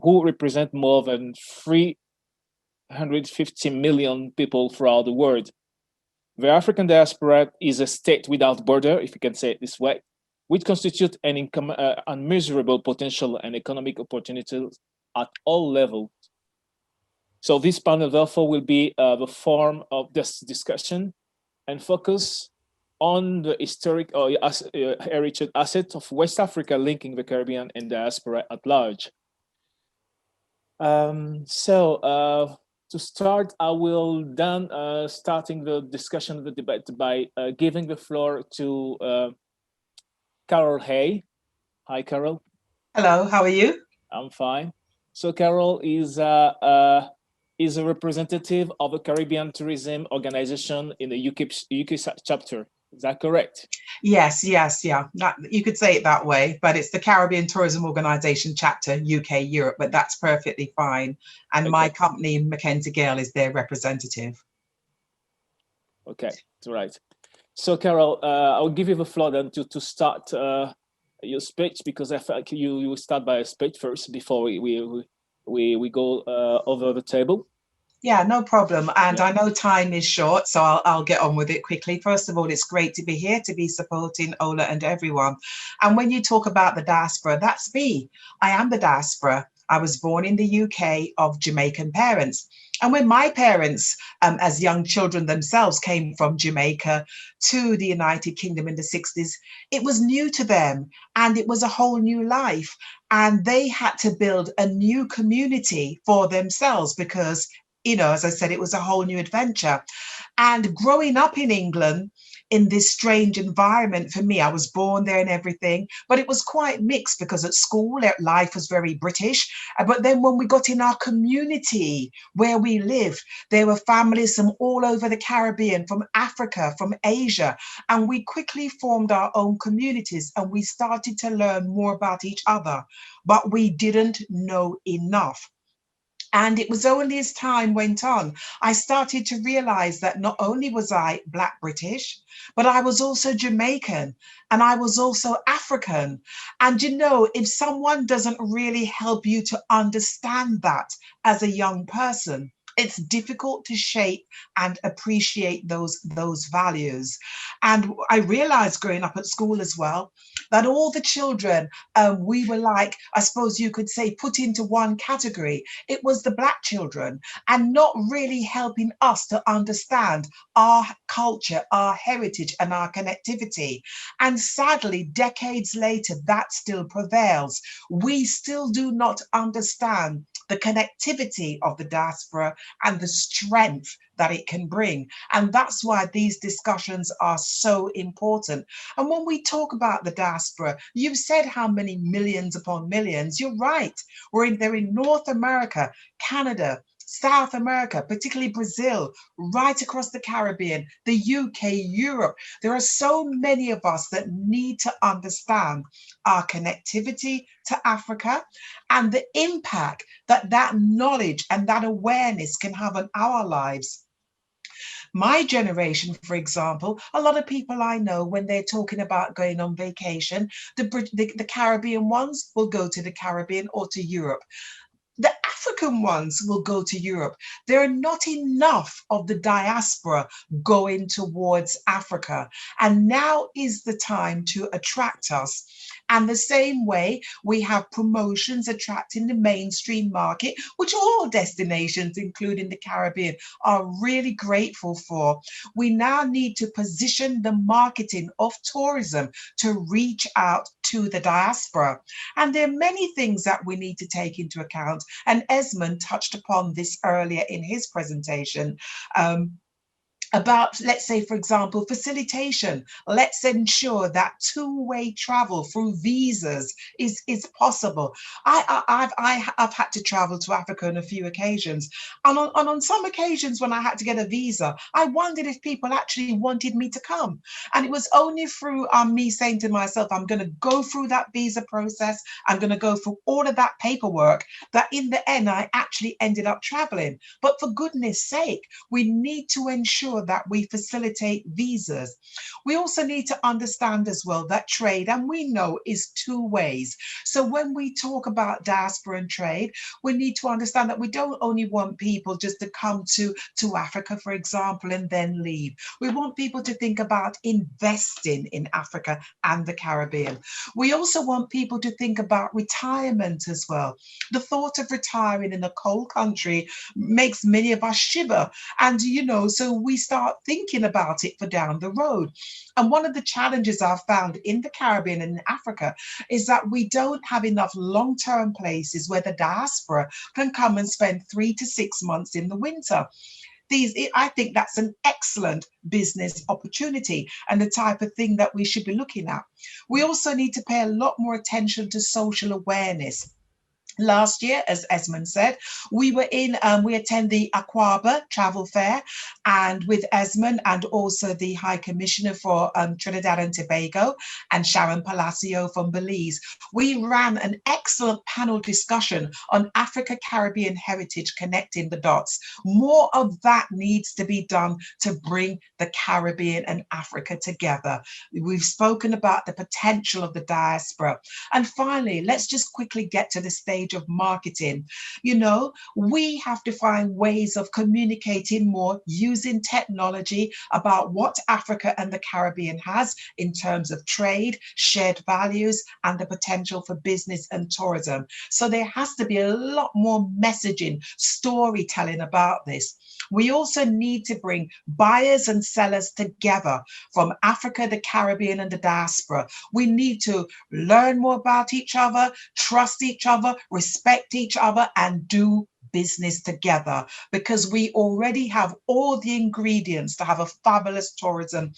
who represent more than 350 million people throughout the world. The African diaspora is a state without border, if you can say it this way, which constitute an unmeasurable potential and economic opportunities at all levels. So this panel therefore will be the form of this discussion and focus on the historic or heritage asset of West Africa linking the Caribbean and diaspora at large. To start, I will then starting the discussion of the debate by giving the floor to Carol Hay. Hi, Carol. Hello, how are you? I'm fine. So Carol is a representative of a Caribbean Tourism Organization in the UK chapter. Is that correct? Yes, yeah. You could say it that way, but it's the Caribbean Tourism Organization chapter, UK, Europe, but that's perfectly fine. And okay. My company, Mackenzie Gale, is their representative. Okay, that's right. So Carol, I'll give you the floor then to start your speech, because I feel like you will start by a speech first before we go over the table. Yeah, no problem. And I know time is short, so I'll get on with it quickly. First of all, it's great to be here, to be supporting Ola and everyone. And when you talk about the diaspora, that's me. I am the diaspora. I was born in the UK of Jamaican parents. And when my parents, as young children themselves, came from Jamaica to the United Kingdom in the 60s, it was new to them and it was a whole new life. And they had to build a new community for themselves because, you know, as I said, it was a whole new adventure. And growing up in England, in this strange environment for me. I was born there and everything, but it was quite mixed because at school, life was very British. But then when we got in our community where we lived, there were families from all over the Caribbean, from Africa, from Asia, and we quickly formed our own communities and we started to learn more about each other, but we didn't know enough. And it was only as time went on, I started to realize that not only was I Black British, but I was also Jamaican and I was also African. And you know, if someone doesn't really help you to understand that as a young person, it's difficult to shape and appreciate those values. And I realized growing up at school as well, that all the children, we were like, I suppose you could say, put into one category. It was the Black children, and not really helping us to understand our culture, our heritage, and our connectivity. And sadly, decades later, that still prevails. We still do not understand the connectivity of the diaspora and the strength that it can bring. And that's why these discussions are so important. And when we talk about the diaspora, you've said how many millions upon millions. You're right. They're in North America, Canada, South America, particularly Brazil, right across the Caribbean, the UK, Europe. There are so many of us that need to understand our connectivity to Africa and the impact that that knowledge and that awareness can have on our lives. My generation, for example, a lot of people I know, when they're talking about going on vacation, the Caribbean ones will go to the Caribbean or to Europe. The African ones will go to Europe. There are not enough of the diaspora going towards Africa. And now is the time to attract us. And the same way we have promotions attracting the mainstream market, which all destinations, including the Caribbean, are really grateful for. We now need to position the marketing of tourism to reach out to the diaspora. And there are many things that we need to take into account. And Esmond touched upon this earlier in his presentation. About, let's say, for example, facilitation. Let's ensure that two-way travel through visas is possible. I've had to travel to Africa on a few occasions. And on some occasions when I had to get a visa, I wondered if people actually wanted me to come. And it was only through me saying to myself, I'm going to go through that visa process, I'm going to go through all of that paperwork, that in the end, I actually ended up traveling. But for goodness sake, we need to ensure that we facilitate visas. We also need to understand as well that trade, and we know, is two ways. So when we talk about diaspora and trade, we need to understand that we don't only want people just to come to Africa, for example, and then leave. We want people to think about investing in Africa and the Caribbean. We also want people to think about retirement as well. The thought of retiring in a cold country makes many of us shiver. And, you know, so we start thinking about it for down the road. And one of the challenges I've found in the Caribbean and in Africa is that we don't have enough long-term places where the diaspora can come and spend 3 to 6 months in the winter. I think that's an excellent business opportunity and the type of thing that we should be looking at. We also need to pay a lot more attention to social awareness. Last year, as Esmond said, we attend the Aquaba Travel Fair, and with Esmond and also the High Commissioner for Trinidad and Tobago and Sharon Palacio from Belize, we ran an excellent panel discussion on Africa Caribbean heritage, connecting the dots. More of that needs to be done to bring the Caribbean and Africa together. We've spoken about the potential of the diaspora. And finally, let's just quickly get to the stage of marketing. You know, we have to find ways of communicating more using technology about what Africa and the Caribbean has in terms of trade, shared values, and the potential for business and tourism. So there has to be a lot more messaging, storytelling about this. We also need to bring buyers and sellers together from Africa, the Caribbean, and the diaspora. We need to learn more about each other, trust each other, respect each other, and do business together, because we already have all the ingredients to have a fabulous tourism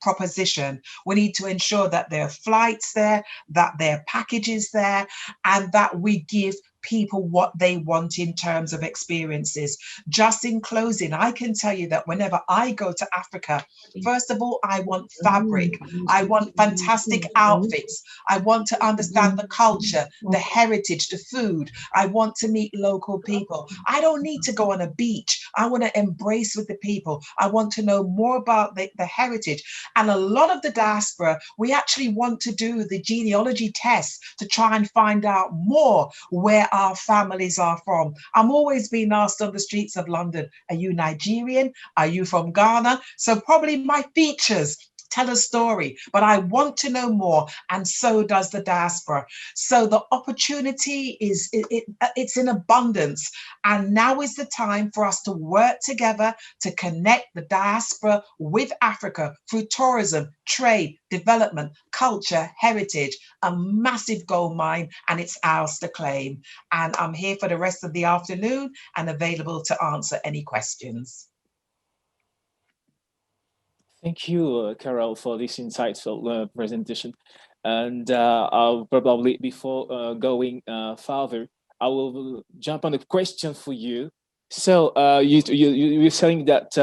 proposition. We need to ensure that there are flights there, that there are packages there, and that we give people what they want in terms of experiences. Just in closing, I can tell you that whenever I go to Africa, first of all, I want fabric. I want fantastic outfits. I want to understand the culture, the heritage, the food. I want to meet local people. I don't need to go on a beach. I want to embrace with the people. I want to know more about the heritage. And a lot of the diaspora, we actually want to do the genealogy tests to try and find out more where our families are from. I'm always being asked on the streets of London, are you Nigerian? Are you from Ghana? So probably my features tell a story, but I want to know more, and so does the diaspora. So the opportunity is, it's in abundance, and now is the time for us to work together to connect the diaspora with Africa through tourism, trade, development, culture, heritage, a massive gold mine, and it's ours to claim. And I'm here for the rest of the afternoon and available to answer any questions. Thank you, Carol, for this insightful presentation. And I'll probably, before going further, I will jump on a question for you. So you're saying that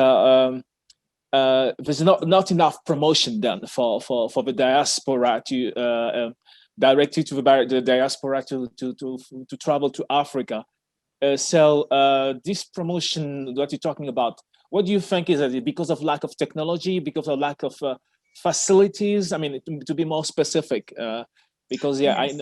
there's not enough promotion done for the diaspora to directly to the diaspora to travel to Africa. So this promotion that you're talking about, what do you think is it? Because of lack of technology, because of lack of facilities? I mean, to be more specific, because Yes.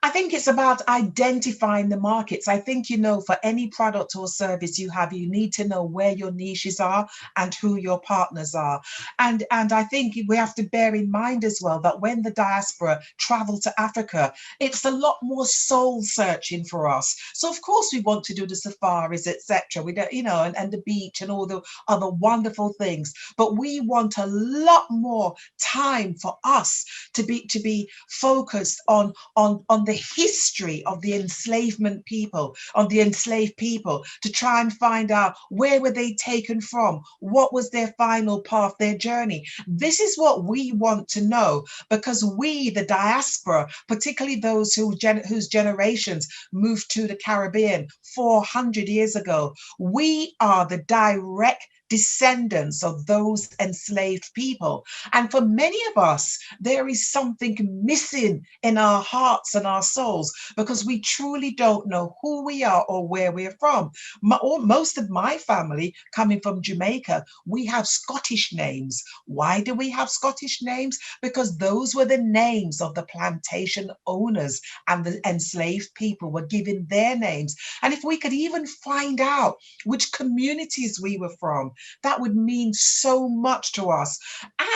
I think it's about identifying the markets. I think, you know, for any product or service you have, you need to know where your niches are and who your partners are. And I think we have to bear in mind as well that when the diaspora travel to Africa, it's a lot more soul searching for us. So of course we want to do the safaris, etc. We don't, you know, and the beach and all the other wonderful things. But we want a lot more time for us to be focused on the history of the enslavement people, of the enslaved people, to try and find out where were they taken from, what was their final path, their journey. This is what we want to know, because we, the diaspora, particularly those whose generations moved to the Caribbean 400 years ago, we are the direct descendants of those enslaved people. And for many of us, there is something missing in our hearts and our souls, because we truly don't know who we are or where we're from. Most of my family coming from Jamaica, we have Scottish names. Why do we have Scottish names? Because those were the names of the plantation owners, and the enslaved people were given their names. And if we could even find out which communities we were from, that would mean so much to us,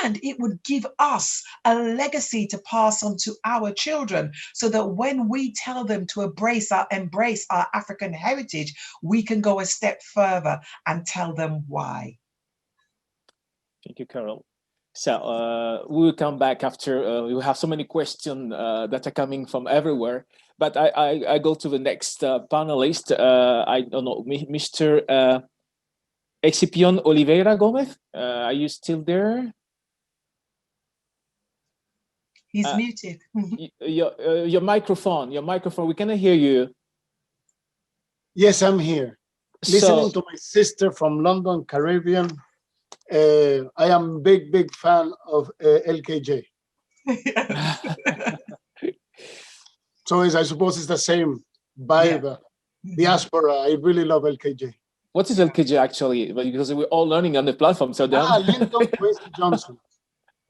and it would give us a legacy to pass on to our children, so that when we tell them to embrace our African heritage, we can go a step further and tell them why. Thank you, Carol. So we will come back after. We have so many questions that are coming from everywhere. But I go to the next panelist. I don't know, Mr. Excipion Oliveira Gomez. Are you still there? He's muted. Your microphone. We cannot hear you. Yes, I'm here. Listening to my sister from London, Caribbean. I am big fan of LKJ. So I suppose it's the same vibe. Yeah. Diaspora. I really love LKJ. What is LKJ actually? Because we're all learning on the platform. So Lyndon Quincy Johnson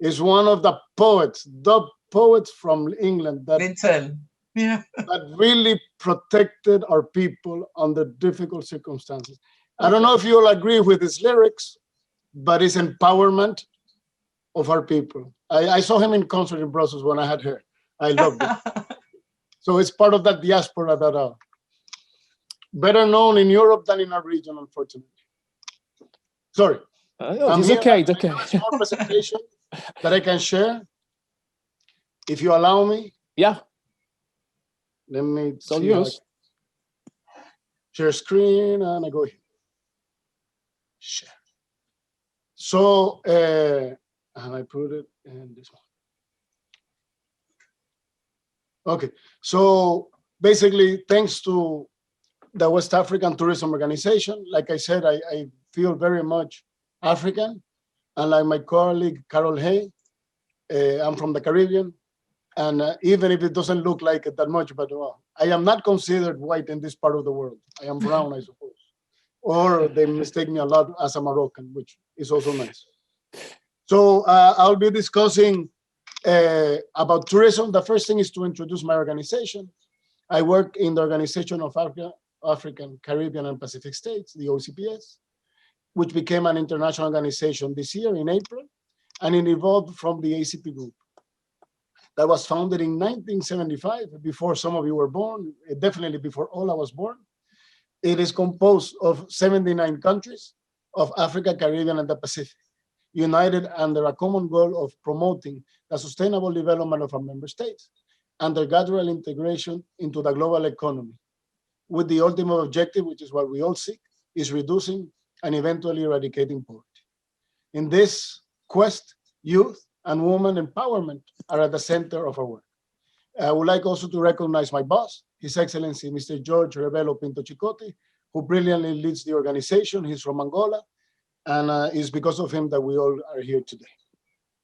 is one of the poets from England that really protected our people under difficult circumstances. I don't know if you'll agree with his lyrics, but it's empowerment of our people. I saw him in concert in Brussels when I had hair. I loved it. So it's part of that diaspora that are better known in Europe than in our region, unfortunately. Sorry. It's okay. It's okay. A small presentation that I can share, if you allow me. Yeah. Let me see. Share screen, and I go here. Share. So, and I put it in this one. Okay, so basically, thanks to the West African Tourism Organization, like I said, I feel very much African. And like my colleague, Carol Hay, I'm from the Caribbean. And even if it doesn't look like it that much, but well, I am not considered white in this part of the world. I am brown, I suppose. Or they mistake me a lot as a Moroccan, which is also nice. So I'll be discussing about tourism. The first thing is to introduce my organization. I work in the Organization of African, Caribbean, and Pacific States, the OCPS, which became an international organization this year in April, and it evolved from the ACP group. That was founded in 1975, before some of you were born, definitely before Ola was born. It is composed of 79 countries of Africa, Caribbean, and the Pacific, united under a common goal of promoting the sustainable development of our member states and their gradual integration into the global economy, with the ultimate objective, which is what we all seek, is reducing and eventually eradicating poverty. In this quest, youth and women empowerment are at the center of our work. I would like also to recognize my boss, His Excellency, Mr. George Rebelo Pinto Chicote, who brilliantly leads the organization. He's from Angola, and it's because of him that we all are here today,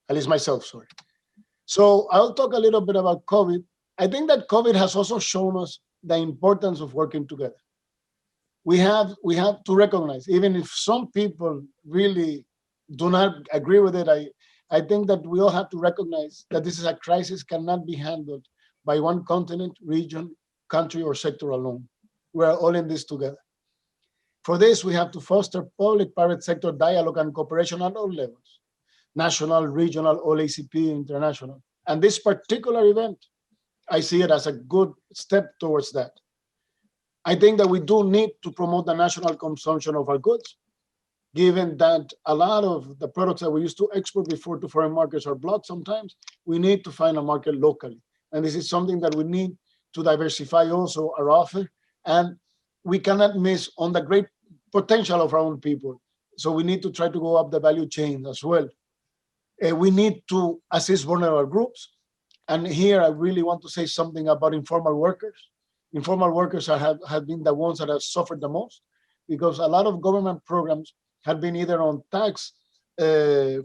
at least myself, sorry. So I'll talk a little bit about COVID. I think that COVID has also shown us the importance of working together. We have to recognize, even if some people really do not agree with it, I think that we all have to recognize that this is a crisis cannot be handled by one continent, region, country, or sector alone. We are all in this together. For this, we have to foster public-private sector dialogue and cooperation at all levels, national, regional, all ACP, international. And this particular event, I see it as a good step towards that. I think that we do need to promote the national consumption of our goods, given that a lot of the products that we used to export before to foreign markets are blocked sometimes. We need to find a market locally. And this is something that we need to diversify also our offer. And we cannot miss on the great potential of our own people. So we need to try to go up the value chain as well. We need to assist vulnerable groups. And here I really want to say something about informal workers. Informal workers have been the ones that have suffered the most, because a lot of government programs have been either on tax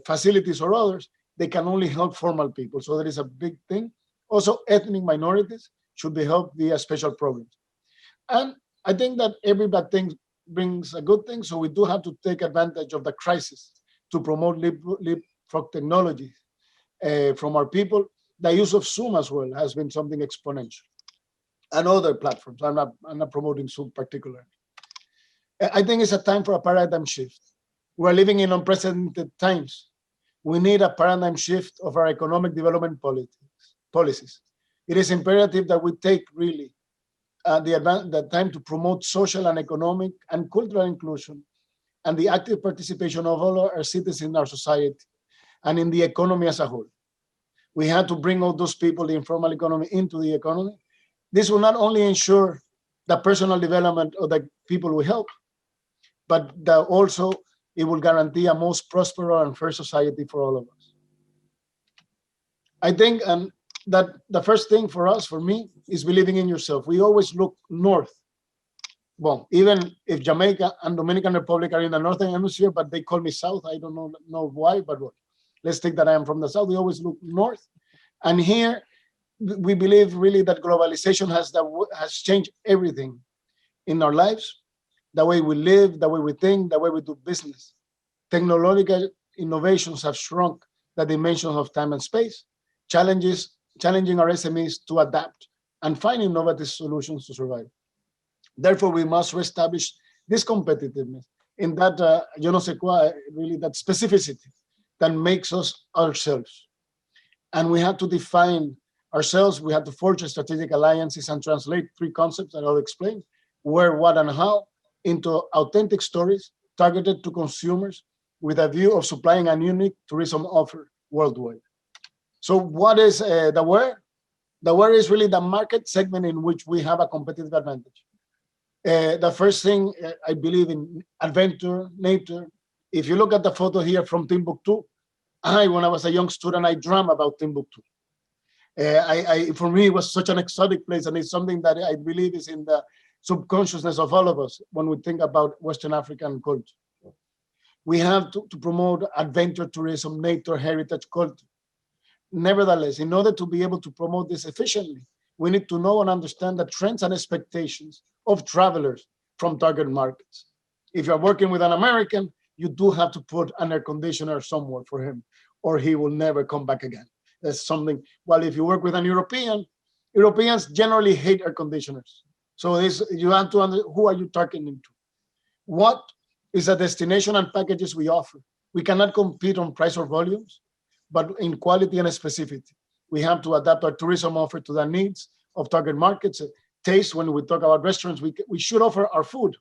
facilities or others. They can only help formal people. So that is a big thing. Also, ethnic minorities should be helped via special programs. And I think that every bad thing brings a good thing. So we do have to take advantage of the crisis to promote leapfrog technology from our people. The use of Zoom as well has been something exponential, and other platforms. I'm not promoting Zoom particularly. I think it's a time for a paradigm shift. We're living in unprecedented times. We need a paradigm shift of our economic development policies. It is imperative that we take really the time to promote social and economic and cultural inclusion and the active participation of all our citizens in our society and in the economy as a whole. We have to bring all those people, the informal economy, into the economy. This will not only ensure the personal development of the people we help, but also it will guarantee a most prosperous and fair society for all of us. I think that the first thing for us, for me, is believing in yourself. We always look north. Well, even if Jamaica and Dominican Republic are in the Northern Hemisphere, but they call me South, I don't know why, but let's take that I am from the South. We always look north. And here, we believe really that globalization has changed everything in our lives, the way we live, the way we think, the way we do business. Technological innovations have shrunk the dimensions of time and space, challenging our SMEs to adapt and find innovative solutions to survive. Therefore, we must reestablish this competitiveness in that, je ne sais quoi, really that specificity that makes us ourselves. And we have to define ourselves. We have to forge strategic alliances and translate three concepts that I'll explain: where, what, and how, into authentic stories targeted to consumers with a view of supplying a unique tourism offer worldwide. So what is the where? The where is really the market segment in which we have a competitive advantage. The first thing, I believe in adventure, nature. If you look at the photo here from Timbuktu, when I was a young student, I dreamt about Timbuktu. For me, it was such an exotic place, and it's something that I believe is in the subconsciousness of all of us when we think about Western African culture. We have to promote adventure tourism, nature, heritage, culture. Nevertheless, in order to be able to promote this efficiently, we need to know and understand the trends and expectations of travelers from target markets. If you're working with an American, you do have to put an air conditioner somewhere for him, or he will never come back again. That's something. Well, if you work with an European, Europeans generally hate air conditioners. So you have to understand, who are you targeting to? What is the destination and packages we offer? We cannot compete on price or volumes, but in quality and specificity. We have to adapt our tourism offer to the needs of target markets. Taste, when we talk about restaurants, we should offer our food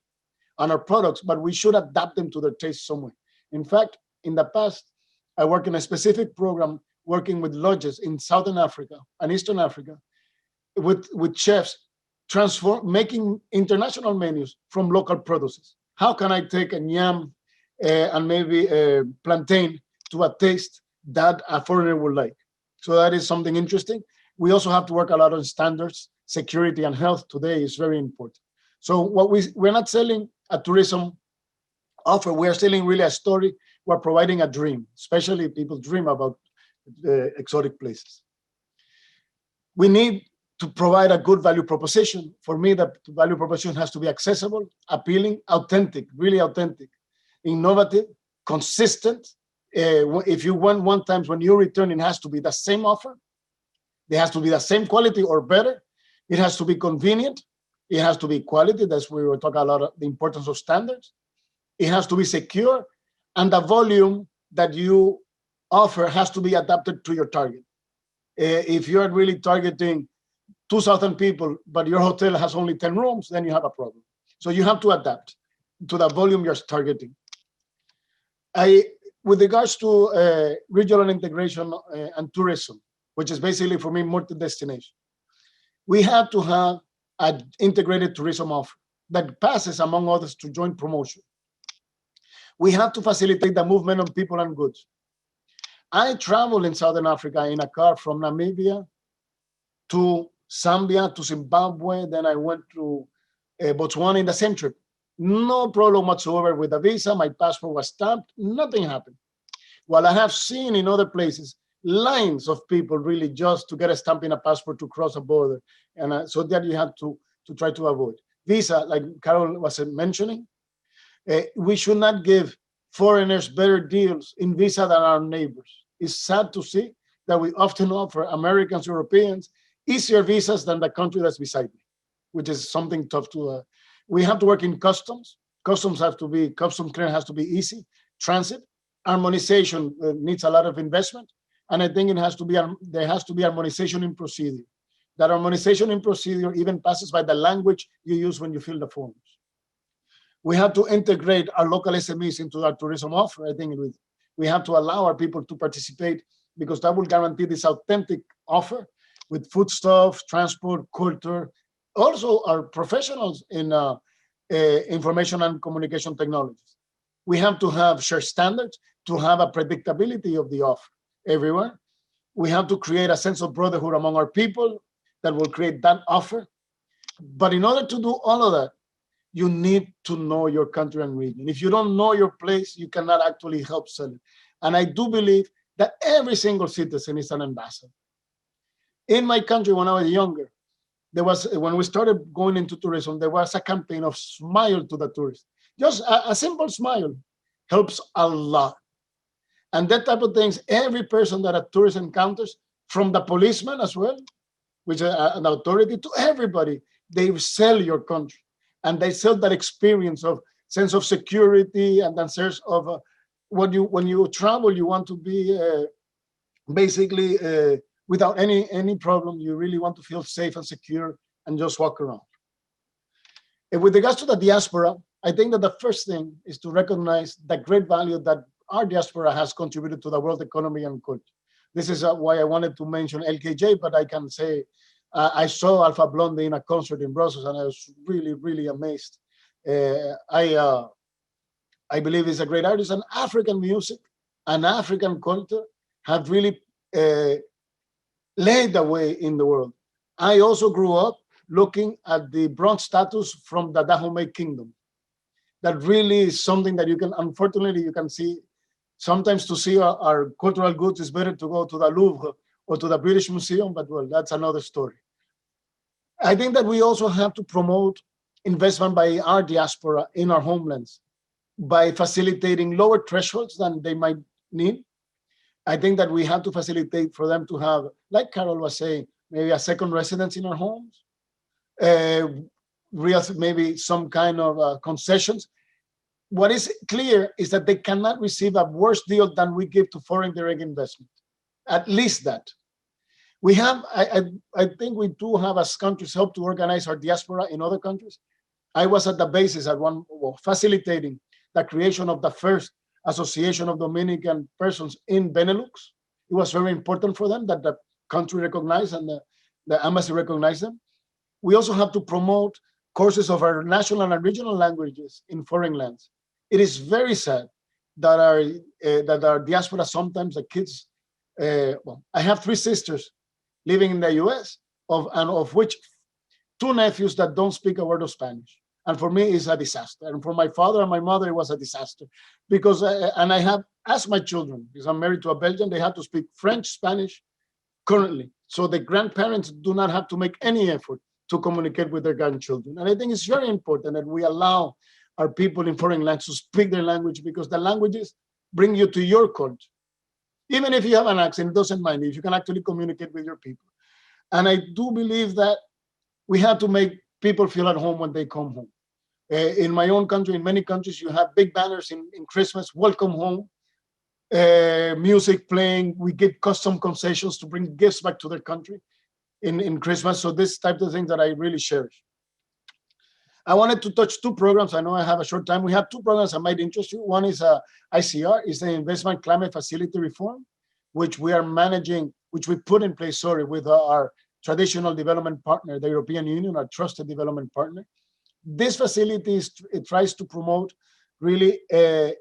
and our products, but we should adapt them to their taste somewhere. In fact, in the past, I worked in a specific program working with lodges in Southern Africa and Eastern Africa with chefs making international menus from local produces. How can I take a yam and maybe a plantain to a taste that a foreigner would like? So that is something interesting. We also have to work a lot on standards, security, and health today is very important. So we're not selling a tourism offer, we're selling really a story. We're providing a dream, especially people dream about exotic places. We need to provide a good value proposition. For me, the value proposition has to be accessible, appealing, authentic, really authentic, innovative, consistent. If you went one time, when you return, it has to be the same offer. It has to be the same quality or better. It has to be convenient. It has to be quality. That's where we talk a lot of the importance of standards. It has to be secure. And the volume that you offer has to be adapted to your target. If you're really targeting 2,000 people, but your hotel has only 10 rooms, then you have a problem. So you have to adapt to the volume you're targeting. With regards to regional integration and tourism, which is basically for me multi-destination, we have to have an integrated tourism offer that passes, among others, to joint promotion. We have to facilitate the movement of people and goods. I traveled in Southern Africa in a car from Namibia to Zambia to Zimbabwe, then I went to Botswana in the same trip. No problem whatsoever with the visa. My passport was stamped. Nothing happened. While I have seen in other places lines of people really just to get a stamp in a passport to cross a border, and so that you have to try to avoid. Visa, like Carol was mentioning, we should not give foreigners better deals in visa than our neighbors. It's sad to see that we often offer Americans, Europeans, easier visas than the country that's beside me, which is something tough to. We have to work in customs. Customs clearance has to be easy. Transit, harmonization needs a lot of investment, and I think there has to be harmonization in procedure. That harmonization in procedure even passes by the language you use when you fill the forms. We have to integrate our local SMEs into our tourism offer. I think we have to allow our people to participate, because that will guarantee this authentic offer with foodstuff, transport, culture. Also, our professionals in information and communication technologies. We have to have shared standards to have a predictability of the offer everywhere. We have to create a sense of brotherhood among our people that will create that offer. But in order to do all of that, you need to know your country and region. If you don't know your place, you cannot actually help sell it. And I do believe that every single citizen is an ambassador. In my country, when I was younger, when we started going into tourism, there was a campaign of smile to the tourist. Just a simple smile helps a lot. And that type of things, every person that a tourist encounters, from the policeman as well, which is an authority, to everybody, they sell your country. And they sell that experience of sense of security, and that sense of when you travel, you want to be basically without any problem. You really want to feel safe and secure and just walk around. And with regards to the diaspora, I think that the first thing is to recognize the great value that our diaspora has contributed to the world economy and culture. This is why I wanted to mention LKJ, but I can say I saw Alpha Blondy in a concert in Brussels, and I was really, really amazed. I believe he's a great artist, and African music and African culture have really led the way in the world. I also grew up looking at the bronze statues from the Dahomey Kingdom. That really is something that you can, unfortunately, you can see. Sometimes to see our cultural goods is better to go to the Louvre or to the British Museum, but well, that's another story. I think that we also have to promote investment by our diaspora in our homelands by facilitating lower thresholds than they might need. I think that we have to facilitate for them to have, like Carol was saying, maybe a second residence in our homes, maybe some kind of concessions. What is clear is that they cannot receive a worse deal than we give to foreign direct investment. At least that. We have, I think we do have, as countries, helped to organize our diaspora in other countries. I was at the basis at one, facilitating the creation of the first Association of Dominican Persons in Benelux. It was very important for them that the country recognized and the embassy recognized them. We also have to promote courses of our national and regional languages in foreign lands. It is very sad that our diaspora, sometimes the kids, well, I have 3 sisters living in the US, of which 2 nephews that don't speak a word of Spanish. And for me, it's a disaster. And for my father and my mother, it was a disaster. Because, and I have asked my children, because I'm married to a Belgian, they have to speak French, Spanish currently. So the grandparents do not have to make any effort to communicate with their grandchildren. And I think it's very important that we allow our people in foreign lands to speak their language, because the languages bring you to your culture. Even if you have an accent, it doesn't mind if you can actually communicate with your people. And I do believe that we have to make people feel at home when they come home. In my own country, in many countries, you have big banners in Christmas, welcome home, music playing. We give custom concessions to bring gifts back to their country in Christmas. So this type of things that I really cherish. I wanted to touch 2 programs. I know I have a short time. We have 2 programs that might interest you. One is ICR, is the Investment Climate Facility Reform, which we are managing, which we put in place, with our traditional development partner, the European Union, our trusted development partner. This facility it tries to promote really a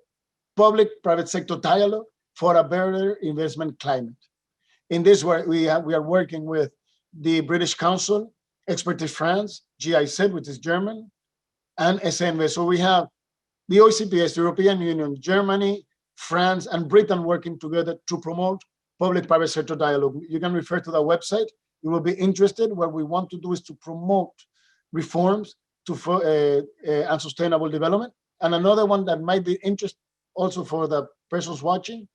public-private sector dialogue for a better investment climate. In this way, we are working with the British Council, Expertise France, GIZ, which is German, and SNV. So we have the OECPS, the European Union, Germany, France, and Britain working together to promote public-private sector dialogue. You can refer to the website. You will be interested. What we want to do is to promote reforms to and sustainable development. And another one that might be interesting also for the persons watching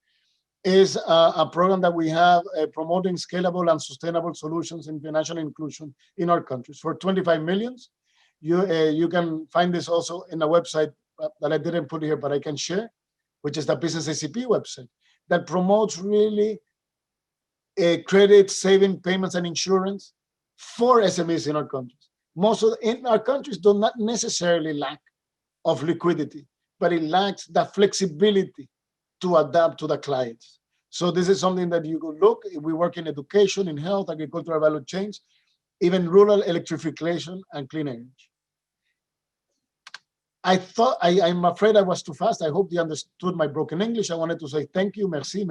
is a program that we have promoting scalable and sustainable solutions in financial inclusion in our countries for 25 million. You can find this also in a website that I didn't put here, but I can share, which is the Business ACP website that promotes really credit, saving, payments, and insurance for SMEs in our countries. Most of in our countries do not necessarily lack of liquidity, but it lacks the flexibility to adapt to the clients. So this is something that you could look. We work in education, in health, agricultural value chains, even rural electrification and clean energy. I'm afraid I was too fast. I hope you understood my broken English. I wanted to say thank you, merci,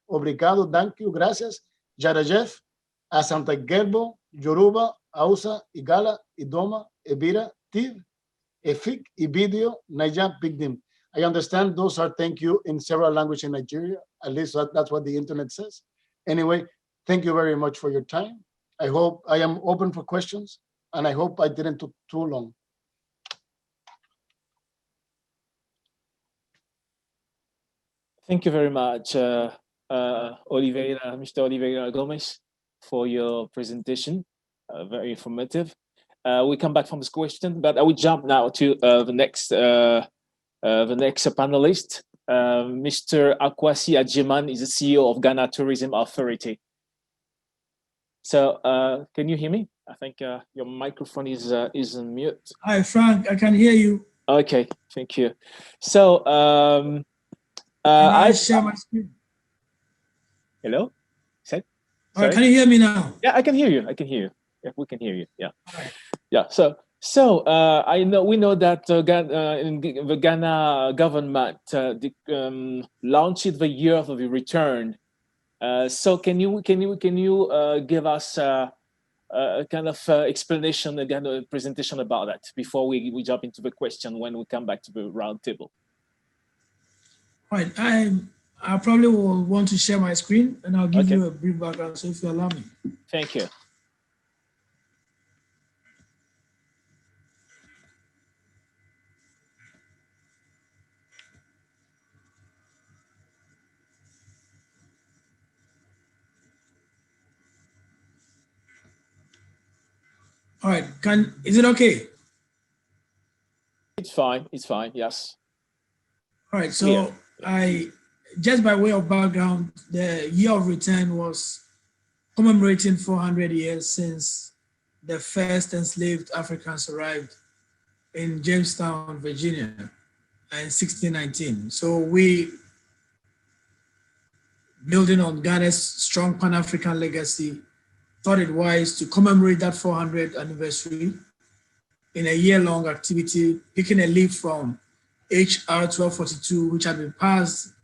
obrigado, thank you, gracias, Jarajef, Asante Gerbo, Yoruba, Hausa, Igala, Idoma, Ebira, Tiv, Efik, Ibidio, Naija, Pigdim. I understand those are thank you in several languages in Nigeria. At least that's what the internet says. Anyway, thank you very much for your time. I hope I am open for questions, and I hope I didn't took too long. Thank you very much, Mr. Oliveira Gomez, for your presentation. Very informative. We come back from this question, but I will jump now to the next panelist. Mr. Akwasi Ajiman is the CEO of Ghana Tourism Authority. So, can you hear me? I think your microphone is on mute. Hi, Frank. I can hear you. Okay, thank you. So, I share my screen. Hello? All right, can you hear me now? Yeah, I can hear you. I can hear you. we can hear you. Yeah. Yeah. So we know that the Ghana government launched the year of the return. So can you give us a kind of explanation, again, a presentation about that before we jump into the question when we come back to the round table? Right. I probably will want to share my screen, and I'll give you a brief background. So if you allow me. Thank you. All right. Is it okay? It's fine. It's fine. Yes. All right. So just by way of background, the year of return was commemorating 400 years since the first enslaved Africans arrived in Jamestown, Virginia, in 1619. So we, building on Ghana's strong Pan-African legacy, thought it wise to commemorate that 400th anniversary in a year-long activity, picking a leaf from HR 1242, which had been passed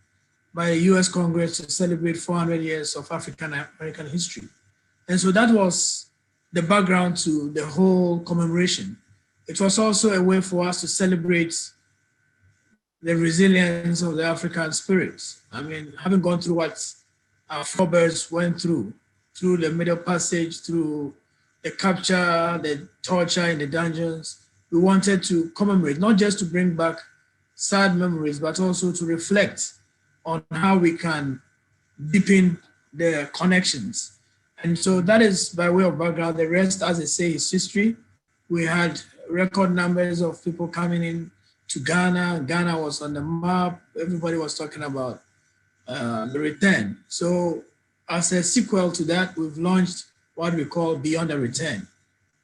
by the US Congress to celebrate 400 years of African American history. And so that was the background to the whole commemoration. It was also a way for us to celebrate the resilience of the African spirit. I mean, having gone through what our forebears went through the Middle Passage, through the capture, the torture in the dungeons, we wanted to commemorate, not just to bring back sad memories, but also to reflect on how we can deepen the connections. And so that is by way of background. The rest, as I say, is history. We had record numbers of people coming in to Ghana. Ghana was on the map. Everybody was talking about the return. So as a sequel to that, we've launched what we call Beyond the Return,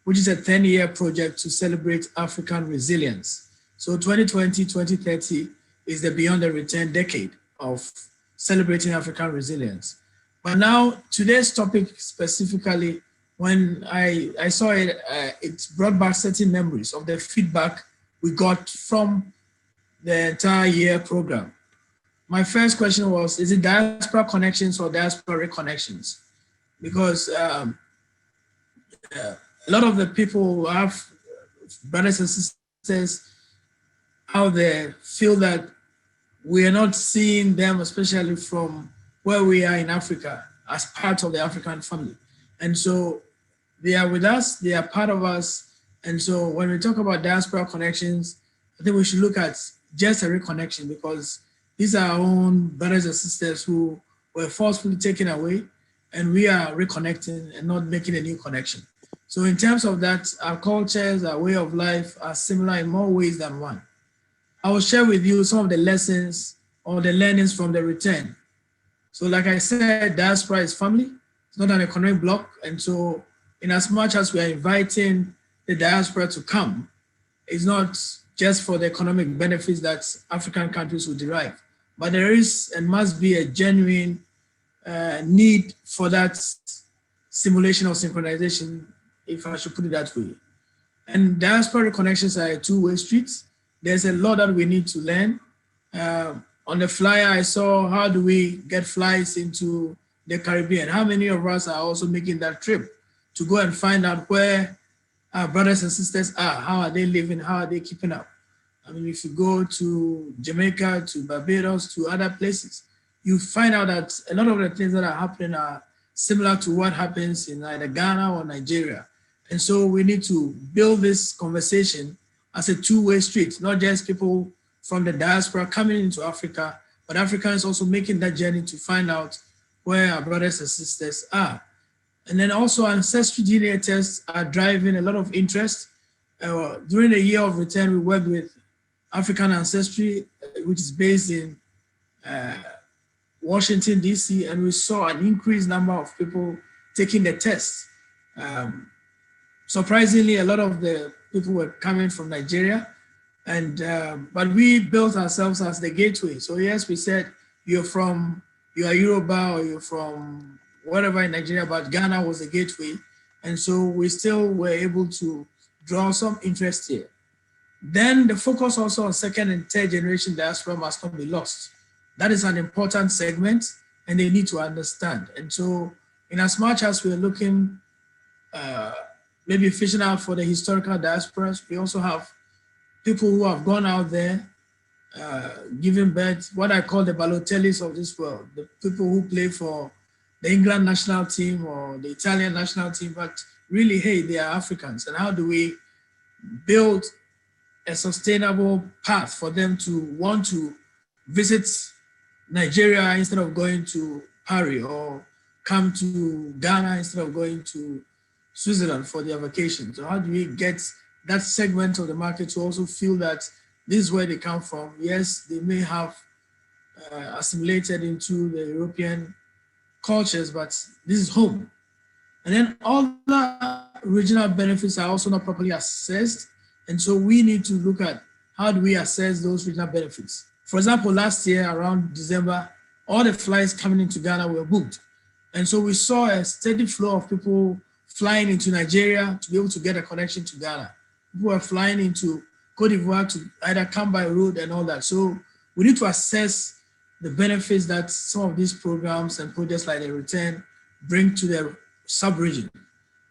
which is a 10-year project to celebrate African resilience. So 2020-2030 is the Beyond the Return decade of celebrating African resilience. But now, today's topic specifically, when I saw it, it brought back certain memories of the feedback we got from the entire year program. My first question was, is it diaspora connections or diaspora reconnections? Because a lot of the people have brothers and sisters out there feel that we are not seeing them, especially from where we are in Africa, as part of the African family. And so they are with us, they are part of us. And so when we talk about diaspora connections, I think we should look at just a reconnection, because these are our own brothers and sisters who were forcefully taken away, and we are reconnecting and not making a new connection. So in terms of that, our cultures, our way of life are similar in more ways than one. I will share with you some of the lessons or the learnings from the return. So like I said, diaspora is family, it's not an economic bloc. And so in as much as we are inviting the diaspora to come, it's not just for the economic benefits that African countries will derive, but there is and must be a genuine need for that simulation or synchronization, if I should put it that way. And diaspora connections are a two-way street. There's a lot that we need to learn. On the flyer, I saw, how do we get flights into the Caribbean? How many of us are also making that trip to go and find out where our brothers and sisters are? How are they living? How are they keeping up? I mean, if you go to Jamaica, to Barbados, to other places, you find out that a lot of the things that are happening are similar to what happens in either Ghana or Nigeria. And so we need to build this conversation as a two-way street, not just people from the diaspora coming into Africa, but Africans also making that journey to find out where our brothers and sisters are. And then also ancestry DNA tests are driving a lot of interest. During the year of return, we worked with African Ancestry, which is based in Washington, DC, and we saw an increased number of people taking the test. Surprisingly, a lot of the people were coming from Nigeria, and but we built ourselves as the gateway. So yes, we said, you are Yoruba or you're from wherever in Nigeria, but Ghana was the gateway. And so we still were able to draw some interest here. Then the focus also on second and third generation diaspora must not be lost. That is an important segment and they need to understand. And so in as much as we're looking, maybe fishing out for the historical diasporas, we also have people who have gone out there, giving birth, what I call the Balotellis of this world, the people who play for the England national team or the Italian national team, but really, hey, they are Africans. And how do we build a sustainable path for them to want to visit Nigeria instead of going to Paris, or come to Ghana instead of going to Switzerland for their vacation? So how do we get that segment of the market to also feel that this is where they come from? Yes, they may have assimilated into the European cultures, but this is home. And then all the regional benefits are also not properly assessed. And so we need to look at how do we assess those regional benefits. For example, last year around December, all the flights coming into Ghana were booked. And so we saw a steady flow of people flying into Nigeria to be able to get a connection to Ghana. People were flying into Cote d'Ivoire to either come by road and all that. So we need to assess the benefits that some of these programs and projects like the Return bring to the sub-region.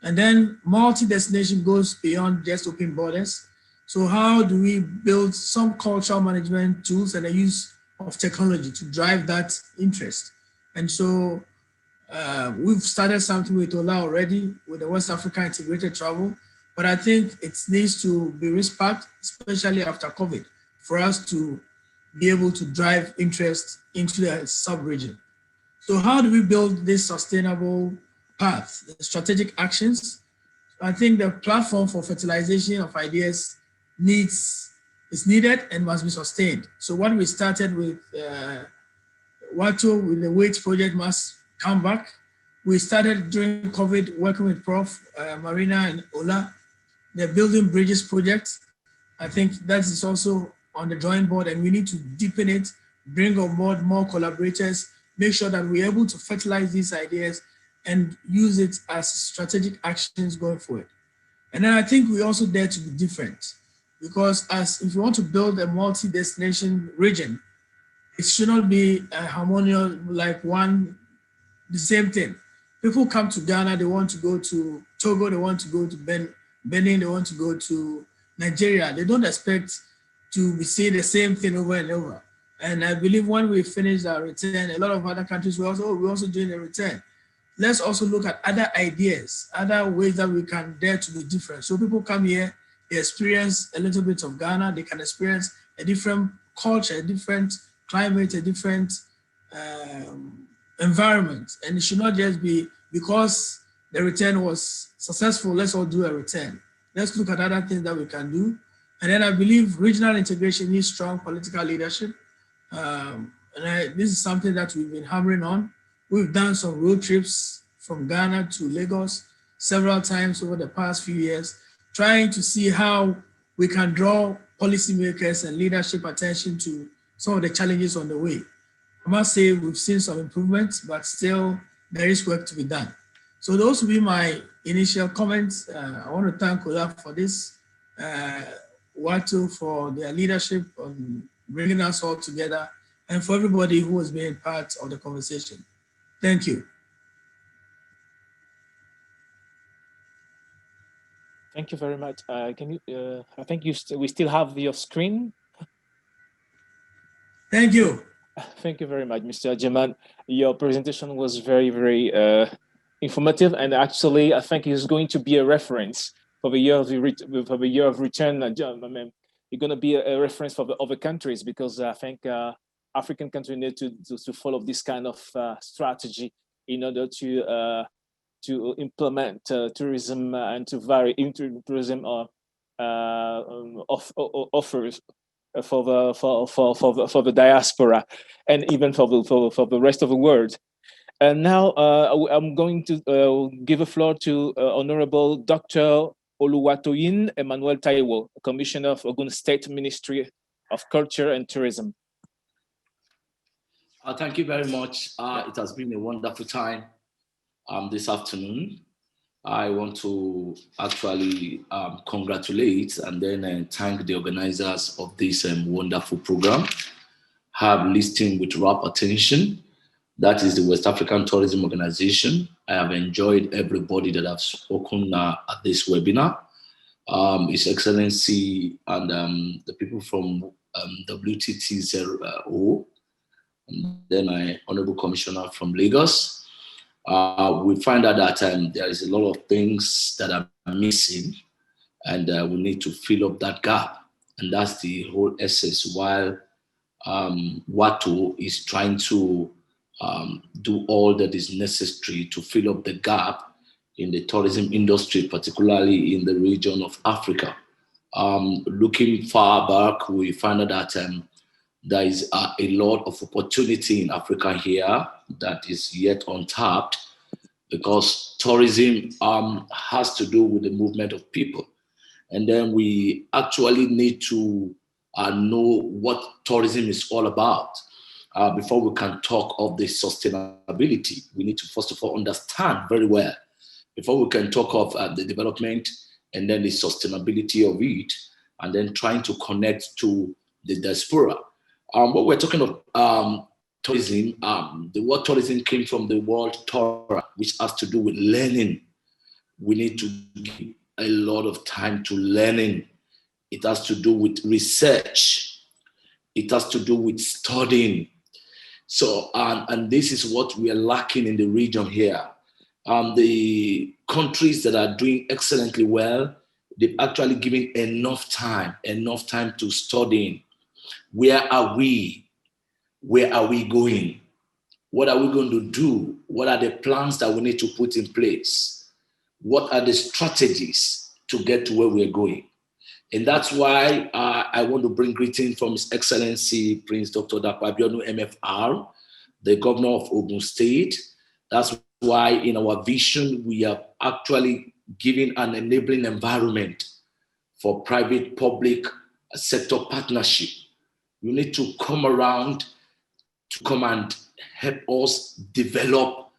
And then multi-destination goes beyond just open borders. So how do we build some cultural management tools and the use of technology to drive that interest? And so we've started something with Ola already with the West Africa integrated travel, but I think it needs to be risk-packed, especially after COVID, for us to be able to drive interest into the sub-region. So how do we build this sustainable path, the strategic actions? I think the platform for fertilization of ideas is needed and must be sustained. So what we started with WATO with the WAIT project must come back. We started during COVID working with Prof. Marina and Ola, the Building Bridges project. I think that is also on the drawing board and we need to deepen it, bring on board more collaborators, make sure that we're able to fertilize these ideas and use it as strategic actions going forward. And then I think we also dare to be different, because if you want to build a multi-destination region, it should not be a harmonious, like the same thing. People come to Ghana, they want to go to Togo, they want to go to Benin, they want to go to Nigeria. They don't expect to be seeing the same thing over and over. And I believe when we finish our Return, a lot of other countries we're also doing a Return. Let's also look at other ideas, other ways that we can dare to be different. So people come here, they experience a little bit of Ghana, they can experience a different culture, a different climate, a different environment. And it should not just be because the Return was successful, let's all do a Return. Let's look at other things that we can do. And then I believe regional integration needs strong political leadership. This is something that we've been hammering on. We've done some road trips from Ghana to Lagos several times over the past few years, trying to see how we can draw policymakers and leadership attention to some of the challenges on the way. I must say we've seen some improvements, but still there is work to be done. So those will be my initial comments. I want to thank Ola for this, WATO for their leadership on bringing us all together, and for everybody who has been part of the conversation. Thank you. Thank you very much. Can you? I think we still have your screen. Thank you. Thank you very much, Mr. Jaman. Your presentation was very, very informative, and actually, I think it's going to be a reference for the year of Return. You're going to be a reference for the other countries, because I think African countries need to follow this kind of strategy in order to implement tourism and to vary into tourism offers for the diaspora and even for the rest of the world. And now I'm going to give a floor to Honorable Dr. Oluwatoyin Emmanuel Taiwo, Commissioner of Ogun State Ministry of Culture and Tourism. Thank you very much. It has been a wonderful time this afternoon. I want to actually congratulate and then thank the organizers of this wonderful program. Have listened with rapt attention. That is the West African Tourism Organization. I have enjoyed everybody that have spoken at this webinar. His Excellency and the people from WTT0, and then my Honorable Commissioner from Lagos. We find out that there is a lot of things that are missing, and we need to fill up that gap. And that's the whole essence while WATO is trying to do all that is necessary to fill up the gap in the tourism industry, particularly in the region of Africa. Looking far back, we found out that there is a lot of opportunity in Africa here that is yet untapped, because tourism has to do with the movement of people. And then we actually need to know what tourism is all about. Before we can talk of the sustainability, we need to first of all understand very well, before we can talk of the development and then the sustainability of it, and then trying to connect to the diaspora. What we're talking of tourism, the word tourism came from the word Torah, which has to do with learning. We need to give a lot of time to learning. It has to do with research. It has to do with studying. So, and this is what we are lacking in the region here. The countries that are doing excellently well, they've actually given enough time to studying. Where are we? Where are we going? What are we going to do? What are the plans that we need to put in place? What are the strategies to get to where we're going? And that's why I want to bring greetings from His Excellency Prince Dr. Dapo Abiodun MFR, the governor of Ogun State. That's why in our vision, we are actually giving an enabling environment for private-public sector partnership. You need to come around to come and help us develop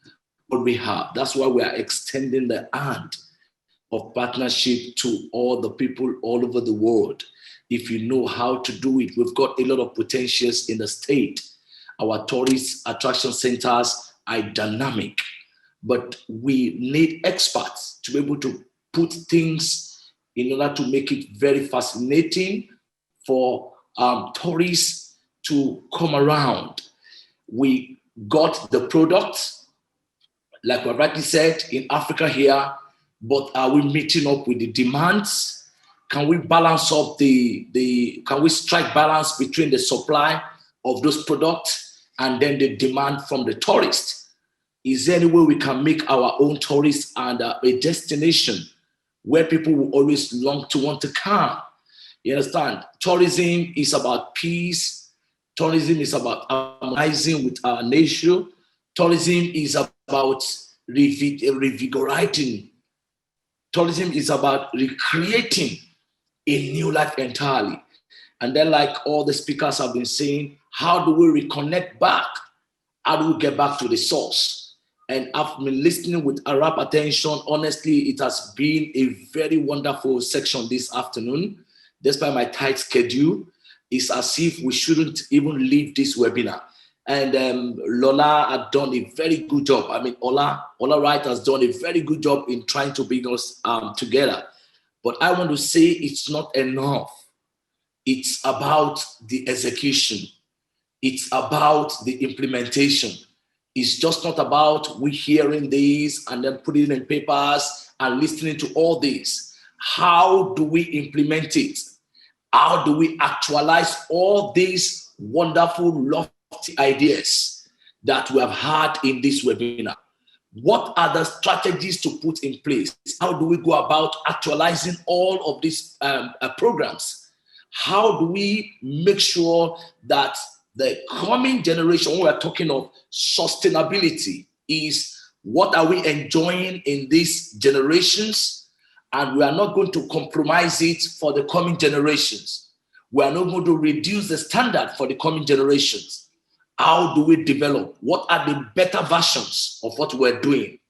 what we have. That's why we are extending the hand of partnership to all the people all over the world. If you know how to do it, we've got a lot of potentials in the state. Our tourist attraction centers are dynamic, but we need experts to be able to put things in order to make it very fascinating for tourists to come around. We got the products, like we rightly said, in Africa here, but are we meeting up with the demands? Can we balance up can we strike balance between the supply of those products and then the demand from the tourists? Is there any way we can make our own tourists and a destination where people will always long to want to come? You understand? Tourism is about peace. Tourism is about harmonizing with our nation. Tourism is about revigorating. Tourism is about recreating a new life entirely. And then, like all the speakers have been saying, how do we reconnect back? How do we get back to the source? And I've been listening with a rapt attention. Honestly, it has been a very wonderful section this afternoon. Despite my tight schedule, it's as if we shouldn't even leave this webinar. And Lola had done a very good job. I mean, Ola Wright has done a very good job in trying to bring us together. But I want to say it's not enough. It's about the execution. It's about the implementation. It's just not about we hearing this and then putting it in papers and listening to all this. How do we implement it? How do we actualize all these wonderful, lofty ideas that we have had in this webinar? What are the strategies to put in place? How do we go about actualizing all of these programs? How do we make sure that the coming generation, when we're talking of sustainability, is what are we enjoying in these generations? And we are not going to compromise it for the coming generations. We are not going to reduce the standard for the coming generations. How do we develop? What are the better versions of what we're doing?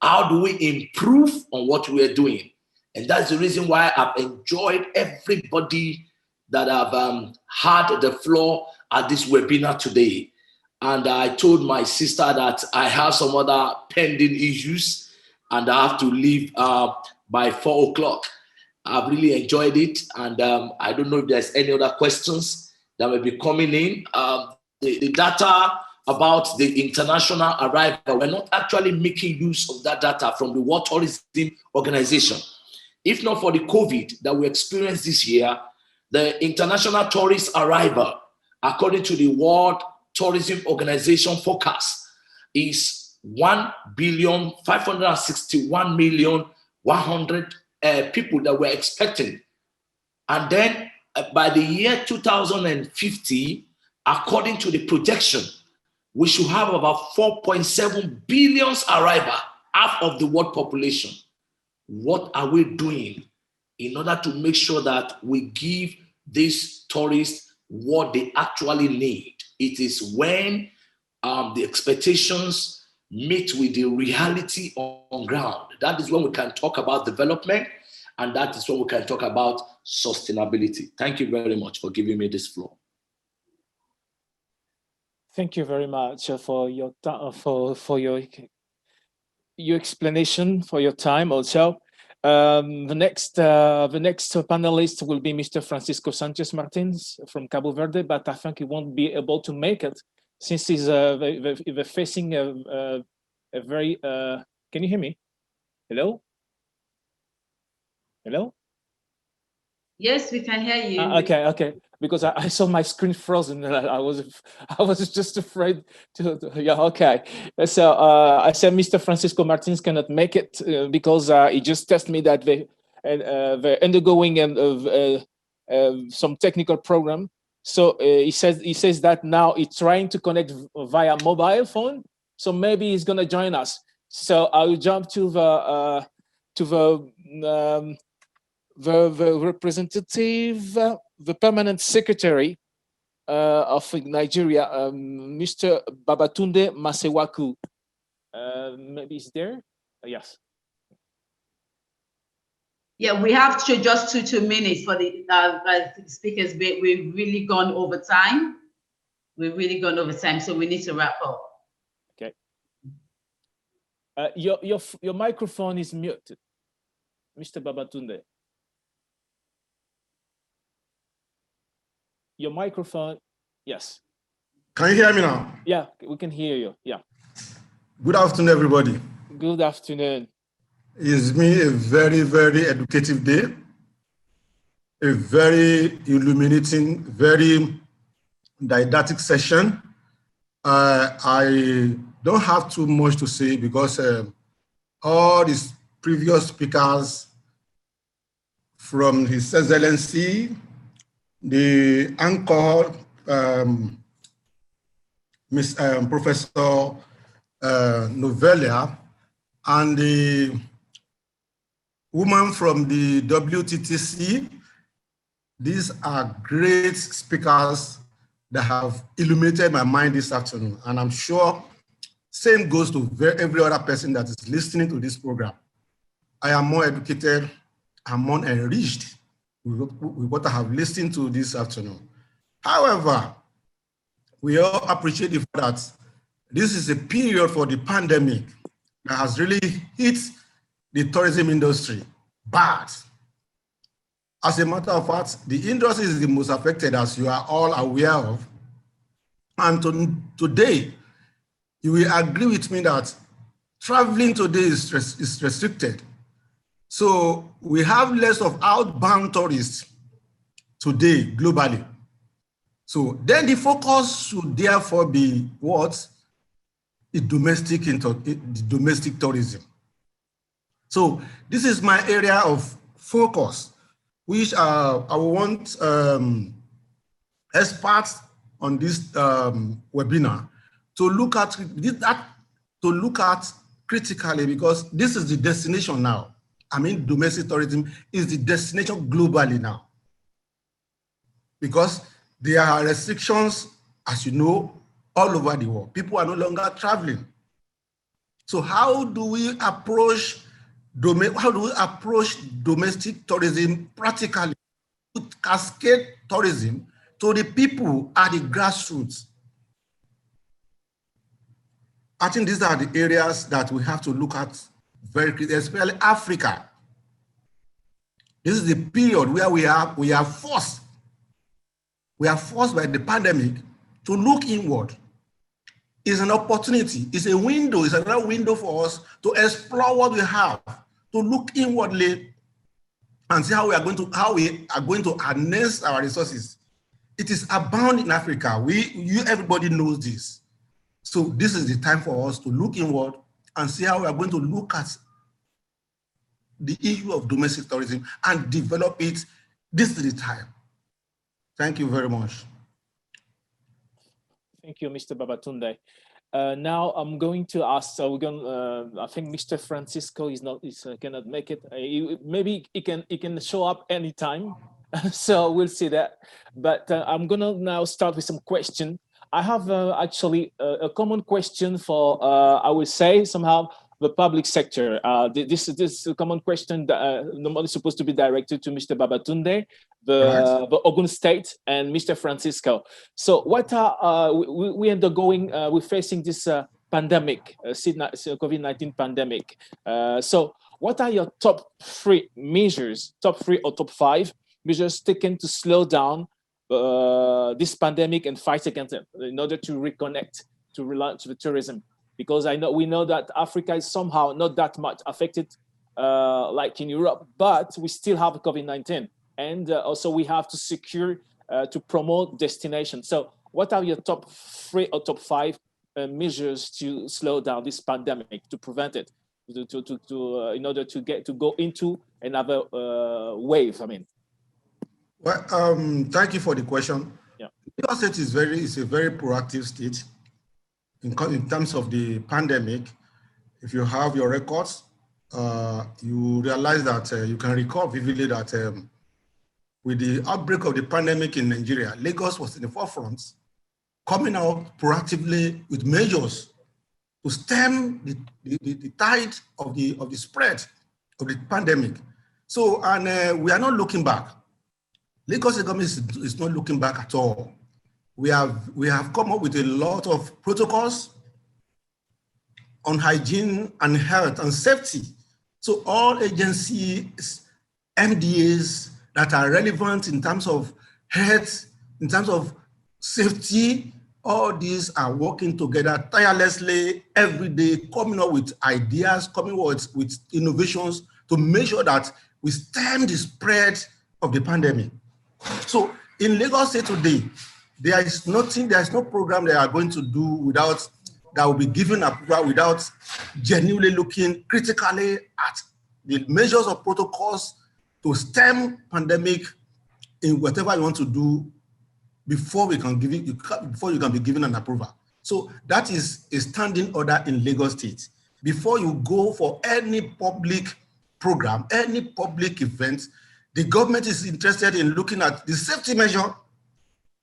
how do we improve on what we are doing? And that's the reason why I've enjoyed everybody that have had the floor at this webinar today. And I told my sister that I have some other pending issues and I have to leave by 4 o'clock. I've really enjoyed it. And I don't know if there's any other questions that may be coming in. The data about the international arrival, we're not actually making use of that data from the World Tourism Organization. If not for the COVID that we experienced this year, the international tourist arrival, according to the World Tourism Organization forecast, is 1,561,100,000 people that we're expecting. And then by the year 2050, according to the projection, we should have about 4.7 billion arrival, half of the world population. What are we doing in order to make sure that we give these tourists what they actually need? It is when the expectations meet with the reality on ground. That is when we can talk about development, and that is when we can talk about sustainability. Thank you very much for giving me this floor. Thank you very much for your explanation, for your time also. The next panelist will be Mr. Francisco Sanchez Martins from Cabo Verde, but I think he won't be able to make it since he's facing a very. Can you hear me? Hello? Hello? Yes, we can hear you. Okay. Because I saw my screen frozen and I was just afraid to yeah, okay. So I said Mr. Francisco Martins cannot make it because he just texted me that they're undergoing some technical program. So he says that now he's trying to connect via mobile phone. So maybe he's gonna join us. So I'll jump to the representative, the permanent secretary of Nigeria, Mr. Babatunde Masewaku. Maybe he's there? Yes. Yeah, we have to just 2 minutes for the speakers. We've really gone over time. So we need to wrap up. Okay. Your microphone is muted, Mr. Babatunde. Your microphone, yes. Can you hear me now? Yeah, we can hear you. Yeah. Good afternoon, everybody. Good afternoon. It's been a very, very educative day, a very illuminating, very didactic session. I don't have too much to say because all these previous speakers from His Excellency, the anchor, Professor Novelia, and the woman from the WTTC, these are great speakers that have illuminated my mind this afternoon. And I'm sure same goes to every other person that is listening to this program. I am more educated, I'm more enriched with what I have listened to this afternoon. However, we all appreciate the fact that this is a period for the pandemic that has really hit the tourism industry bad. As a matter of fact, the industry is the most affected, as you are all aware of. And today, you will agree with me that traveling today is restricted. So we have less of outbound tourists today globally. So then the focus should therefore be what? The domestic tourism. So this is my area of focus, which I want experts on this webinar to look at critically, because this is the destination now. I mean, domestic tourism is the destination globally now, because there are restrictions, as you know, all over the world. People are no longer traveling. So how do we approach domestic tourism practically? Cascade tourism to the people at the grassroots. I think these are the areas that we have to look at very critically, especially Africa. This is the period where we are forced by the pandemic to look inward. It's an opportunity, it's a window, it's another window for us to explore what we have, to look inwardly and see how we are going to harness our resources. It is abound in Africa. Everybody knows this. So this is the time for us to look inward and see how we are going to look at the issue of domestic tourism and develop it. This is the time. Thank you very much. Thank you, Mr. Babatunde. Now I'm going to ask. I think Mr. Francisco cannot make it. Maybe he can show up anytime. So we'll see that. But I'm gonna now start with some question. I have actually a common question for I would say somehow the public sector. This is a common question that normally supposed to be directed to Mr. Babatunde, the Ogun State, and Mr. Francisco. So what are we undergoing? We're facing this pandemic, COVID-19 pandemic. So what are your top three measures, top three or top five measures taken to slow down this pandemic and fight against it in order to reconnect, to relaunch the tourism? Because we know that Africa is somehow not that much affected like in Europe, but we still have COVID-19. And also we have to secure, to promote destinations. So what are your top three or top five measures to slow down this pandemic, to prevent it, in order to go into another wave, I mean? Well, thank you for the question. Yeah. Lagos State is a very proactive state in terms of the pandemic. If you have your records, you realize that you can recall vividly that with the outbreak of the pandemic in Nigeria, Lagos was in the forefront, coming out proactively with measures to stem the tide of the spread of the pandemic. So, and we are not looking back. Lagos government is not looking back at all. We have come up with a lot of protocols on hygiene and health and safety. So all agencies, MDAs that are relevant in terms of health, in terms of safety, all these are working together tirelessly every day, coming up with ideas, coming up with innovations to make sure that we stem the spread of the pandemic. So in Lagos State today, there is no program they are going to do that will be given approval without genuinely looking critically at the measures of protocols to stem pandemic in whatever you want to do before you can be given an approval. So that is a standing order in Lagos State. Before you go for any public program, any public event, the government is interested in looking at the safety measure,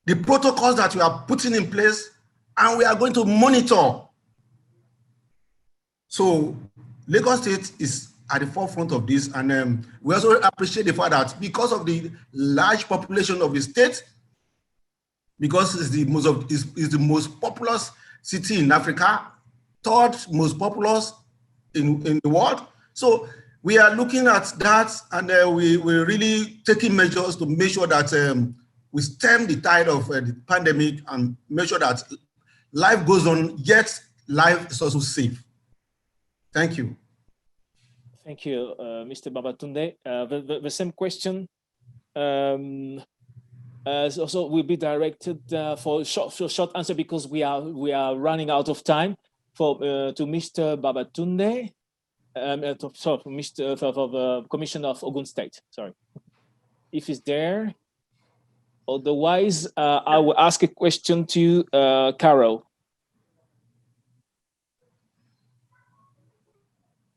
the protocols that we are putting in place, and we are going to monitor. So Lagos State is at the forefront of this, and we also appreciate the fact that because of the large population of the state, because it's the most populous city in Africa, third most populous in the world. So we are looking at that, and we're really taking measures to make sure that we stem the tide of the pandemic and make sure that life goes on, yet life is also safe. Thank you. Thank you, Mr. Babatunde. The same question also will be directed for a short answer, because we are running out of time to Mr. Babatunde. For the Commissioner of Ogun State. Sorry, if he's there. Otherwise, I will ask a question to Carol.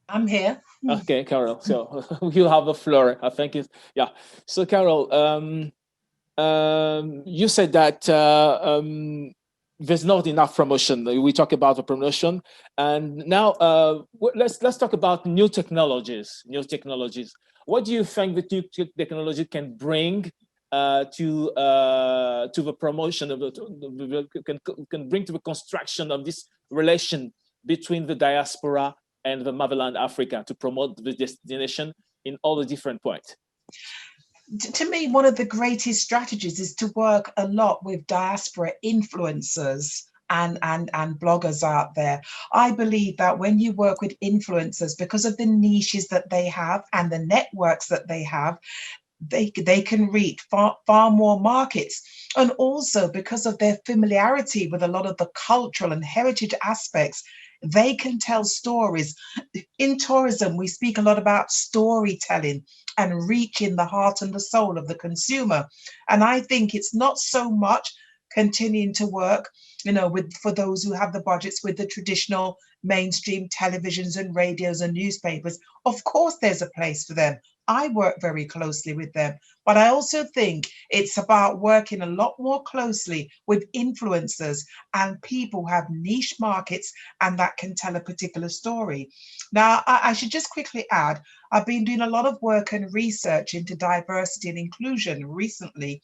I'm here. Okay, Carol. So you have the floor. I think it's yeah. So Carol, you said that there's not enough promotion. We talk about the promotion, and now let's talk about new technologies. What do you think that new technology can bring to the promotion of can bring to the construction of this relation between the diaspora and the motherland Africa to promote the destination in all the different points? To me, one of the greatest strategies is to work a lot with diaspora influencers and bloggers out there. I believe that when you work with influencers, because of the niches that they have and the networks that they have, they can reach far more markets. And also because of their familiarity with a lot of the cultural and heritage aspects, they can tell stories. In tourism, we speak a lot about storytelling and reaching the heart and the soul of the consumer. And I think it's not so much continuing to work, for those who have the budgets with the traditional mainstream televisions and radios and newspapers. Of course, there's a place for them. I work very closely with them, but I also think it's about working a lot more closely with influencers and people who have niche markets and that can tell a particular story. Now, I should just quickly add, I've been doing a lot of work and research into diversity and inclusion recently.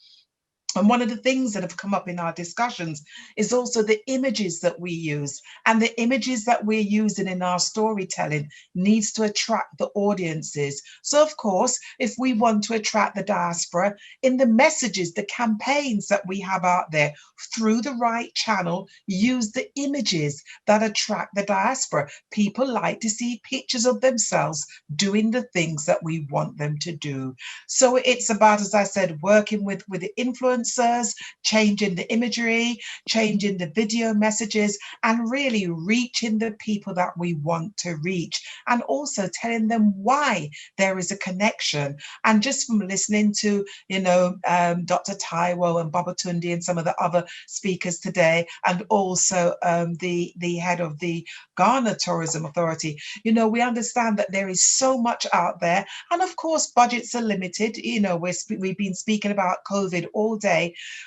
And one of the things that have come up in our discussions is also the images that we use, and the images that we're using in our storytelling needs to attract the audiences. So of course, if we want to attract the diaspora, in the messages, the campaigns that we have out there, through the right channel, use the images that attract the diaspora. People like to see pictures of themselves doing the things that we want them to do. So it's about, as I said, working with the influencers, changing the imagery, changing the video messages, and really reaching the people that we want to reach, and also telling them why there is a connection. And just from listening to, Dr. Taiwo and Babatunde and some of the other speakers today, and also the head of the Ghana Tourism Authority, we understand that there is so much out there. And of course, budgets are limited. We've been speaking about COVID all day.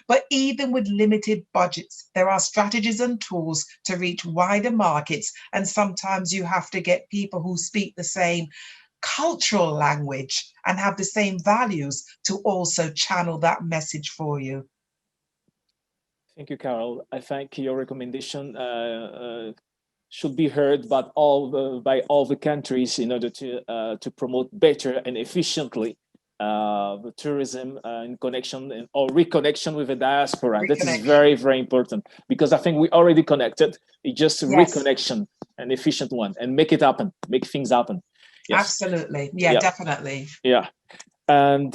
But even with limited budgets, there are strategies and tools to reach wider markets. And sometimes you have to get people who speak the same cultural language and have the same values to also channel that message for you. Thank you, Carol. I think your recommendation should be heard by all the countries in order to promote better and efficiently the tourism in connection or reconnection with the diaspora. That is very, very important, because I think we already connected. It's just a reconnection, an efficient one, and make it happen, make things happen. Yes. Absolutely. Yeah, definitely. Yeah. And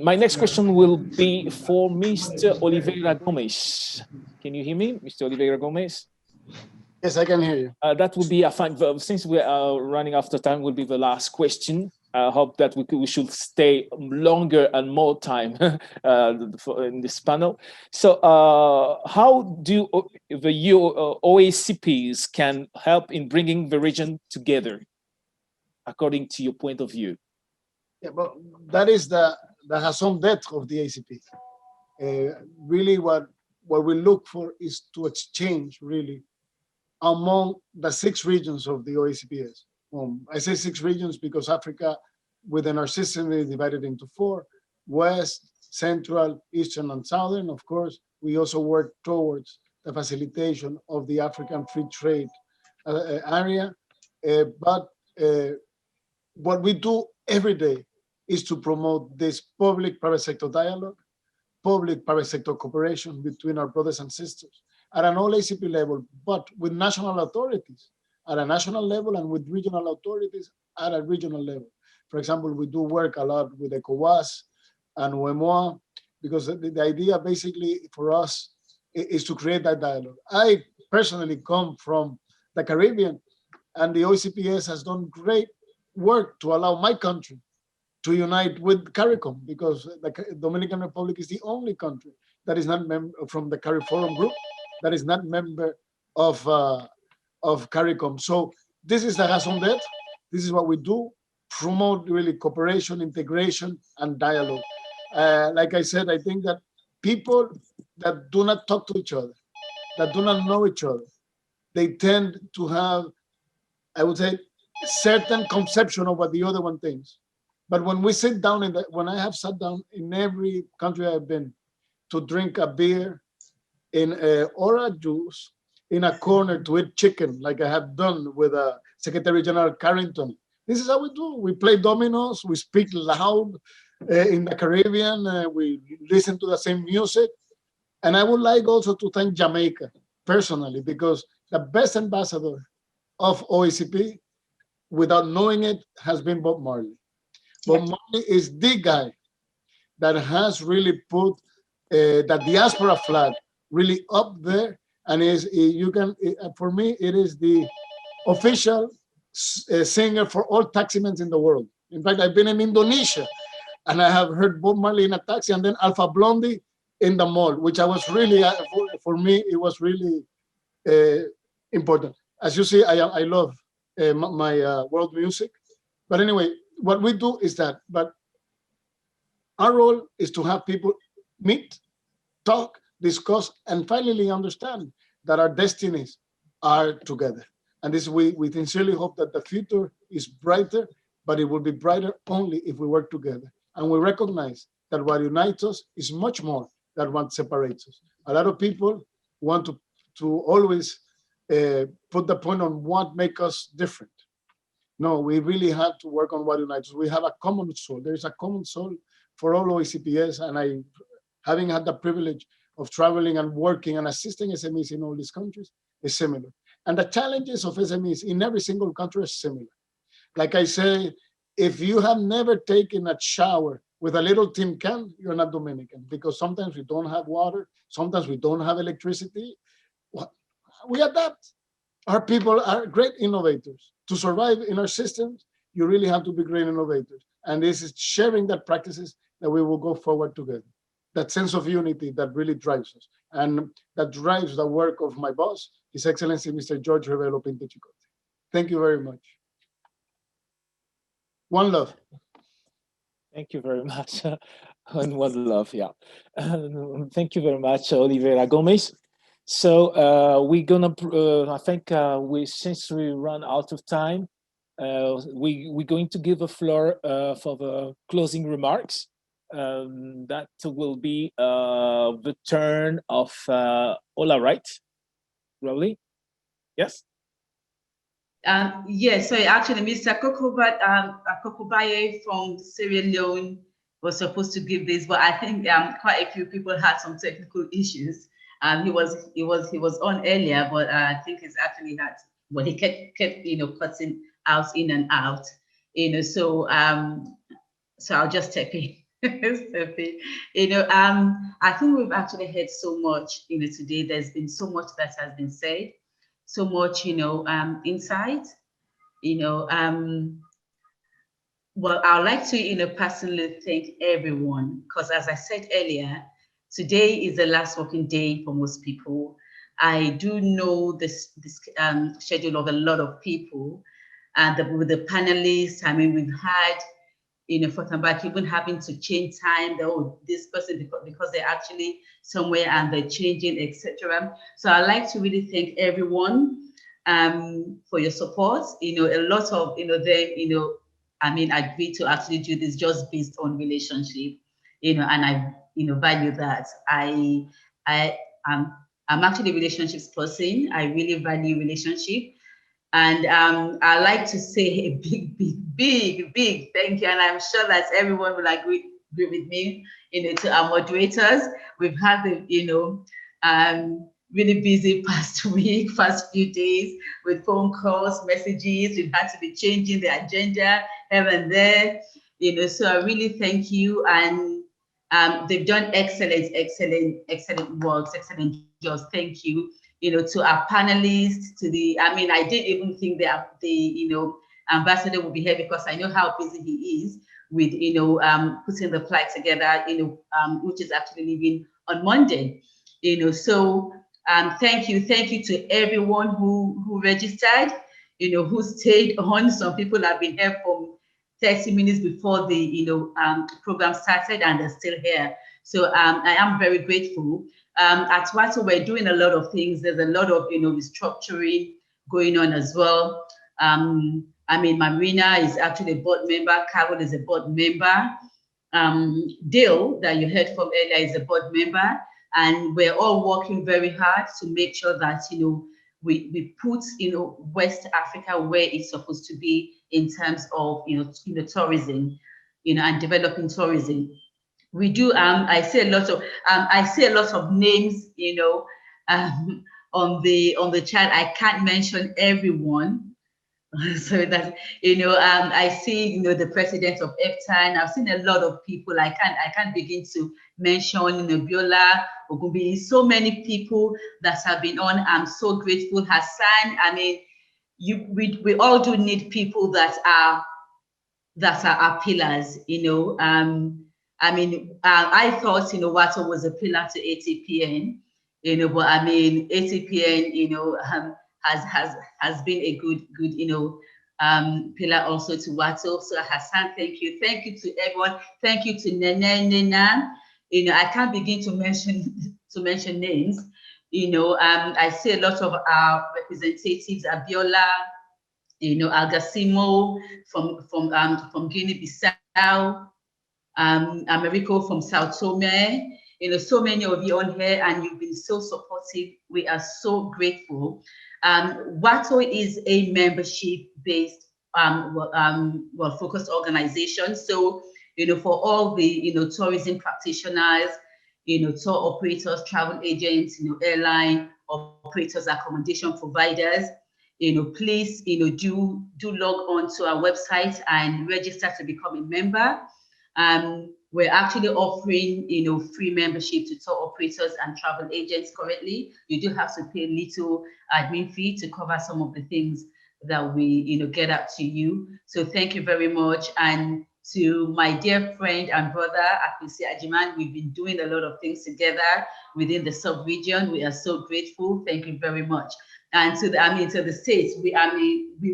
my next question will be for Mr. Oliveira Gomes. Can you hear me, Mr. Oliveira Gomes? Yes, I can hear you. That would be, I find, since we are running out of time, will be the last question. I hope that we should stay longer and more time in this panel. So how do the OACPs can help in bringing the region together, according to your point of view? Yeah, but that is the raison d'etre of the ACP. Really what we look for is to exchange really among the 6 regions of the OACPS. I say 6 regions because Africa within our system is divided into 4: West, Central, Eastern, and Southern. Of course, we also work towards the facilitation of the African free trade area. But what we do every day is to promote this public-private sector dialogue, public-private sector cooperation between our brothers and sisters at an all ACP level, but with national authorities at a national level and with regional authorities at a regional level. For example, we do work a lot with ECOWAS and UEMOA, because the idea basically for us is to create that dialogue. I personally come from the Caribbean, and the OECPS has done great work to allow my country to unite with CARICOM, because the Dominican Republic is the only country that is not member from the CARIFORUM group, that is not member of CARICOM. So this is the raison d'etre. This is what we do: promote really cooperation, integration, and dialogue. Like I said, I think that people that do not talk to each other, that do not know each other, they tend to have, I would say, certain conception of what the other one thinks. But when we sit down when I have sat down in every country I've been to drink a beer or a juice in a corner to eat chicken, like I have done with Secretary General Carrington. This is how we do. We play dominoes, we speak loud in the Caribbean, we listen to the same music. And I would like also to thank Jamaica personally, because the best ambassador of OACP, without knowing it, has been Bob Marley. Bob Marley is the guy that has really put the diaspora flag really up there, and for me, it is the official singer for all taximen in the world. In fact, I've been in Indonesia, and I have heard Bob Marley in a taxi, and then Alpha Blondie in the mall, which I was really, for me, it was really important. As you see, I love my world music. But anyway, what we do is that, but our role is to have people meet, talk, discuss, and finally understand that our destinies are together. And this, we sincerely hope that the future is brighter, but it will be brighter only if we work together. And we recognize that what unites us is much more than what separates us. A lot of people want to always put the point on what makes us different. No, we really have to work on what unites us. We have a common soul. There is a common soul for all OACPS, and having had the privilege of traveling and working and assisting SMEs in all these countries, is similar. And the challenges of SMEs in every single country are similar. Like I say, if you have never taken a shower with a little tin can, you're not Dominican, because sometimes we don't have water, sometimes we don't have electricity. We adapt. Our people are great innovators. To survive in our systems, you really have to be great innovators. And this is sharing that practices that we will go forward together. That sense of unity that really drives us, and that drives the work of my boss, His Excellency, Mr. George Revelo Pinto Chicote. Thank you very much. One love. Thank you very much. And one love, yeah. Thank you very much, Oliveira Gomez. So we're gonna, I think since we run out of time, we're going to give a floor for the closing remarks. That will be the turn of Ola, right? Rowley? Yes? Yes, so actually Mr. Kokobaye from Sierra Leone was supposed to give this, but I think quite a few people had some technical issues. He was on earlier, but I think he's actually had, well, he kept cutting out in and out, so I'll just step in. I think we've actually heard so much, today. There's been so much that has been said, so much, insight, well, I would like to, personally thank everyone, because as I said earlier, today is the last working day for most people. I do know this schedule of a lot of people, and with the panelists, I mean, we've had, for back, even having to change time, this person, because they're actually somewhere and they're changing, etc. So I'd like to really thank everyone for your support. A lot of, them, I mean, agreed to actually do this just based on relationship, and I, value that. I'm actually a relationships person. I really value relationship. And I like to say a big thank you. And I'm sure that everyone will agree with me, to our moderators. We've had the, really busy past few days with phone calls, messages. We've had to be changing the agenda here and there, so I really thank you. And they've done excellent work, excellent jobs. Thank you. To our panelists, I mean, I didn't even think that the ambassador would be here, because I know how busy he is with, putting the flight together, which is actually leaving on Monday, so thank you to everyone who registered, who stayed on. Some people have been here from 30 minutes before the program started, and they're still here. So I am very grateful. At WATO, we're doing a lot of things. There's a lot of restructuring going on as well. I mean, Marina is actually a board member. Carol is a board member. Dale, that you heard from earlier, is a board member. And we're all working very hard to make sure that, we put, West Africa where it's supposed to be in terms of, tourism, and developing tourism. We do, I see a lot of names, on the chat. I can't mention everyone. So that I see the president of EFTAN. I've seen a lot of people. I can't begin to mention Biola Ogumbi. So many people that have been on. I'm so grateful. Hassan. I mean, we all do need people that are our pillars. I mean, I thought WATO was a pillar to ATPN. But I mean, ATPN has been a good pillar also to WATO. So Hassan, thank you to everyone. Thank you to Nena. I can't begin to mention names. I see a lot of our representatives, Abiola, Algasimo from Guinea-Bissau, Americo from Sao Tome. So many of you on here, and you've been so supportive. We are so grateful. WATO is a membership-based, focused organization. So, for all the, tourism practitioners, tour operators, travel agents, airline operators, accommodation providers, please, do log on to our website and register to become a member. We're actually offering, free membership to tour operators and travel agents currently. You do have to pay a little admin fee to cover some of the things that we, get out to you. So thank you very much. And to my dear friend and brother, Akwesi Ajiman, we've been doing a lot of things together within the sub-region. We are so grateful. Thank you very much. And to the States, we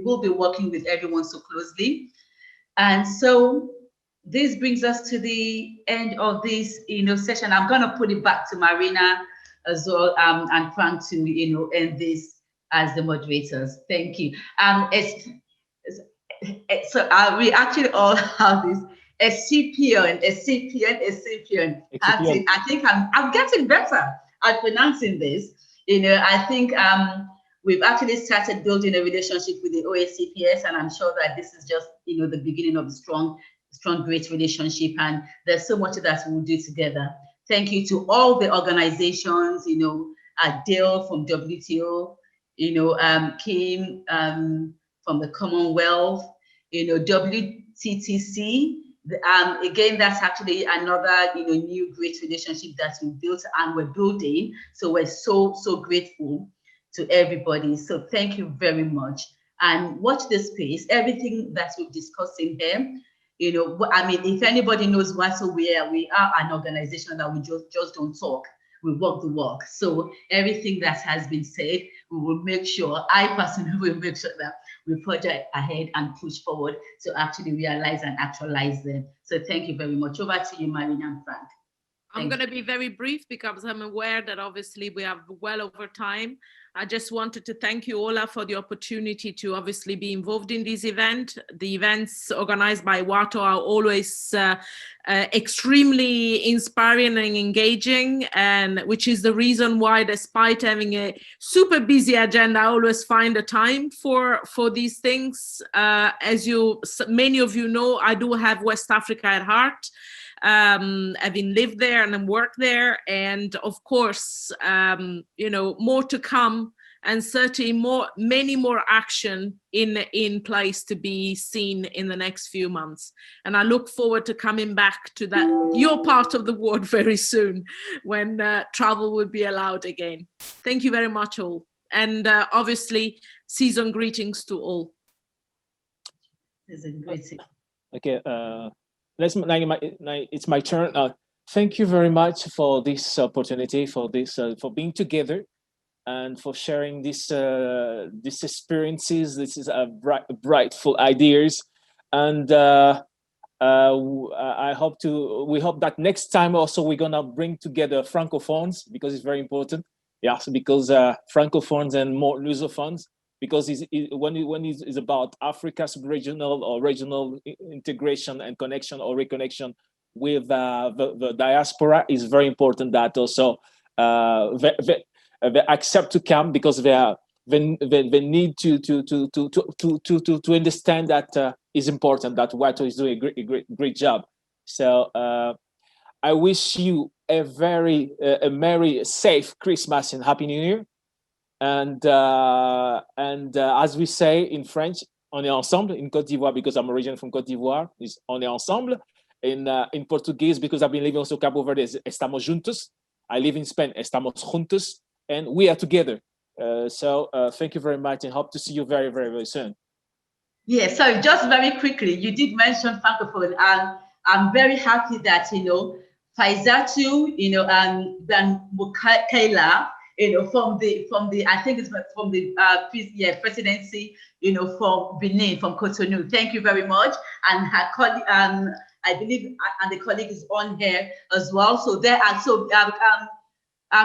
will be working with everyone so closely. And so this brings us to the end of this, session. I'm going to put it back to Marina as well, and Frank to, end this as the moderators. Thank you. So we actually all have this Excipion. I think I'm getting better at pronouncing this. I think we've actually started building a relationship with the OACPS, and I'm sure that this is just, the beginning of a strong, great relationship, and there's so much that we'll do together. Thank you to all the organizations, Dale from WTO, Kim from the Commonwealth, WTTC. Again, that's actually another, new great relationship that we built and we're building. So we're so grateful to everybody. So thank you very much. And watch this space. Everything that we've discussed in here, if anybody knows WATO, we are an organization that we just don't talk. We walk the walk. So everything that has been said, we will make sure, I personally will make sure that we project ahead and push forward to actually realize and actualize them. So thank you very much. Over to you, Marina and Frank. I'm going to be very brief because I'm aware that obviously we are well over time. I just wanted to thank you, Ola, for the opportunity to obviously be involved in this event. The events organized by WATO are always extremely inspiring and engaging, and which is the reason why, despite having a super busy agenda, I always find the time for these things. As many of you know, I do have West Africa at heart. Having lived there and worked there, and of course, more to come, and certainly many more action in place to be seen in the next few months. And I look forward to coming back to your part of the world very soon, when travel will be allowed again. Thank you very much, all, and obviously season greetings to all. Season greetings. Okay. It's my turn. Thank you very much for this opportunity, for being together, and for sharing these experiences. This is brightful ideas. And we hope that next time also we're gonna bring together Francophones, because it's very important. Yes, because Francophones and more Lusophones, because when it's about Africa sub-regional or regional integration and connection or reconnection with the diaspora, is very important that also they accept to come, because they need to understand that is important, that WATO is doing a great job. So I wish you a very merry, safe Christmas and Happy New Year. And as we say in French, on est ensemble. In Côte d'Ivoire, because I'm originally from Côte d'Ivoire, is on est ensemble. In Portuguese, because I've been living also Cabo Verde, is estamos juntos. I live in Spain, estamos juntos, and we are together. So thank you very much, and hope to see you very, very, very soon. Yeah, so just very quickly, you did mention Francophone, and I'm very happy that, Faizatu, and then Mukaila, from the I think it's from the presidency, from Benin, from Cotonou. Thank you very much. And her colleague, I believe, and the colleague is on here as well. So there are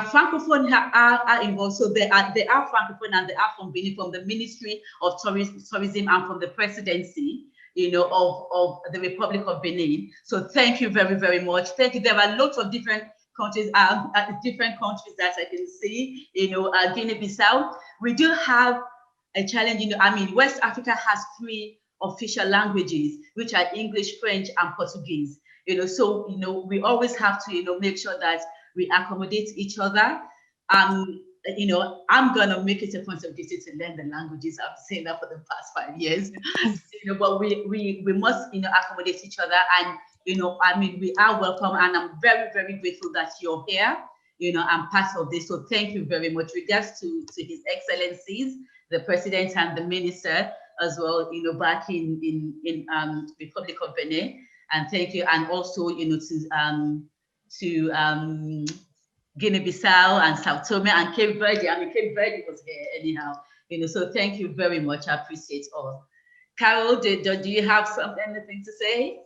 Francophone are involved. So they are Francophone, and they are from Benin, from the Ministry of Tourism and from the presidency, of the Republic of Benin. So thank you very, very much. Thank you. There are lots of different countries, that I can see, Guinea-Bissau. We do have a challenge, West Africa has 3 official languages, which are English, French, and Portuguese. So, we always have to, make sure that we accommodate each other. I'm gonna make it a point of duty to learn the languages. I've saying that for the past 5 years. But we must, accommodate each other, and we are welcome, and I'm very, very grateful that you're here. I'm part of this. So thank you very much. Regards to His Excellencies, the President and the Minister as well, back in Republic of Benin. And thank you, and also to Guinea-Bissau and Sao Tome and Cape Verde. Cape Verde was here anyhow. So thank you very much. I appreciate all. Carol, do you have anything to say?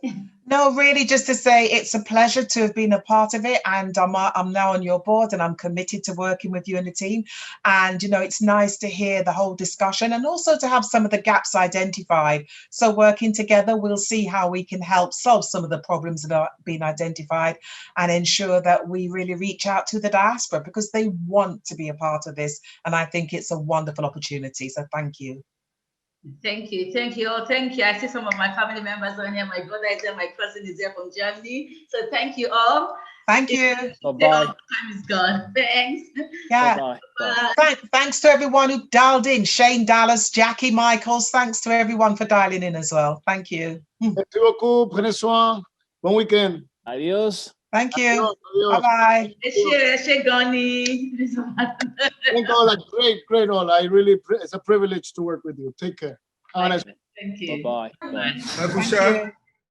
No, really, just to say it's a pleasure to have been a part of it, and I'm now on your board, and I'm committed to working with you and the team. And it's nice to hear the whole discussion, and also to have some of the gaps identified. So working together, we'll see how we can help solve some of the problems that are being identified, and ensure that we really reach out to the diaspora, because they want to be a part of this, and I think it's a wonderful opportunity. So thank you. Thank you. Oh, thank you. I see some of my family members on here. My brother is there, my cousin is there from Germany. So thank you all. Thank you. Bye-bye. Time is gone. Thanks. Yeah. Bye-bye. Thanks to everyone who dialed in. Shane Dallas, Jackie Michaels. Thanks to everyone for dialing in as well. Thank you. Merci beaucoup. Prenez soin. Bon weekend. Adios. Thank you. Adios. Bye-bye. Thank all. Great all. It's a privilege to work with you. Take care. Thank you. Bye-bye. Bye, Pusha.